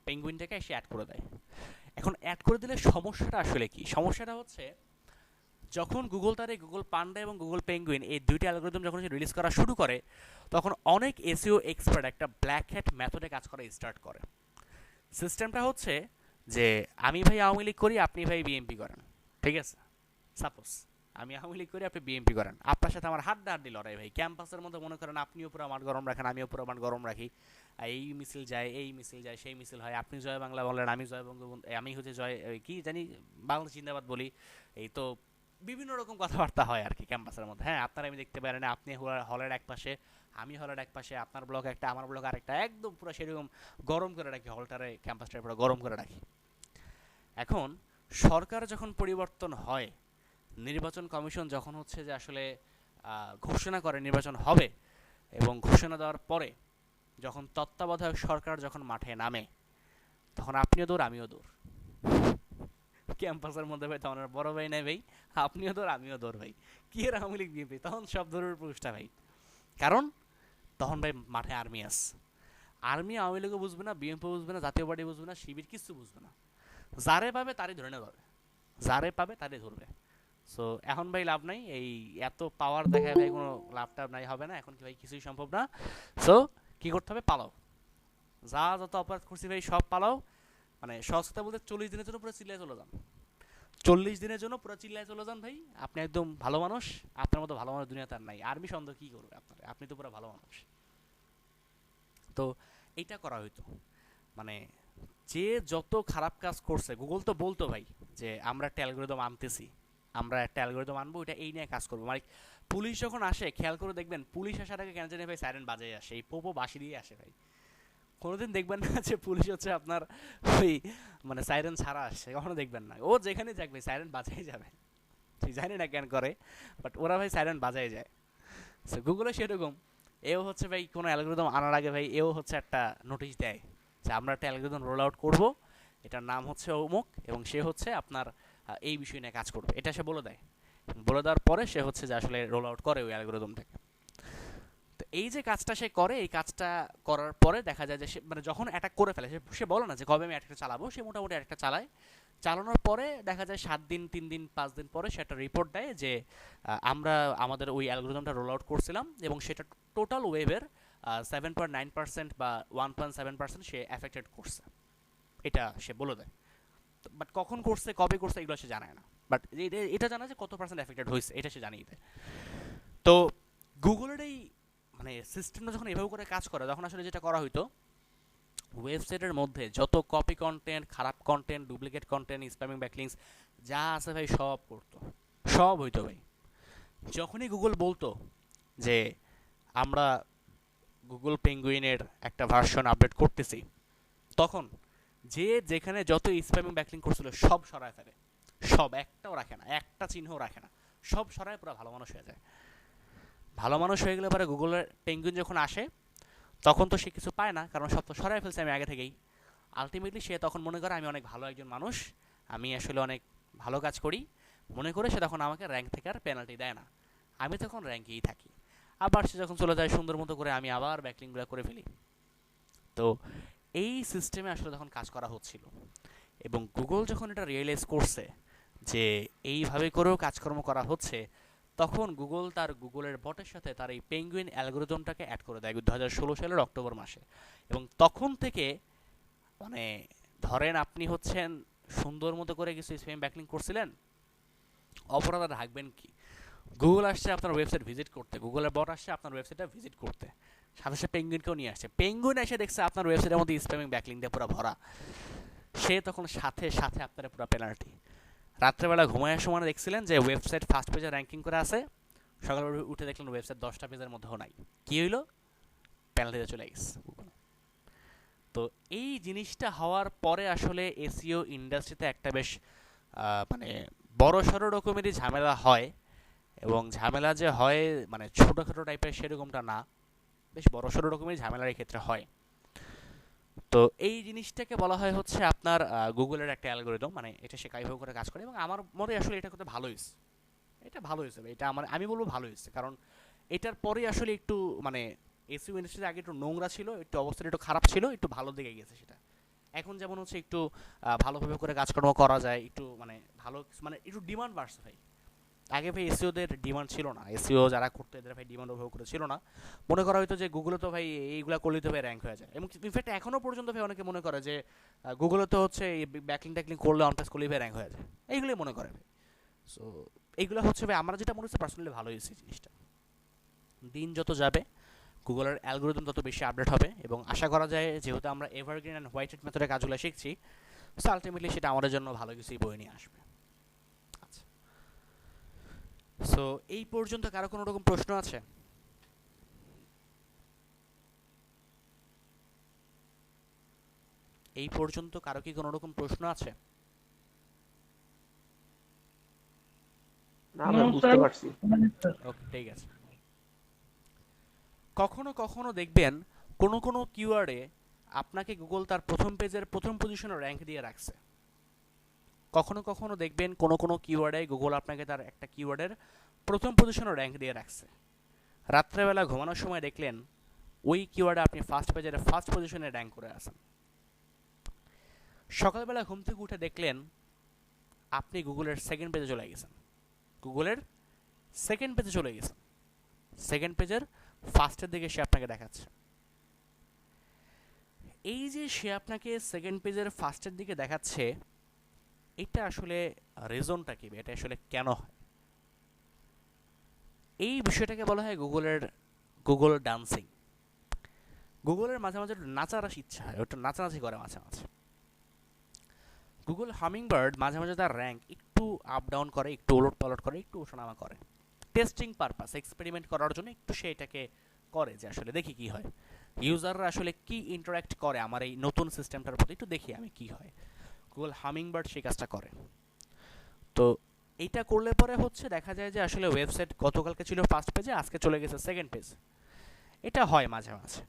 পেঙ্গুইনটাকে এসে অ্যাড করে দেয়। এখন অ্যাড করে দিলে সমস্যাটা আসলে কি? সমস্যাটা হচ্ছে যখন গুগল তার এই গুগল পান্ডা এবং গুগল পেঙ্গুইন এই দুইটা অ্যালগরিদম যখন সে রিলিজ করা শুরু করে, তখন অনেক এসইও এক্সপার্ট একটা ব্ল্যাক হ্যাট মেথডে কাজ করা স্টার্ট করে। সিস্টেমটা হচ্ছে যে আমি ভাই আওয়ামী লীগ করি, আপনি ভাই বিএনপি করেন, ঠিক আছে? সাপোজ আমি আওয়ামী লীগ করি, আপনি বিএনপি করেন, আপনার সাথে আমার হাড্ডাহাড্ডি লড়াই ভাই, ক্যাম্পাসের মধ্যে মনে করেন আপনিও পুরো মাঠ গরম রাখেন, আমিও পুরো মাঠ গরম রাখি, এই মিছিল যায় সেই মিছিল হয়, আপনি জয় বাংলা বলেন, আমি জয় বঙ্গবন্ধু, আমি হচ্ছে জয় কি জানি বাংলা জিন্দাবাদ বলি, এই তো বিভিন্ন রকম কথাবার্তা হয় আর কি ক্যাম্পাসের মধ্যে। হ্যাঁ, আপনারা আমি দেখতে পারেন, আপনি হলের এক পাশে, আমি হলের এক পাশে, আপনার ব্লক একটা, আমার ব্লক আরেকটা, একদম পুরো সেরকম গরম করে রাখি, হলটারে ক্যাম্পাসটারে পুরো গরম করে রাখি। এখন সরকার যখন পরিবর্তন হয়, নির্বাচন কমিশন যখন হচ্ছে যে আসলে ঘোষণা করে নির্বাচন হবে, এবং ঘোষণা দেওয়ার পরে যখন তত্ত্বাবধায়ক সরকার যখন মাঠে নামে, তখন আপনিও দৌড় আমিও দৌড়, ক্যাম্পাসের মধ্যে ভাই তখন বড় ভাই নাই ভাই, আপনিও দৌড় আমিও দৌড় ভাই, কি এর আওয়ামী লীগ বিএনপি, তখন সব দৌড়ের পুরুষটা ভাই। কারণ তখন ভাই মাঠে আর্মি আছে। আর্মি আওয়ামী লীগও বুঝবে না, বিএনপি বুঝবে না, জাতীয় পার্টি বুঝবে না, শিবির কিচ্ছু বুঝবে না। যারে পাবে তারই ধরে নেবে, যারে পাবে তারই ধরবে। সো এখন ভাই লাভ নাই, এই এত পাওয়ার দেখায় ভাই কোনো লাভ টাভ নাই, হবে না এখন, কি ভাই কিছুই সম্ভব না। সো কি করতে হবে, পালাও, যা যত অপরাধ করছি ভাই সব পালাও। মানে সহজ কথা বলতে 40 দিনের জন্য পুরো চিল্লায় চলে যান, 40 দিনের জন্য পুরো চিল্লায় চলে যান ভাই, আপনি একদম ভালো মানুষ। আপনার মতো ভালো মানুষ দুনিয়াতে আর নাই। আর্মি সন্দেহ কি করবে আপনার, আপনি তো পুরো ভালো মানুষ। তো এইটা করা হইতো, মানে যে যত খারাপ কাজ করছে, গুগল তো বলতো ভাই যে আমরা একটা অ্যালগরিদম আনতেছি, আমরা একটা অ্যালগরিদম আনবো, এটা এই নিয়ে কাজ করবো। মানে পুলিশ যখন আসে, খেয়াল করে দেখবেন পুলিশ আসার আগে কেন জানি ভাই সাইরেন বাজে আসে, এই পোপো বাঁশি দিয়ে আসে ভাই। কোনোদিন দেখবেন না যে পুলিশ হচ্ছে আপনার ওই মানে সাইরেন ছাড়া আসছে, কখনো দেখবেন না। ও যেখানে যাক ভাই সাইরেন বাজাই যাবে, ঠিক জানি না কেন করে, বাট ওরা ভাই সাইরেন বাজাই যায়। সো গুগলে সেরকম, এও হচ্ছে ভাই কোনো অ্যালগরিদম আনার আগে ভাই এও হচ্ছে একটা নোটিশ দেয় যে আমরা একটা অ্যালগরিদম রোল আউট করবো, এটার নাম হচ্ছে অমুক, এবং সে হচ্ছে আপনার এই বিষয় নিয়ে কাজ করবে, এটা সে বলে দেয়। বলে দেওয়ার পরে সে হচ্ছে যে আসলে রোল আউট করে ওই অ্যালগরিদমটাকে। তো এই যে কাজটা সে করে, এই কাজটা করার পরে দেখা যায় যে সে মানে যখন অ্যাটাক করে ফেলে, সে বলে না যে কবে আমি অ্যাটাকটা চালাবো, সে মোটামুটি অ্যাটাকটা চালায়। চালানোর পরে দেখা যায় 7 দিন, 3 দিন, 5 দিন পরে সে একটা রিপোর্ট দেয় যে আমরা আমাদের ওই অ্যালগরিদমটা রোল আউট করছিলাম এবং সেটা টোটাল ওয়েবের 7.9% বা 1.7% সে অ্যাফেক্টেড করছে, এটা সে বলে দেয়। বাট কখন করছে, কবে করছে, এগুলো সে জানায় না। বাট এটা জানা যে কত পার্সেন্ট এফেক্টেড হয়েছে, এটা সে জানিয়ে দেয়। তো গুগলের এই মানে সিস্টেমটা যখন এভাবে করে কাজ করে, তখন আসলে যেটা করা হইতো, ওয়েবসাইটের মধ্যে যত কপি কন্টেন্ট, খারাপ content, duplicate content, spamming backlinks যা আছে ভাই সব করতো, সব হইতো ভাই। যখনই গুগল বলতো যে আমরা গুগল পেঙ্গুইনের একটা ভার্সন আপডেট করতেছি, তখন যে যেখানে যত স্প্যামিং ব্যাকলিং করছিল সব সরায় ফেলে, সব, একটাও রাখে না, একটা চিহ্নও রাখে না, সব সরায় পুরো ভালো মানুষ হয়ে যায়। ভালো মানুষ হয়ে গেলে পরে গুগলের পেঙ্গুইন যখন আসে তখন তো সে কিছু পায় না, কারণ সব তো সরাই ফেলছে আমি আগে থেকেই। আলটিমেটলি সে তখন মনে করে আমি অনেক ভালো একজন মানুষ, আমি আসলে অনেক ভালো কাজ করি মনে করে সে তখন আমাকে র্যাঙ্ক থেকে আর পেনাল্টি দেয় না, আমি তখন র্যাঙ্কেই থাকি। আবার সে যখন চলে যায় সুন্দর মতো করে আমি আবার ব্যাকলিংগুলো করে ফেলি। তো এই সিস্টেমে আসলে তখন কাজ করা হচ্ছিল, এবং গুগল যখন এটা রিয়েলাইজ করছে যে এইভাবে করেও কাজকর্ম করা হচ্ছে, তখন গুগল তার গুগলের বটের সাথে তার এই পেঙ্গুইন অ্যালগরিদমটাকে অ্যাড করে দেয় 2016 সালের অক্টোবর মাসে। এবং তখন থেকে মানে ধরেন আপনি হচ্ছেন সুন্দর মতো করে কিছু স্প্যাম ব্যাকলিং করছিলেন, অপরাধ আর ঢাকবেন কি, গুগল আসছে আপনার ওয়েবসাইট ভিজিট করতে, গুগলের বট আসছে আপনার ওয়েবসাইটটা ভিজিট করতে, সাথে সাথে পেঙ্গুইনকেও নিয়ে আসছে, পেঙ্গুইন এসে দেখছে আপনার ওয়েবসাইটের মধ্যে স্প্যামিং ব্যাকলিং দিয়ে পুরো ভরা, সে তখন সাথে সাথে আপনার পুরো পেনাল্টি। রাত্রেবেলা ঘুমানোর সময় দেখছিলেন যে ওয়েবসাইট ফার্স্ট পেজে র্যাঙ্কিং করে আছে, সকালে উঠে দেখলেন ওয়েবসাইট 10টা পেজের মধ্যেও নাই, কী হইলো, পেনাল্টিতে চলে গেছে। তো এই জিনিসটা হওয়ার পরে আসলে এসইও ইন্ডাস্ট্রিতে একটা বেশ মানে বড় সড়ো রকমেরই ঝামেলা হয়, এবং ঝামেলা যে হয় মানে ছোটোখাটো টাইপের সেরকমটা না, বেশ বড় সড়ো রকমের ঝামেলার এই ক্ষেত্রে হয়। তো এই জিনিসটাকে বলা হয় হচ্ছে আপনার গুগলের একটা অ্যালগরিদম, মানে এটা সে কাইভাবে করে কাজ করে, এবং আমার মতে আসলে এটা করতে ভালো হয়েছে, এটা ভালো হয়েছে, এটা আমি বলবো ভালো হয়েছে, কারণ এটার পরে আসলে একটু মানে এসইও ইন্ডাস্ট্রিতে আগে একটু নোংরা ছিল, একটু অবস্থাটা একটু খারাপ ছিল, একটু ভালো দিকে গেছে সেটা। এখন যেমন হচ্ছে একটু ভালোভাবে করে কাজকর্ম করা যায়, একটু মানে ভালো মানে একটু ডিমান্ড বাড়ছে ভাই। আগে ভাই এসইওদের ডিমান্ড ছিল না, এসইও যারা করতো এদের ভাই ডিমান্ড ওভাবে করে ছিল না, মনে করা হয়তো যে গুগলে তো ভাই এইগুলা করলেই তো ভাই র্যাঙ্ক হয়ে যায়, এবং ইনফ্যাক্ট এখনও পর্যন্ত ভাই অনেকে মনে করে যে গুগলে তো হচ্ছে এই ব্যাকলিং ট্যাকলিং করলে অনপেজ করলেই ভাই র্যাঙ্ক হয়ে যায়, এইগুলোই মনে করে ভাই। সো এইগুলো হচ্ছে ভাই আমার যেটা মনে হচ্ছে পার্সোনালি ভালো হয়েছে জিনিসটা। দিন যত যাবে গুগলের অ্যালগরিদম তত বেশি আপডেট হবে, এবং আশা করা যায় যেহেতু আমরা এভারগ্রিন অ্যান্ড হোয়াইট হ্যাট মেথডের কাজগুলো শিখছি, সো আলটিমেটলি সেটা আমাদের জন্য ভালো কিছুই বয়ে নিয়ে আসবে। আচ্ছা, সো এই পর্যন্ত কারো কোনো রকম প্রশ্ন আছে? এই পর্যন্ত কারো কি কোনো রকম প্রশ্ন আছে? না আমরা বুঝতে পারছি। ওকে, ঠিক আছে। কখনো কখনো দেখবেন কোনো কোনো কিওয়ার্ডে আপনাকে গুগল তার প্রথম পেজের প্রথম পজিশনে র্যাঙ্ক দিয়ে রাখছে। কখনো কখনো দেখবেন কোনো কোনো কিওয়ার্ডে গুগল আপনাকে তার একটা কিওয়ার্ডের প্রথম পজিশনে র্যাঙ্ক দিয়ে রাখছে। রাত্রেবেলা ঘুমানোর সময় দেখলেন ওই কিওয়ার্ডে আপনি ফার্স্ট পেজের ফার্স্ট পজিশনে র্যাঙ্ক করে আসেন। সকালবেলা ঘুম থেকে উঠে দেখলেন আপনি গুগলের সেকেন্ড পেজে চলে গেছেন, গুগলের সেকেন্ড পেজে চলে গেছেন, সেকেন্ড পেজের ফার্স্টের দিকে সে আপনাকে দেখাচ্ছে। এই যে সে আপনাকে সেকেন্ড পেজের ফার্স্টের দিকে দেখাচ্ছে, এটা আসলে রিজনটা কি, এটা আসলে কেন হয়? এই বিষয়টাকে বলা হয় গুগল ডান্সিং। গুগলের মাঝে মাঝে একটু নাচার ইচ্ছা হয়, ওটা নাচানাচি করে মাঝে মাঝে। গুগল হামিংবার্ড মাঝে মাঝে তার র্যাঙ্ক একটু আপ ডাউন করে, একটু ওলট পালট করে, একটু ওঠানামা করে, টেস্টিং পারপাস, এক্সপেরিমেন্ট করার জন্য একটু সে এটাকে করে যে আসলে দেখি কি হয়, ইউজাররা আসলে কি ইন্টারাক্ট করে আমার এই নতুন সিস্টেমটার প্রতি, একটু দেখি আমি কি হয়। গুগল হামিংবার্ড সেই কাজটা করে। তো এইটা করলে পরে হচ্ছে দেখা যায় যে আসলে ওয়েবসাইট গতকালকে ছিল ফার্স্ট পেজে, আজকে চলে গেছে সেকেন্ড পেজ। এটা হয় মাঝে মাঝে।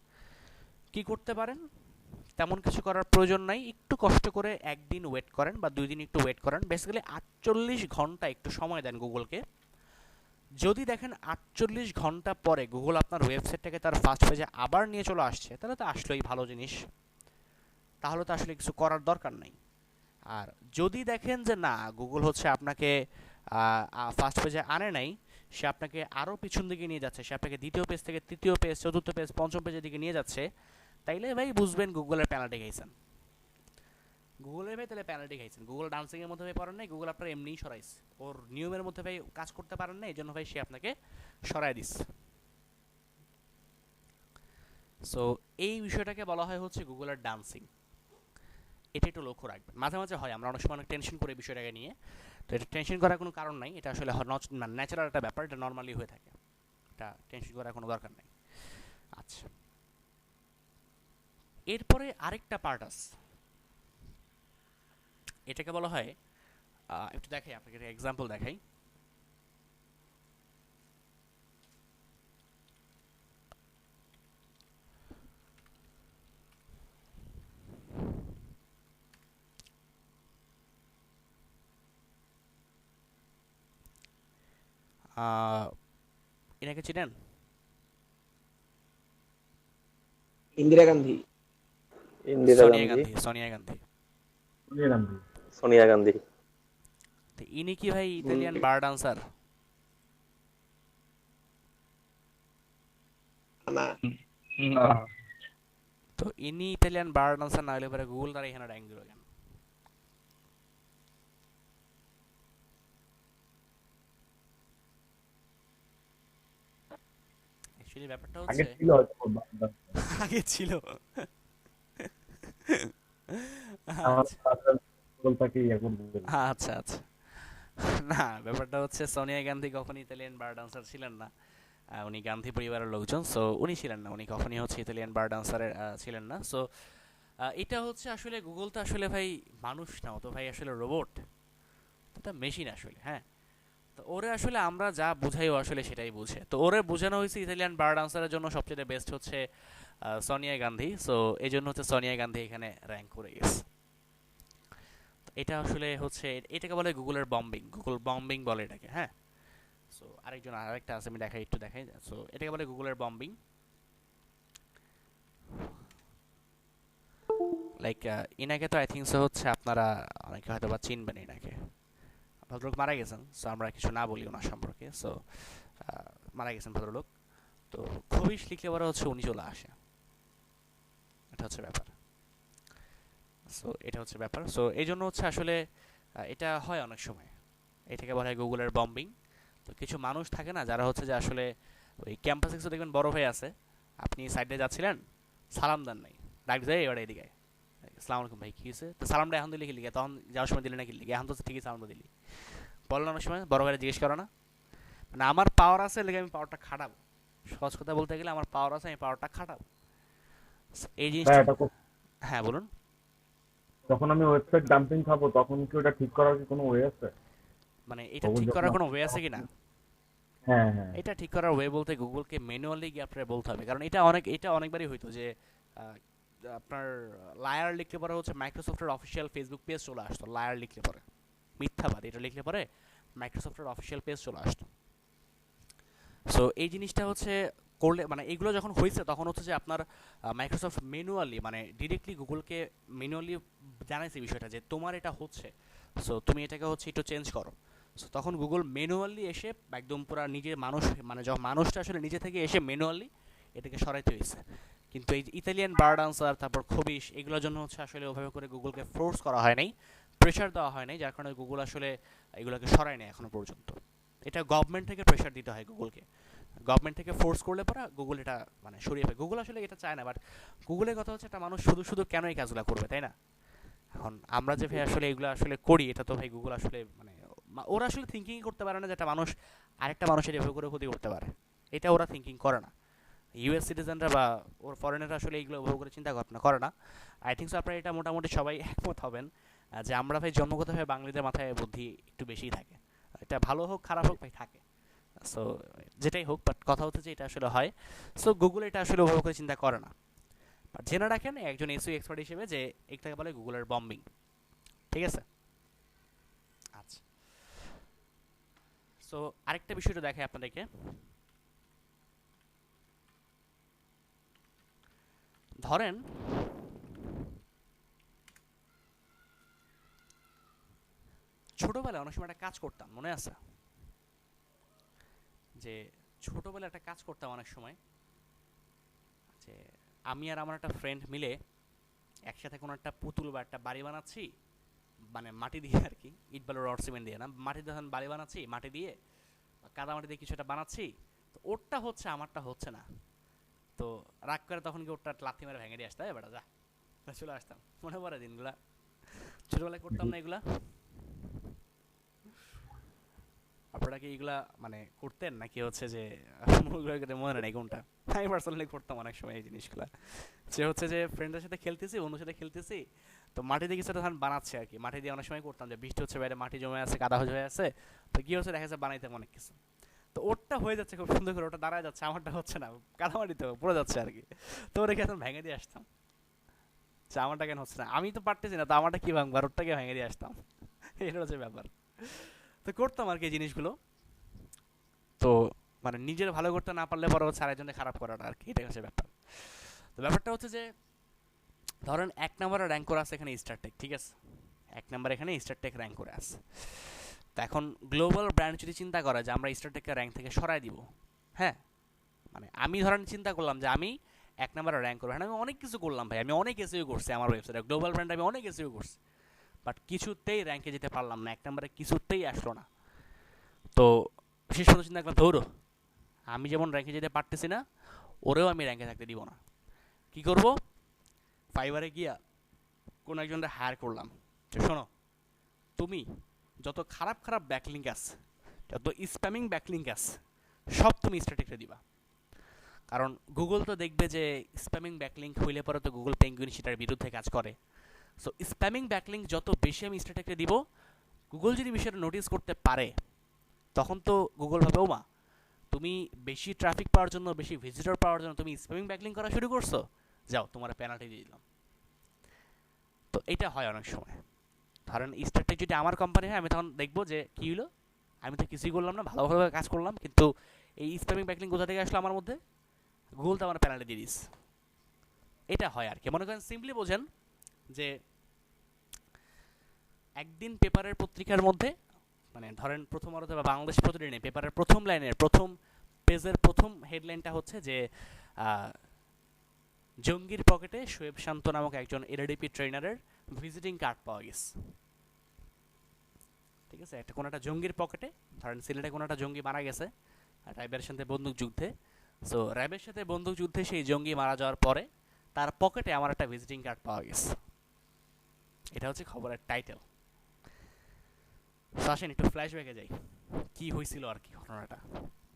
কি করতে পারেন? তেমন কিছু করার প্রয়োজন নাই, একটু কষ্ট করে একদিন ওয়েট করেন বা 2 দিন একটু ওয়েট করেন, বেসিক্যালি 48 ঘন্টা একটু সময় দেন গুগলকে। যদি দেখেন 48 ঘন্টা পরে গুগল আপনার ওয়েবসাইটটাকে তার ফার্স্ট পেজে আবার নিয়ে চলে আসছে, তাহলে তো আসলেই ভালো জিনিস, তাহলে তো আসলে কিছু করার দরকার নাই। আর যদি দেখেন যে না, গুগল হচ্ছে আপনাকে ফার্স্ট পেজে আনে নাই, সে আপনাকে আরও পিছন দিকে নিয়ে যাচ্ছে, সে আপনাকে দ্বিতীয় পেজ থেকে তৃতীয় পেজ, চতুর্থ পেজ, পঞ্চম পেজের দিকে নিয়ে যাচ্ছে, তাইলে ভাই বুঝবেন গুগলের পেনাল্টি খাইছেন। গুগলের ভাই তাহলে পেনাল্টি খাইছেন, গুগল ডান্সিংয়ের মধ্যে ভাই পারেন নাই, গুগল আপনার এমনিই সরাইছে, ওর নিয়মের মধ্যে ভাই কাজ করতে পারেন না, এই জন্য ভাই সে আপনাকে সরাই দিচ্ছে। সো এই বিষয়টাকে বলা হয় হচ্ছে গুগলের ডান্সিং। এটা একটু লক্ষ্য রাখবেন। মাঝে মাঝে হয়, আমরা অনেক সময় অনেক টেনশন করে বিষয়টাকে নিয়ে, তো এটা টেনশন করার কোনো কারণ নাই, এটা আসলে ন্যাচারাল একটা ব্যাপার, এটা নর্মালি হয়ে থাকে, এটা টেনশন করার কোনো দরকার নেই। আচ্ছা, এরপরে আরেকটা পার্ট আছে, এটাকে বলা হয়, একটু দেখাই আপনাকে, একটা এক্সাম্পল দেখাই। এনাকে চিনেন? ইন্দিরা গান্ধী। সোনিয়া গান্ধী। সোনিয়া গান্ধী। সোনিয়া গান্ধী। তো ইনি কি ভাই ইতালিয়ান বার ডান্সার? না, না। তো ইনি ইতালিয়ান বার ডান্সার না হলে পরে গুগল তারা এখানে র্যাঙ্ক দিল কেন? অ্যাকচুয়ালি ব্যাপারটা আগে হচ্ছে ছিল হয়তো আগে ছিল। আমার পাশার বলতাকে এখন বলে। আচ্ছা আচ্ছা, না ব্যাপারটা হচ্ছে সোনিয়া গান্ধী কখনই ইতালিয়ান বার ডান্সার ছিলেন না, উনি গান্ধী পরিবারের লোকজন, সো উনি ছিলেন না, উনি কখনই হচ্ছে ইতালিয়ান বার ডান্সারের ছিলেন না। সো এটা হচ্ছে আসলে গুগল তো আসলে ভাই মানুষ না, ও তো ভাই আসলে রোবট, এটা মেশিন আসলে। হ্যাঁ, তো ওরে আসলে আমরা যা বুঝাই ও আসলে সেটাই বুঝে, তো ওরে বোঝানো হয়েছে ইতালিয়ান বার ডান্সারের জন্য সবচেয়ে বেস্ট হচ্ছে সোনিয়া গান্ধী, সো এই জন্য হচ্ছে সোনিয়া গান্ধী এখানে র্যাঙ্ক করে গেছে। এটা আসলে হচ্ছে, এটাকে বলে গুগলের বম্বিং, গুগল বম্বিং বলে এটাকে। হ্যাঁ, সো আরেকটা আছে, আমি একটু দেখাই। সো এটাকে বলে গুগলের বম্বিং। লাইক ইনাকে তো আই থিঙ্ক সো হচ্ছে আপনারা অনেকে হয়তো বা চিনবেন ইনাকে, ভদ্রলোক মারা গেছেন, সো আমরা কিছু না বলি ওনার সম্পর্কে। সো মারা গেছেন ভদ্রলোক, তো খবিশ লিখলে পরে হচ্ছে উনি চলে আসে, এটা হচ্ছে ব্যাপার। সো এটা হচ্ছে ব্যাপার। সো এই জন্য হচ্ছে আসলে এটা হয় অনেক সময়, এটাকে বলা হয় গুগলের বম্বিং। তো কিছু মানুষ থাকে না যারা হচ্ছে যে আসলে ওই ক্যাম্পাসে কিছু দেখবেন বড় ভাই আছে, আপনি সাইডে যাচ্ছিলেন, সালাম দেন নাই, ডাক যায় এবার এদিকে, আসসালামু আলাইকুম ভাই, কি হয়েছে? তো সালামটা এখন দিলে কি লিখে, তখন যাওয়ার সময় দিলে না কি লিখে, এখন তো ঠিকই সালামটা দিলি, বললো অনেক সময় বড় ভাইরা জিজ্ঞেস করো না, মানে আমার পাওয়ার আছে লেগে আমি পাওয়ারটা খাটাবো, সহজ কথা বলতে গেলে আমার পাওয়ার আছে, আমি পাওয়ারটা খাটাবো, এই জিনিসটা। হ্যাঁ বলুন। যখন আমি ওয়েবসাইট ডাম্পিং খাবো তখন কি ওটা ঠিক করার কি কোনো ওয়ে আছে? মানে এটা ঠিক করার কোনো ওয়ে আছে কিনা? হ্যাঁ হ্যাঁ, এটা ঠিক করার ওয়ে বলতে গুগলকে ম্যানুয়ালি গিয়ে আপনার বলতে হবে, কারণ এটা অনেকবারই হইতো যে আপনার লায়ার লিখলে পরে হচ্ছে মাইক্রোসফটের অফিসিয়াল ফেসবুক পেজ চলে আসতো, লায়ার লিখলে পরে, মিথ্যাবাদ এটা লিখলে পরে মাইক্রোসফটের অফিসিয়াল পেজ চলে আসতো। সো এই জিনিসটা হচ্ছে করলে মানে এগুলো যখন হয়েছে তখন হচ্ছে যে আপনার মাইক্রোসফট ম্যানুয়ালি মানে ডিরেক্টলি গুগলকে ম্যানুয়ালি জানাইছে বিষয়টা যে তোমার এটা হচ্ছে, সো তুমি এটাকে হচ্ছে একটু চেঞ্জ করো। সো তখন গুগল ম্যানুয়ালি এসে একদম পুরো নিজের মানুষ মানে যখন মানুষটা আসলে নিজে থেকে এসে ম্যানুয়ালি এটাকে সরাইতে হয়েছে। কিন্তু এই ইতালিয়ান বার্ড আনসার তারপর খবিশ এগুলোর জন্য হচ্ছে আসলে ওভাবে করে গুগলকে ফোর্স করা হয় নাই, প্রেশার দেওয়া হয় নাই, যার কারণে গুগল আসলে এগুলোকে সরায় নেয় এখনো পর্যন্ত। এটা গভর্নমেন্ট থেকে প্রেশার দিতে হয় গুগলকে, গভর্নমেন্ট থেকে ফোর্স করলে পরে গুগল এটা মানে সরিয়ে ফেলে। গুগল আসলে এটা চায় না, বাট গুগলের কথা হচ্ছে একটা মানুষ শুধু শুধু কেন এই কাজগুলো করবে, তাই না? এখন আমরা যে ভাই আসলে এগুলো আসলে করি এটা তো ভাই গুগল আসলে মানে ওরা আসলে থিঙ্কিং করতে পারে না যে একটা মানুষ আরেকটা মানুষের এভাবে করে ক্ষতি করতে পারে, এটা ওরা থিঙ্কিং করে না। ইউএস সিটিজেনরা বা ওর ফরেনাররা আসলে এইগুলো ওভাবে করে চিন্তা ভাবনা করে না। আই থিঙ্ক সো আপনারা এটা মোটামুটি সবাই একমত হবেন যে আমরা ভাই জন্মগতভাবে বাঙালিদের মাথায় বুদ্ধি একটু বেশিই থাকে, এটা ভালো হোক খারাপ হোক ভাই থাকে। সো যেটাই হোক, বাট কথা হচ্ছে যে এটা আসলে হয়। সো গুগল এটা আসলে ওভাবে করে চিন্তা করে না, বাট জেনে রাখেন একজন এসইও এক্সপার্ট হিসেবে যে এটাকে বলে গুগলের বম্বিং, ঠিক আছে? আচ্ছা, সো আরেকটা বিষয়টা দেখে আপনাদেরকে, ধরেন ছোটবেলায় অনেক সময় একটা কাজ করতাম, মনে আছে যে ছোটবেলায় একটা কাজ করতাম অনেক সময়, যে আমি আর আমার একটা ফ্রেন্ড মিলে একসাথে কোনো একটা পুতুল বা একটা বাড়ি বানাচ্ছি, মানে মাটি দিয়ে আর কি, ইট বালু রড সিমেন্ট দিয়ে না, মাটি দিয়ে বাড়ি বানাচ্ছি, মাটি দিয়ে কাদা মাটি দিয়ে কিছু একটা বানাচ্ছি, তো ওরটা হচ্ছে আমারটা হচ্ছে না, তো রাগ করে তখন কি ওরটা লাথি মেরে ভেঙে দিয়ে আসতে হয় বেটা, যা চলে আসতাম। মনে পড়ে দিনগুলা, ছোটবেলায় করতাম না এগুলা? আপনারা কি এগুলা মানে করতেন নাকি হচ্ছে যে মনে নেই কোনটা? আমি পার্সোনালি করতাম অনেক সময় এই জিনিসগুলা, যে হচ্ছে যে ফ্রেন্ডের সাথে খেলতেছি, বন্ধুর সাথে খেলতেছি, তো মাটি দিয়ে কিছুটা ধান বানাচ্ছে আর কি, মাটি দিয়ে অনেক সময় করতাম যে বৃষ্টি হচ্ছে বাইরে মাটি জমে আছে কাদা হয়ে আছে, তো কি হচ্ছে দেখা যাচ্ছে বানাইতাম অনেক কিছু, তো ওরটা হয়ে যাচ্ছে খুব সুন্দর করে, ওটা দাঁড়ায় যাচ্ছে, আমারটা হচ্ছে না, কাদামাটিতে পড়ে যাচ্ছে আর কি, তো ওরা এখন ভেঙে দিয়ে আসতাম যে আমারটা কেন হচ্ছে না, আমি তো পারতেছি না, তো আমারটা কি ভাঙবার, ওরটাকে ভেঙে দিয়ে আসতাম, এটা হচ্ছে ব্যাপার। তো করতাম আর কি এই জিনিসগুলো, তো মানে নিজের ভালো করতে না পারলে পরে হচ্ছে আরেকজনের খারাপ করাটা আর কি, এটাই হচ্ছে ব্যাপার। তো ব্যাপারটা হচ্ছে যে ধরেন 1 নম্বরে র্যাঙ্ক করে আছে এখানে স্টারটেক, ঠিক আছে, 1 নম্বরে এখানে স্টারটেক র্যাঙ্ক করে আছে। তো এখন গ্লোবাল ব্র্যান্ড যদি চিন্তা করে যে আমরা স্টারটেককে র্যাঙ্ক থেকে সরাই দিব, হ্যাঁ মানে আমি ধরেন চিন্তা করলাম যে আমি 1 নম্বরে র্যাঙ্ক করবো, হ্যাঁ আমি অনেক কিছু করলাম ভাই, আমি অনেক এসইও করছি আমার ওয়েবসাইটে, গ্লোবাল ব্র্যান্ড আমি অনেক এসইও করছি, বাট কিছুতেই র্যাঙ্কে যেতে পারলাম না, 1 নম্বরে কিছুতেই আসলো না। তো শেষ পর্যন্ত চিন্তা করলাম ধরো আমি যেমন র্যাঙ্কে যেতে পারতেছি না, ওরেও আমি র্যাঙ্কে থাকতে দিব না, কি করব, ফাইবারে গিয়া কোনো একজনটা হায়ার করলাম যে শোনো তুমি যত খারাপ খারাপ ব্যাকলিঙ্ক আছে, যত স্প্যামিং ব্যাকলিঙ্ক আছে, সব তুমি স্ট্যাটিকটা দিবা, কারণ গুগল তো দেখবে যে স্প্যামিং ব্যাকলিঙ্ক হইলে পরে তো গুগল পেঙ্গুইন সেটার বিরুদ্ধে কাজ করে। সো স্প্যামিং ব্যাকলিঙ্ক যত বেশি আমি স্ট্যাটিকটা দিব, গুগল যদি বিষয়টা নোটিস করতে পারে তখন তো গুগল ভাবে ও মা তুমি বেশি ট্রাফিক পাওয়ার জন্য, বেশি ভিজিটর পাওয়ার জন্য তুমি স্প্যামিং ব্যাকলিঙ্ক করা শুরু করছো, যাও তোমার পেনাল্টি দিয়ে দিলাম। তো এটা হয় অনেক সময়, ধরেন স্টারটেক যদি আমার কোম্পানি হয় আমি তখন দেখবো যে কী হলো, আমি তো কিছুই করলাম না, ভালোভাবে কাজ করলাম, কিন্তু এই স্প্যামিং ব্যাকলিঙ্ক কোথা থেকে আসলো আমার মধ্যে, গুগল তো আমার পেনাল্টি দিয়ে দিস। এটা হয় আর কি, মনে করেন সিম্পলি বোঝেন যে একদিন পেপারের পত্রিকার মধ্যে মানে ধরেন প্রথম আলোতে বা বাংলাদেশ প্রতিদিনে পেপারের প্রথম লাইনের প্রথম পেজের প্রথম হেডলাইনটা হচ্ছে যে জঙ্গির পকেটে শোয়েব শান্ত নামক একজন এলডিপি ট্রেনারের ভিজিটিং কার্ড পাওয়া গেছে, ঠিক আছে, একটা কোনো একটা জঙ্গির পকেটে, ধরেন সিলেটে কোনো একটা জঙ্গি মারা গেছে র্যাবের সাথে বন্দুক যুদ্ধে, সো র্যাবের সাথে বন্দুক যুদ্ধে সেই জঙ্গি মারা যাওয়ার পরে তার পকেটে আমার একটা ভিজিটিং কার্ড পাওয়া গেছে, এটা হচ্ছে খবরের টাইটেল। আসেন একটু ফ্ল্যাশব্যাকে যাই, কি হয়েছিল আর কি ঘটনাটা,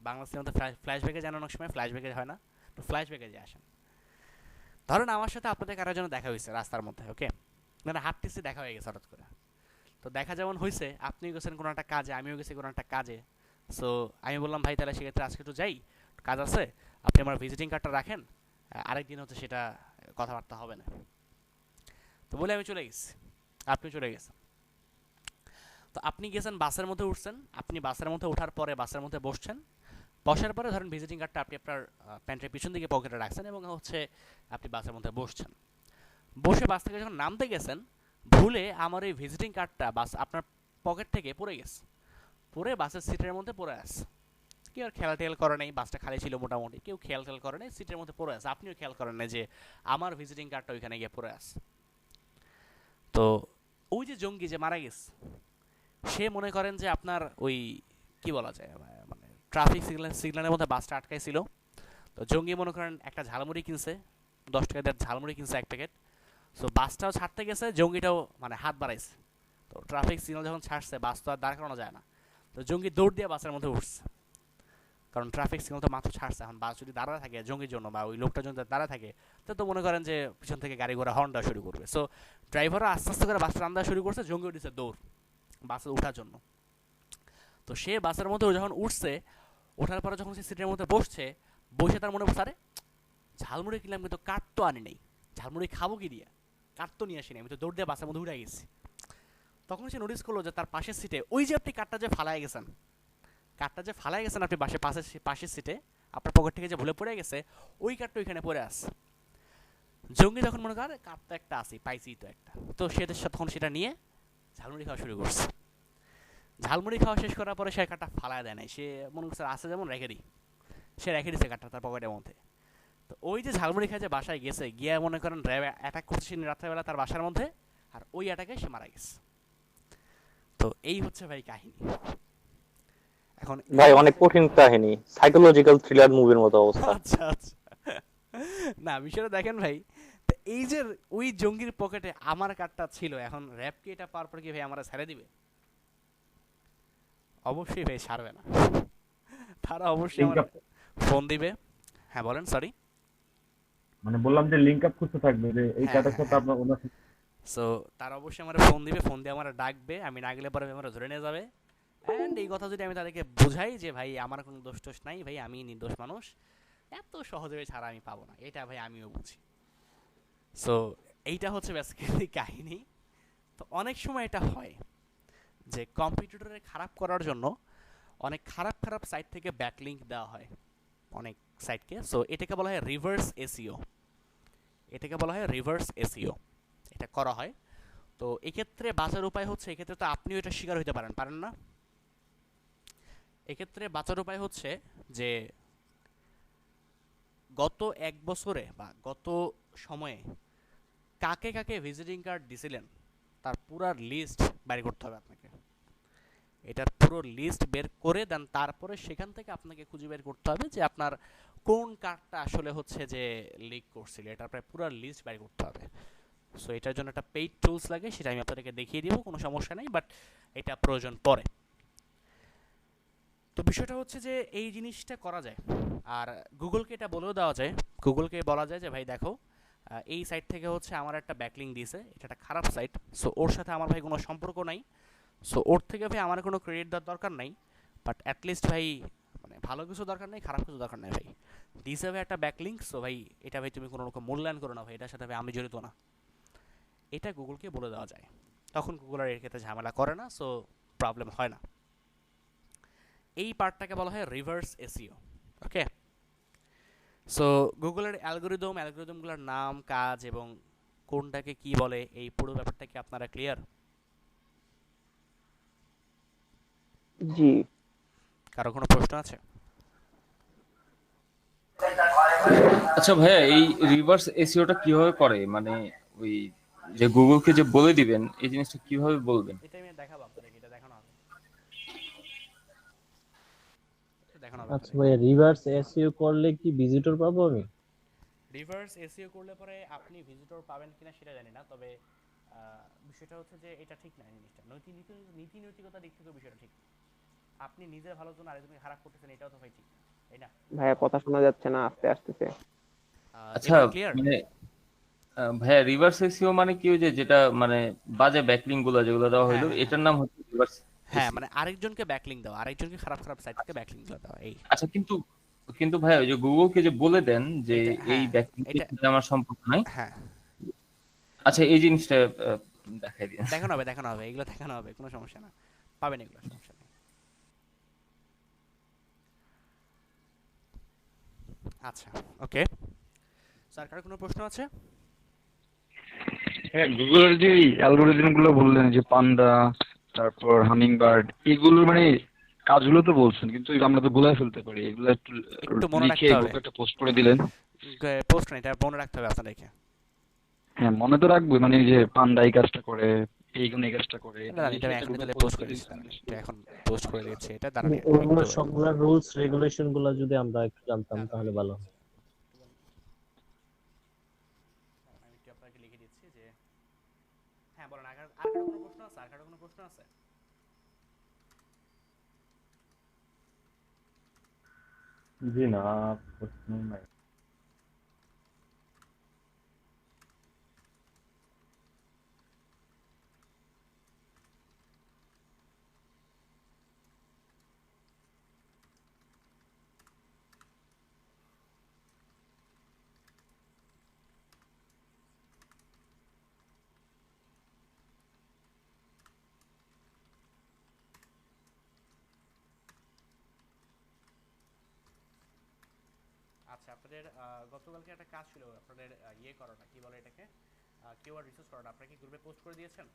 বাংলা সিনেমাতে ফ্ল্যাশব্যাকে জানার অনেক সময় ফ্ল্যাশব্যাকে হয় না, তো ফ্ল্যাশব্যাকে যে আসেন, ধরেন আমার সাথে আপনাদের কারোর জন্য দেখা হয়েছে রাস্তার মধ্যে, ওকে, মানে হাঁটতেছি দেখা হয়ে গেছে হঠাৎ করে, তো দেখা যেমন হয়েছে আপনিও গেছেন কোনো একটা কাজে, আমিও গেছি কোনো একটা কাজে, সো আমি বললাম ভাই তাহলে সেক্ষেত্রে আজকে একটু যাই, কাজ আছে, আপনি আমার ভিজিটিং কার্ডটা রাখেন, আরেকদিন হচ্ছে সেটা কথাবার্তা হবে না, তো বলে আমি চলে গেছি, আপনি চলে গেছেন, তো আপনি গেছেন বাসের মধ্যে উঠছেন, আপনি বাসের মধ্যে ওঠার পরে বাসের মধ্যে বসছেন, বসার পরে ধরেন ভিজিটিং কার্ডটা আপনি আপনার প্যান্টের পিছন দিকে পকেটে রাখছেন এবং হচ্ছে আপনি বাসের মধ্যে বসছেন। বসে বাস থেকে যখন নামতে গেছেন, ভুলে আমার এই ভিজিটিং কার্ডটা বাস আপনার পকেট থেকে পড়ে গেছে, পড়ে বাসের সিটের মধ্যে পড়ে আছে। কেউ আর খেয়াল টেয়াল করে নাই, বাসটা খালি ছিল মোটামুটি, কেউ খেয়াল টেয়াল করে নাই, সিটের মধ্যে পড়ে আছে। আপনিও খেয়াল করেন না যে আমার ভিজিটিং কার্ডটা ওইখানে গিয়ে পড়ে আছে। তো ওই যে জঙ্গি যে মারা গেছে, সে মনে করেন যে আপনার ওই কি বলা যায়, মানে ট্রাফিক সিগন্যালের মধ্যে বাসটা আটকাইছিল। তো জঙ্গি মনে করেন একটা ঝালমুড়ি কিনছে, 10 টাকা দিয়ে ঝালমুড়ি কিনছে 1 প্যাকেট। সো বাসটাও ছাড়তে গেছে, জঙ্গিটাও মানে হাত বাড়াইছে। তো ট্রাফিক সিগন্যাল যখন ছাড়ছে, বাস তো আর দাঁড় করানো যায় না। তো জঙ্গি দৌড় দিয়ে বাসের মধ্যে উঠছে, কারণ ট্রাফিক সিগন্যাল তো মাত্র ছাড়ছে। এখন বাস যদি দাঁড়া থাকে জঙ্গির জন্য বা ওই লোকটার জন্য দাঁড়া থাকে, তো মনে করেন যে পিছন থেকে গাড়ি ঘোড়া হর্ন দেওয়া শুরু করবে। সো ড্রাইভাররা আস্তে আস্তে করে বাসটা টান দেওয়া শুরু করছে, জঙ্গি উঠেছে দৌড় বাসে ওঠার জন্য। তো সে বাসের মধ্যে যখন উঠছে, ওঠার পরে যখন সে সিটের মধ্যে বসছে, বসে তার মনে পড়ছে, আরে ঝালমুড়ি কিনলাম কিন্তু কাঠ তো আনি নেই, ঝালমুড়ি খাবো কি দিয়া, কাঠ তো নিয়ে আসিনি, আমি তো দৌড় দিয়ে বাসের মধ্যে উঠে গেছি। তখন সে নোটিস করলো যে তার পাশের সিটে ওই যে আপনি কাঠটা যে ফালাই গেছেন, আপনি পাশের সিটে আপনার পকেট থেকে যে ভুলে পড়ে গেছে, ওই কাঠটা ওইখানে পড়ে আছে। জঙ্গি তখন মনে করে কাঠ তো একটা আছে, পাইছি তো একটা। তো সে তখন সেটা নিয়ে ঝালমুড়ি খাওয়া শুরু করছে। ঝালমুড়ি খাওয়া শেষ করার পরে সে কাঠটা ফালায় দেয় নাই, সে মনে করছে আছে যেমন রেখে দিই, সে রেখে দিচ্ছে কাঠটা তার পকেটের মধ্যে। তো ওই যে ঝালমুড়ি খায় যে বাসায় গেছে, গিয়ে মনে করেন র্যাব অ্যাটাক করছে রাত্রেবেলা তার বাসার মধ্যে, আর ওই অ্যাটাকে সে মারা গেছে। তো এই হচ্ছে ভাই কাহিনী। এখন ভাই অনেক কঠিন কাহিনী, সাইকোলজিক্যাল থ্রিলার মুভির মতো অবস্থা। আচ্ছা আচ্ছা, না বিষয়টা দেখেন ভাই, তো এই যে ওই জঙ্গির পকেটে আমার কার্ডটা ছিল, এখন র্যাবকে এটা পাওয়ার পর কি ভাই আমরা ছেড়ে দিবে? অবশ্যই ভাই ছাড়বে না, তারা অবশ্যই আমার ফোন দিবে। হ্যাঁ বলেন, সরি। মানে বললাম যে লিংক আপ করতে থাকবে যে এই কাটার সাথে আপনার ওনার। সো তারা অবশ্যই আমার ফোন দিবে, ফোন দিয়ে আমার ডাকবে, আমি না গেলে পরে আমরা ধরে নিয়ে যাবে। অ্যান্ড এই কথা যদি আমি তাদেরকে বুঝাই যে ভাই আমার কোনো দোষ টোষ নাই, ভাই আমি নির্দোষ মানুষ, এত সহজে ছাড়া আমি পাবো না, এটা ভাই আমিও বুঝি। সো এইটা হচ্ছে বেসিক্যালি কাহিনী। তো অনেক সময় এটা হয় যে কম্পিউটারে খারাপ করার জন্য অনেক খারাপ খারাপ সাইট থেকে ব্যাকলিংক দেওয়া হয় অনেক সাইটকে। সো এটাকে বলা হয় রিভার্স এসইও, এটা করা হয়। তো এক্ষেত্রে বাঁচার উপায় হচ্ছে, এক্ষেত্রে তো আপনিও এটা শিকার হইতে পারেন না। এক্ষেত্রে বাঁচার উপায় হচ্ছে যে গত 1 বছরে বা গত সময়ে কাকে কাকে ভিজিটিং কার্ড দিছিলেন তার পুরো লিস্ট বের করতে হবে আপনাকে। এটার পুরো লিস্ট বের করে দেন, তারপরে সেখান থেকে আপনাকে খুঁজে বের করতে হবে যে আপনার কোন কার্ডটা আসলে হচ্ছে যে লিক করছিল, এটার প্রায় পুরো লিস্ট বের করতে হবে। সো এটার জন্য একটা পেইড টুলস লাগে, সেটা আমি আপনাদেরকে দেখিয়ে দিব, কোনো সমস্যা নেই, বাট এটা প্রয়োজন পড়ে। তো বিষয়টা হচ্ছে যে এই জিনিসটা করা যায়, আর গুগলকে এটা বলেও দেওয়া যায়, গুগলকে বলা যায় যে ভাই দেখো এই সাইট থেকে হচ্ছে আমার একটা ব্যাকলিং দিয়েছে, এটা একটা খারাপ সাইট, সো ওর সাথে আমার ভাই কোনো সম্পর্ক নাই, সো ওর থেকে ভাই আমার কোনো ক্রেডিট দেওয়ার দরকার নাই, বাট অ্যাটলিস্ট ভাই মানে ভালো কিছু দরকার নেই, খারাপ কিছু দরকার নেই ভাই, দিয়েছে ভাই একটা ব্যাকলিং, সো ভাই এটা ভাই তুমি কোনো রকম মূল্যায়ন করো না ভাই, এটার সাথে ভাই আমি জড়িত না, এটা গুগলকে বলে দেওয়া যায়। তখন গুগল আর এর ক্ষেত্রে ঝামেলা করে না, সো প্রবলেম হয় না। এই পার্টটাকে বলা হয় রিভার্স এসইও। ওকে, সো গুগলের অ্যালগোরিদমগুলোর নাম, কাজ এবং কোনটাকে কি বলে, এই পুরো ব্যাপারটা কি আপনারা ক্লিয়ার? জি। কারো কোনো প্রশ্ন আছে? আচ্ছা ভাইয়া, এই রিভার্স এসইওটা কিভাবে করে? মানে ওই যে গুগলকে যে বলে দিবেন, এই জিনিসটা কিভাবে বলবেন? এটা আমি দেখাবো আপনাদেরকে, এটা দেখানো হবে। আচ্ছা ভাই, রিভার্স এসইও করলে কি ভিজিটর পাবো আমি? রিভার্স এসইও করলে পরে আপনি ভিজিটর পাবেন কিনা সেটা জানি না, তবে বিষয়টা হচ্ছে যে এটা ঠিক না, জিনিসটা নীতি নৈতিকতা দিক থেকে বিষয়টা ঠিক। আপনি নিজের ভালোর জন্য আরেকজনকে খারাপ করতেছেন, এটাও তো ভাই ঠিক, তাই না? ভাইয়া কথা শোনা যাচ্ছে না, আস্তে আসতেছে। আচ্ছা মানে ভাইয়া রিভার্স এসইও মানে কি, ওই যে যেটা মানে বাজে ব্যাকলিংক গুলো যেগুলো দেওয়া হলো, এটার নাম হচ্ছে রিভার্স। হ্যাঁ, মানে আরেকজনকে ব্যাকলিং দেওয়া, আরেকজনকে খারাপ খারাপ সাইট থেকে ব্যাকলিং দেওয়া। এই আচ্ছা, কিন্তু ভাই ওই যে গুগলকে যে বলে দেন যে এই ব্যাকলিংকের সাথে আমার সম্পর্ক নাই, হ্যাঁ আচ্ছা এই জিনিসটা দেখাই দিন। দেখানো হবে, এগুলো দেখানো হবে, কোনো সমস্যা না, পাবেন এগুলো, সমস্যা নেই। আচ্ছা, ওকে। স্যার কার কোনো প্রশ্ন আছে? হ্যাঁ, গুগলের যে অ্যালগোরিদম গুলো বললেন, যে পান্ডা, তারপর হামিং বার্ড, এগুলো মানে কাজগুলো তো বলছেন, কিন্তু আমরা তো ভুলে ফেলতে পারি। এগুলো একটু একটু মনে লিখে রাখতে হবে। গ্রুপে একটা পোস্ট করে দিলেন। পোস্ট না, এটা মনে রাখতে হবে আপনাদেরকে। হ্যাঁ, মনে তো রাখবো, মানে এই যে পান্ডা এই কাজটা করে, এইগুলো এই কাজটা করে, না, এটা আমি এখন তাহলে পোস্ট করে দিচ্ছি, এটা এখন পোস্ট করে দিচ্ছি, এটা দাঁড়ান ওগুলো সবগুলা রুলস রেগুলেশন গুলো যদি আমরা একটু জানতাম তাহলে ভালো হয়। আমি একটু আপনাকে লিখে দিচ্ছি যে হ্যাঁ বলেন, আর কারো কোনো প্রশ্ন আছে? আর কারো কোনো প্রশ্ন আছে? জি না, প্রশ্ন নাই। আচ্ছা, আপনাদের গতকালকে একটা কাজ ছিল, আপনাদের ইয়ে করাটা, কি বলে এটাকে, কিওয়ার্ড রিসার্চ করাটা, আপনারা কি গ্রুপে পোস্ট করে দিয়েছেন?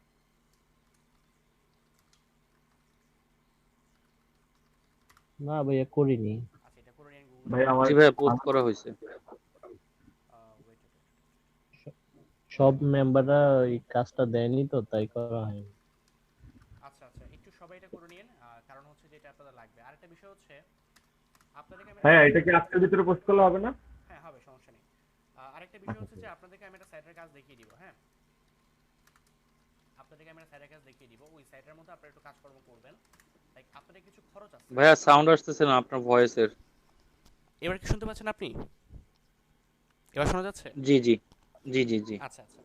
না ভাইয়া করিনি। আচ্ছা, এটা করে নিন ভাই গুগল। আমার জি ভাই, পোস্ট করা হয়েছে। ওয়েট, সব মেম্বাররা এই কাজটা দেয়নি তো, তাই করা হয়নি। আচ্ছা আচ্ছা, একটু সবাই এটা করে নিন, কারণ হচ্ছে যে এটা আপনাদের লাগবে। আরেকটা বিষয় হচ্ছে আপনাদেরকে আমি হ্যাঁ, এটা কি আজকের ভিতরে পোস্ট করলে হবে না? হ্যাঁ হবে, সমস্যা নেই। আরেকটা বিষয় হচ্ছে যে আপনাদেরকে আমি একটা সাইটের কাজ দেখিয়ে দিব। হ্যাঁ, আপনাদেরকে আমি একটা সাইটের কাজ দেখিয়ে দিব, ওই সাইটের মধ্যে আপনারা একটু কাজকর্ম করবেন। লাইক আপনাদের কিছু খরচ আছে। ভাইয়া সাউন্ড আসতেছে না আপনার ভয়েসের। এবার কি শুনতে পাচ্ছেন আপনি? এবার শোনা যাচ্ছে? জি জি জি জি জি। আচ্ছা আচ্ছা,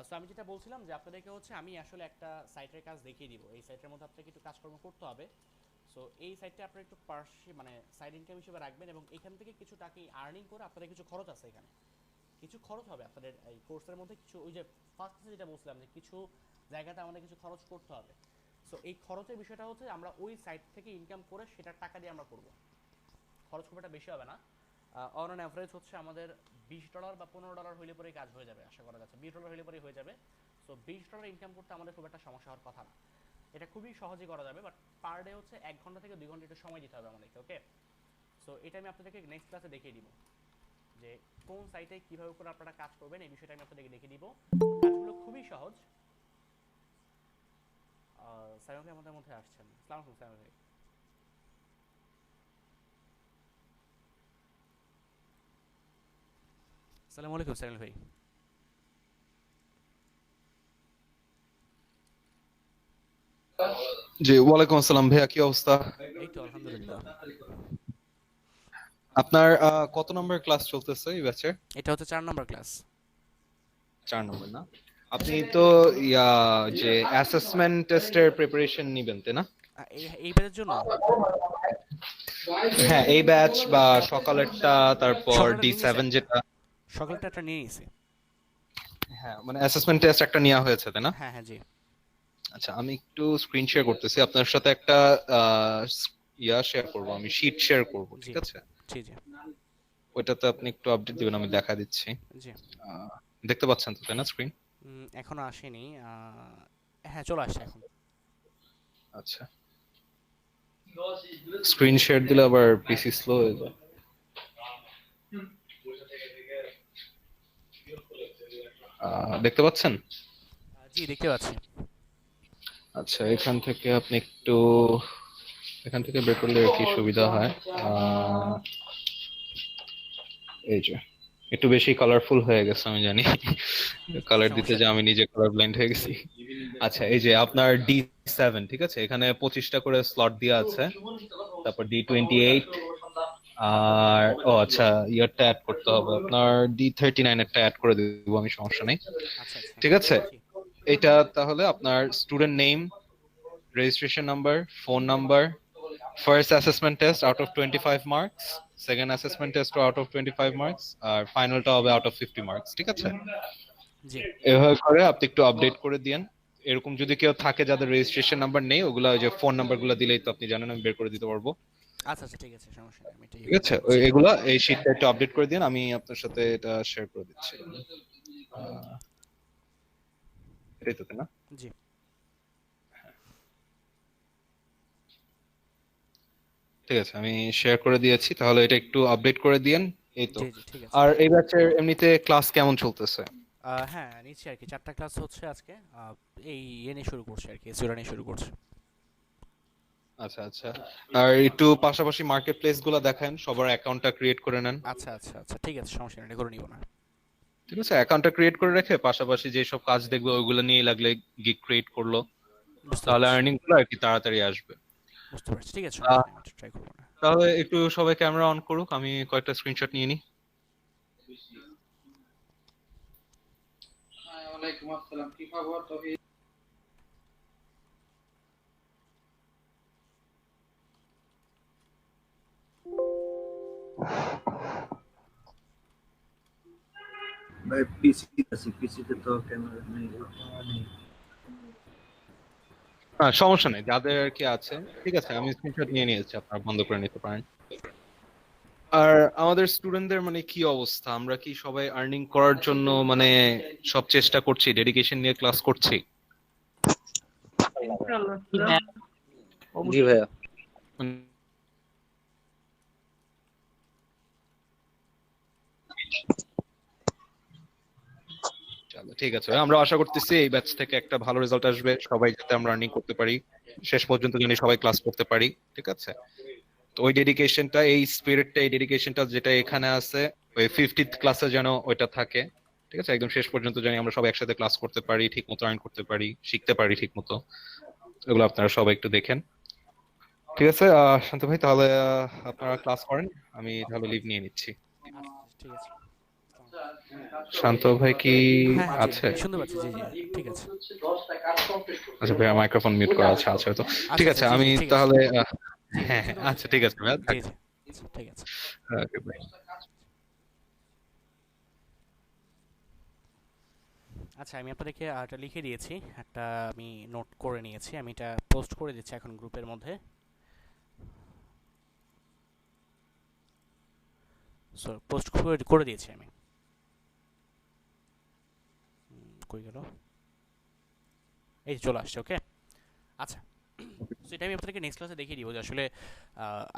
সো আমি যেটা বলছিলাম যে আপনাদেরকে হচ্ছে আমি আসলে একটা সাইটের কাজ দেখিয়ে দিব। এই সাইটের মধ্যে আপনাকে একটু কাজকর্ম করতে হবে। সো এই সাইটটা আপনারা একটু মানে সাইড ইনকাম হিসেবে রাখবেন, এবং এখান থেকে কিছু টাকা আর্নিং করে আপনাদের কিছু খরচ আছে, এখানে কিছু খরচ হবে আপনাদের এই কোর্সের মধ্যে। কিছু ওই যে ফার্স্ট যেটা বলছিলাম যে কিছু জায়গাতে আমাদের কিছু খরচ করতে হবে। সো এই খরচের বিষয়টা হচ্ছে আমরা ওই সাইট থেকে ইনকাম করে সেটার টাকা দিয়ে আমরা করব। খরচ খুব একটা বেশি হবে না, অন অ্যান অ্যাভারেজ হচ্ছে আমাদের $20 বা $15 হইলে পরেই কাজ হয়ে যাবে, আশা করা যাচ্ছে $20 হইলে পরেই হয়ে যাবে। সো $20 ইনকাম করতে আমাদের খুব একটা সমস্যা হওয়ার কথা না, এটা খুবই সহজেই করা যাবে। বাট পার ডে হচ্ছে 1 ঘন্টা থেকে 2 ঘন্টা একটু সময় দিতে হবে আমাদেরকে। ওকে, সো এটা আমি আপনাদেরকে নেক্সট ক্লাসে দেখিয়ে দিব যে কোন সাইটে কিভাবে করে আপনারা কাজ করবেন, এই বিষয়টা আমি আপনাদেরকে দেখিয়ে দিব। কাজগুলো খুবই সহজ। সাইমন ভাই আমাদের মধ্যে আসছেন। আসসালামু আলাইকুম সাইমন ভাই। আসসালামু আলাইকুম সাইমন ভাই। জি, ওয়ালাইকুম আসসালাম ভাইয়া, কি অবস্থা? এই তো আলহামদুলিল্লাহ। আপনার কত নম্বর ক্লাস চলতেছে এই ব্যাচে? এটা হচ্ছে 4 নম্বর ক্লাস। 4 নম্বর না? আপনি তো যে অ্যাসেসমেন্ট টেস্টের প্রিপারেশন নিবেন তাই না? এই ব্যাচের জন্য? হ্যাঁ, এই ব্যাচ বা সকালেরটা, তারপর D7 যেটা সকালটা একটা নিয়ে নিয়েছি। হ্যাঁ, মানে অ্যাসেসমেন্ট টেস্ট একটা নেওয়া হয়েছে তাই না? হ্যাঁ হ্যাঁ জি। আচ্ছা, আমি একটু স্ক্রিন শেয়ার করতেছি, আপনার সাথে একটা শেয়ার করব, আমি শীট শেয়ার করব, ঠিক আছে? জি জি। ওইটাতে আপনি একটু আপডেট দিবেন, আমি দেখা দিচ্ছি। জি। দেখতে পাচ্ছেন তো তাই না স্ক্রিন? এখনো আসেনি। হ্যাঁ, চলে আসছে এখন। আচ্ছা, স্ক্রিন শেয়ার দিলে আবার পিসি স্লো হয়ে যায়। দেখতে পাচ্ছেন? জি, দেখতে পাচ্ছি। আচ্ছা, এখান থেকে আপনি একটু এখান থেকে বের করলে কি সুবিধা হয়, এই যে একটু বেশি কালারফুল হয়ে গেছে, আমি জানি কালার দিতে যে আমি নিজে কালার ব্লাইন্ড হয়ে গেছি। আচ্ছা, এই যে আপনার D7, ঠিক আছে, এখানে 25টা করে স্লট দেওয়া আছে, তারপর D28, আর আচ্ছা, ইয়ারটা অ্যাড করতে হবে আপনার, D39 একটা অ্যাড করে দিব আমি, সমস্যা নেই, ঠিক আছে? এটা তাহলে আপনার student name, registration number, phone number, first assessment test out of 25 marks, second assessment test out of 25 marks, আর ফাইনালটা হবে আউট অফ 50 মার্কস, ঠিক আছে? জি। এভাবে করে আপনি একটু আপডেট করে দিয়েন। এরকম যদি কেউ থাকে যাদের রেজিস্ট্রেশন নাম্বার নেই, ওগুলা ওই যে ফোন নাম্বারগুলো দিলেই তো আপনি জানেন আমি বের করে দিতে পারবো। আচ্ছা আচ্ছা ঠিক আছে, সমস্যা নেই, আমি ঠিক আছে, এগুলা এই শীটটা একটু আপডেট করে দিন, আমি আপনার সাথে এটা শেয়ার করে দিচ্ছি। এটাই তো তাই না? জি ঠিক আছে, আমি শেয়ার করে দিয়েছি, তাহলে এটা একটু আপডেট করে দিয়েন। এই তো। জি জি ঠিক আছে। আর এই ব্যাচের এমনিতে ক্লাস কেমন চলতেছে? হ্যাঁ নিচ্ছি আর কি, 4টা ক্লাস হচ্ছে আজকে, এই নিয়ে শুরু করছে আর কি, এসইও নিয়ে শুরু করছে। আচ্ছা আচ্ছা, আর একটু পাশাপাশি মার্কেট প্লেস গুলো দেখেন, সবার অ্যাকাউন্টটা ক্রিয়েট করে নেন। আচ্ছা আচ্ছা আচ্ছা ঠিক আছে, সমস্যা নেই, এটা করে নিব না। ঠিক আছে, অ্যাকাউন্টটা ক্রিয়েট করে রেখে পাশাপাশি যে সব কাজ দেখবে ওইগুলো নিয়ে লাগলে গিগ ক্রিয়েট করলো, তাহলে আর্নিং গুলো আর কি তাড়াতাড়ি আসবে। বুঝতে পারছি, ঠিক আছে, ট্রাই করব না। তাহলে একটু সবাই ক্যামেরা অন করুক, আমি কয়েকটা স্ক্রিনশট নিয়ে নিই। ওয়ালাইকুম আসসালাম, কি খবর? তবে ভাই পিসি আছে, পিসিতে তো ক্যামেরা নেই। হ্যাঁ সমস্যা নেই, যাদের আর কি আছে। ঠিক আছে, আমি স্ক্রিনশট নিয়ে নিয়েছি, আপনারা বন্ধ করে নিতে পারেন। আর আমাদের স্টুডেন্টদের মানে কি অবস্থা? আমরা কি সবাই আর্নিং করার জন্য মানে সব চেষ্টা করছি, ডেডিকেশন নিয়ে ক্লাস করছি? জি ভাইয়া। চলো ঠিক আছে, আমরা আশা করতেছি এই ব্যাচ থেকে একটা ভালো রেজাল্ট আসবে, সবাই যাতে আমরা আর্নিং করতে পারি, শেষ পর্যন্ত যদি সবাই ক্লাস করতে পারি। ঠিক আছে, তো ওই ডেডিকেশনটা, এই স্পিরিটটা, এই ডেডিকেশনটা যেটা এখানে আছে ওই 50th ক্লাসে যেন ওইটা থাকে। ঠিক আছে, একদম শেষ পর্যন্ত জানি আমরা সবাই একসাথে ক্লাস করতে পারি, ঠিক মতো আর্ন করতে পারি, শিখতে পারি ঠিক মতো। এগুলো আপনারা সবাই একটু দেখেন। ঠিক আছে শান্ত ভাই, তাহলে আপনারা ক্লাস করেন, আমি তাহলে লিভ নিয়ে নিচ্ছি। ঠিক আছে। শান্ত ভাই কি আছে? শুনতে পাচ্ছি, জি জি ঠিক আছে। আচ্ছা ভাই, মাইক্রোফোন মিউট করা আছে, আছে তো। ঠিক আছে, আমি তাহলে হ্যাঁ হ্যাঁ আচ্ছা ঠিক আছে ভাই, ঠিক আছে। ওকে ভাই। আচ্ছা, আমি আপনাদেরকে একটা লিখে দিয়েছি, একটা আমি নোট করে নিয়েছি, আমি এটা পোস্ট করে দিচ্ছি এখন গ্রুপের মধ্যে। সো পোস্ট করে দিয়েছি আমি। কই গেল? এই চলে আসছে, ওকে। আচ্ছা, সো এটা আমি আপনাদেরকে নেক্সট ক্লাসে দেখিয়ে দিব যে আসলে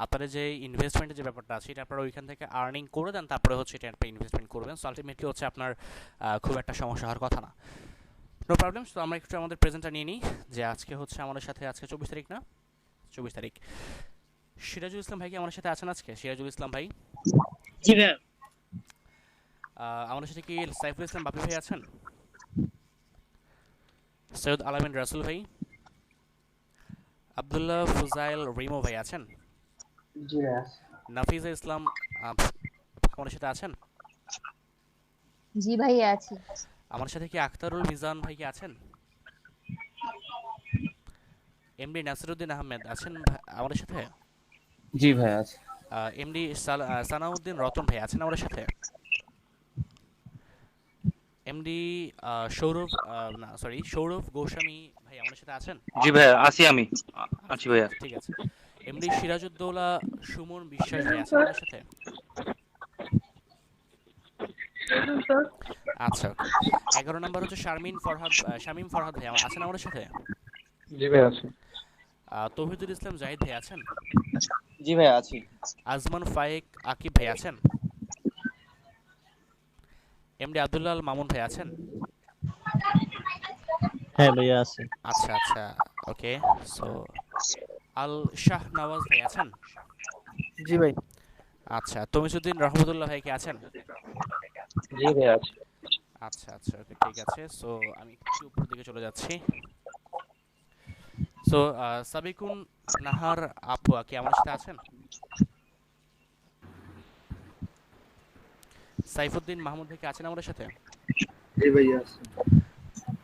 আপনারা যে ইনভেস্টমেন্টের যে ব্যাপারটা আছে এটা আপনারা ওইখান থেকে আর্নিং করে দেন, তারপরে হচ্ছে এটা আপনি ইনভেস্টমেন্ট করবেন। সো আলটিমেটলি হচ্ছে আপনার খুব একটা সমস্যা হওয়ার কথা না। No problem. সো আমরা একটু আমাদের প্রেজেন্টটা নিয়ে নিই, যে আজকে হচ্ছে আমাদের সাথে, আজকে 24 তারিখ না? 24 তারিখ। সিরাজুল ইসলাম ভাই কি আমাদের সাথে আছেন আজকে? সিরাজুল ইসলাম ভাই? জি ভাই। আমাদের সাথে কি সাইফুল ইসলাম বাপি ভাই আছেন? সৈয়দ আলামিন রাসুল ভাই? আব্দুল্লাহ ফুজাইল রিমো ভাই আছেন? জি ভাই। নাফিজা ইসলাম আমাদের সাথে আছেন? জি ভাই আছি। আমার সাথে কি আখতারুল মিজান ভাই কি আছেন? এমডি নাসিরউদ্দিন আহমেদ আছেন আমাদের সাথে? জি ভাই আছে। এমডি সানাউদ্দিন রতন ভাই আছেন আমাদের সাথে? এমডি সৌরভ গোস্বামী ভাই আমাদের সাথে আছেন? জি ভাইয়া আছি, আমি আছি ভাইয়া। ঠিক আছে। এমডি সিরাজউদ্দৌলা সুমন বিশ্বাস ভাই আছেন আমাদের সাথে? আচ্ছা, 11 নম্বর হচ্ছে শামীম ফরহাদ ভাই আছেন আমাদের সাথে? জি ভাই আছি। তৌহিদুল ইসলাম জাহিদ ভাই আছেন? জি ভাই আছি। আজমান ফায়েক আকিব ভাই আছেন? এমডি আব্দুল্লাহ আল মামুন ভাই আছেন? হ্যাঁ ভাইয়া আছি। আচ্ছা আচ্ছা ওকে। সো আল শাহ নওয়াজ ভাই আছেন? জি ভাই। আচ্ছা, তমিজউদ্দিন রহমতুল্লাহ ভাই কি আছেন? জি ভাই আছি। আচ্ছা আচ্ছা ওকে ঠিক আছে। সো আমি একটু উপর দিকে চলে যাচ্ছি। সো সাবিকুন নাহার আপু কি আমার সাথে আছেন? সাইফুদ্দিন মাহমুদ ভাই কি আছেন আমাদের সাথে? জি ভাই আছি।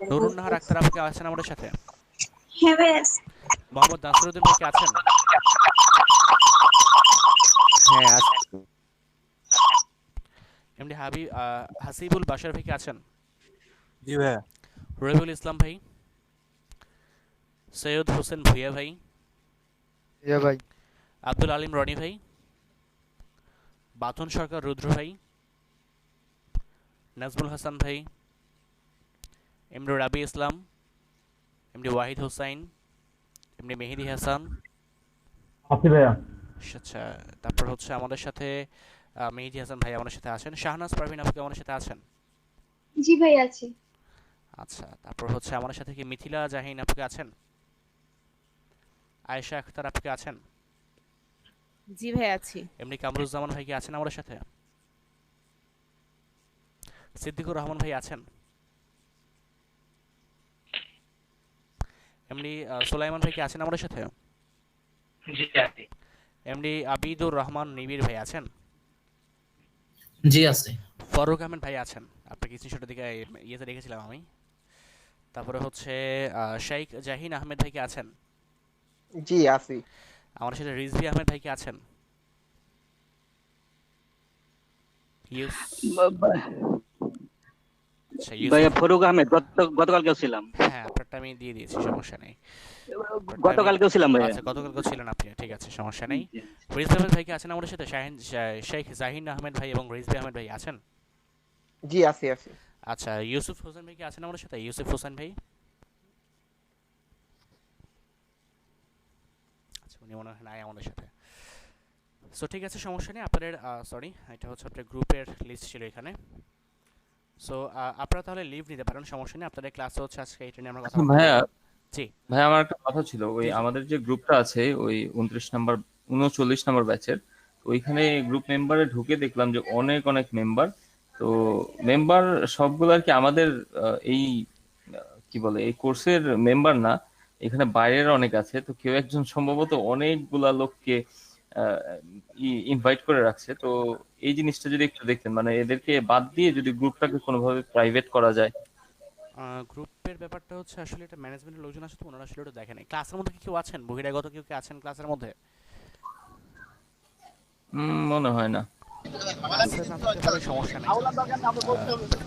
নুরুন নাহার আক্তার আপু কি আছেন আমাদের সাথে? হ্যাঁ ভাই আছি। মোহাম্মদ নাসিরউদ্দিন ভাই কি আছেন? হ্যাঁ আছি। এমডি হাসিবুল বাশার ভাই কি আছেন? জি ভাই। রবিউল ইসলাম ভাই? সৈয়দ হোসেন ভুইয়া ভাই? ইয়া ভাই। আব্দুল আলিম রনি ভাই, বাথন সরকার রুদ্র ভাই, নাজমুল হাসান ভাই, এমডি রাবি ইসলাম, এমডি ওয়াহিদ হোসাইন, এমডি মেহেদি হাসান। আচ্ছা, তারপর হচ্ছে আমাদের সাথে মেহেদি হাসান ভাই আমাদের সাথে আছেন। শাহনাজ পারভিন আপু আমাদের সাথে আছেন? জি ভাই আছি। আচ্ছা, তারপর হচ্ছে আমাদের সাথে কি মিথিলা জাহিন আপু আছেন? আয়েশা আখতার আপু আছেন? জি ভাই আছি। এমনি কামরুজ্জামান ভাই কি আছেন আমাদের সাথে? সিদ্দিকুর রহমান ভাই আছেন? এমনি সুলাইমান ভাই কি আছেন আমাদের সাথে? জি আছি। এমনি আবিদুর রহমান নিবির ভাই আছেন? জি আছে। ফারুক আহমেদ ভাই আছেন? আপনাকে স্ক্রিনশটের দিকে ইয়েতে রেখেছিলাম আমি। তারপরে হচ্ছে শেখ জাহিন আহমেদ ভাই কি আছেন? জি আছি। আমাদের সাথে রিজভি আহমেদ ভাই কি আছেন? ভাইয়া ফারুক আহমেদ গতকালকেও ছিলাম। হ্যাঁ, আপনারটা আমি দিয়ে দিয়েছি, সমস্যা নেই। গতকালকেও ছিলাম ভাইয়া। আচ্ছা, গতকালকেও ছিলেন আপনি, ঠিক আছে, সমস্যা নেই। রিজভি আহমেদ ভাই কি আছেন আমাদের সাথে? শেখ জাহিন আহমেদ ভাই এবং রিজভি আহমেদ ভাই আছেন? জি আছি আছি। আচ্ছা, ইউসুফ হোসেন ভাই কি আছেন আমাদের সাথে? ইউসুফ হোসেন ভাই? আচ্ছা, উনি মনে হয় নাই আমাদের সাথে। সো ঠিক আছে, সমস্যা নেই। আপনাদের সরি, এটা হচ্ছে আপনাদের গ্রুপের লিস্ট ছিল এখানে। সো আপনারা তাহলে লিভ নিতে পারেন, সমস্যা নেই। আপনাদের ক্লাসে হচ্ছে আজকে এটা নিয়ে আমরা কথা বলবো। ভাইয়া, জি ভাইয়া, আমার একটা কথা ছিল। ওই আমাদের যে গ্রুপটা আছে ওই 39 নাম্বার ব্যাচের, ওইখানে গ্রুপ মেম্বারে ঢুকে দেখলাম যে অনেক অনেক মেম্বার। তো মেম্বার সবগুলো আর কি আমাদের এই কি বলে এই কোর্সের মেম্বার না, এখানে বাইরের অনেক আছে। তো কেউ একজন সম্ভবত অনেকগুলা লোককে ইনভাইট করে রাখছে। তো এই জিনিসটা যদি একটু দেখতেন, মানে এদেরকে বাদ দিয়ে যদি গ্রুপটাকে কোনোভাবে প্রাইভেট করা যায়। গ্রুপের ব্যাপারটা হচ্ছে আসলে এটা ম্যানেজমেন্টের লোকজন আছে, তো ওনারা আসলে ওটা দেখেন। ক্লাসের মধ্যে কি কেউ আছেন বহিরাগত, কেউ কি আছেন ক্লাসের মধ্যে? মনে হয় না। সমস্যা নাই।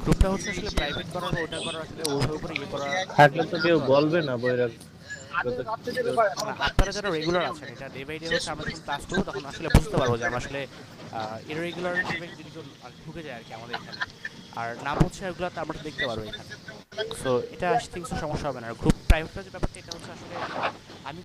গ্রুপটা হচ্ছে আসলে প্রাইভেট করার, ওটা করার আসলে ওর উপরে ইয়ে করা থাকলে তো কেউ বলবে না বহিরাগত। আপনারা যারা রেগুলার আছেন, এটা ডে বাই ডে হচ্ছে আমরা যখন ক্লাস করবো তখন আসলে বুঝতে পারবো যে আমরা আসলে ইরেগুলার হিসেবে যদি কেউ ঢুকে যায় আর কি আমাদের এখানে, আর নাম হচ্ছে এগুলো তো আমরা দেখতে পারবো এখানে। সো এটা আই থিঙ্ক সমস্যা হবে না। আর গ্রুপ প্রাইভেট যে ব্যাপারটা, এটা হচ্ছে আসলে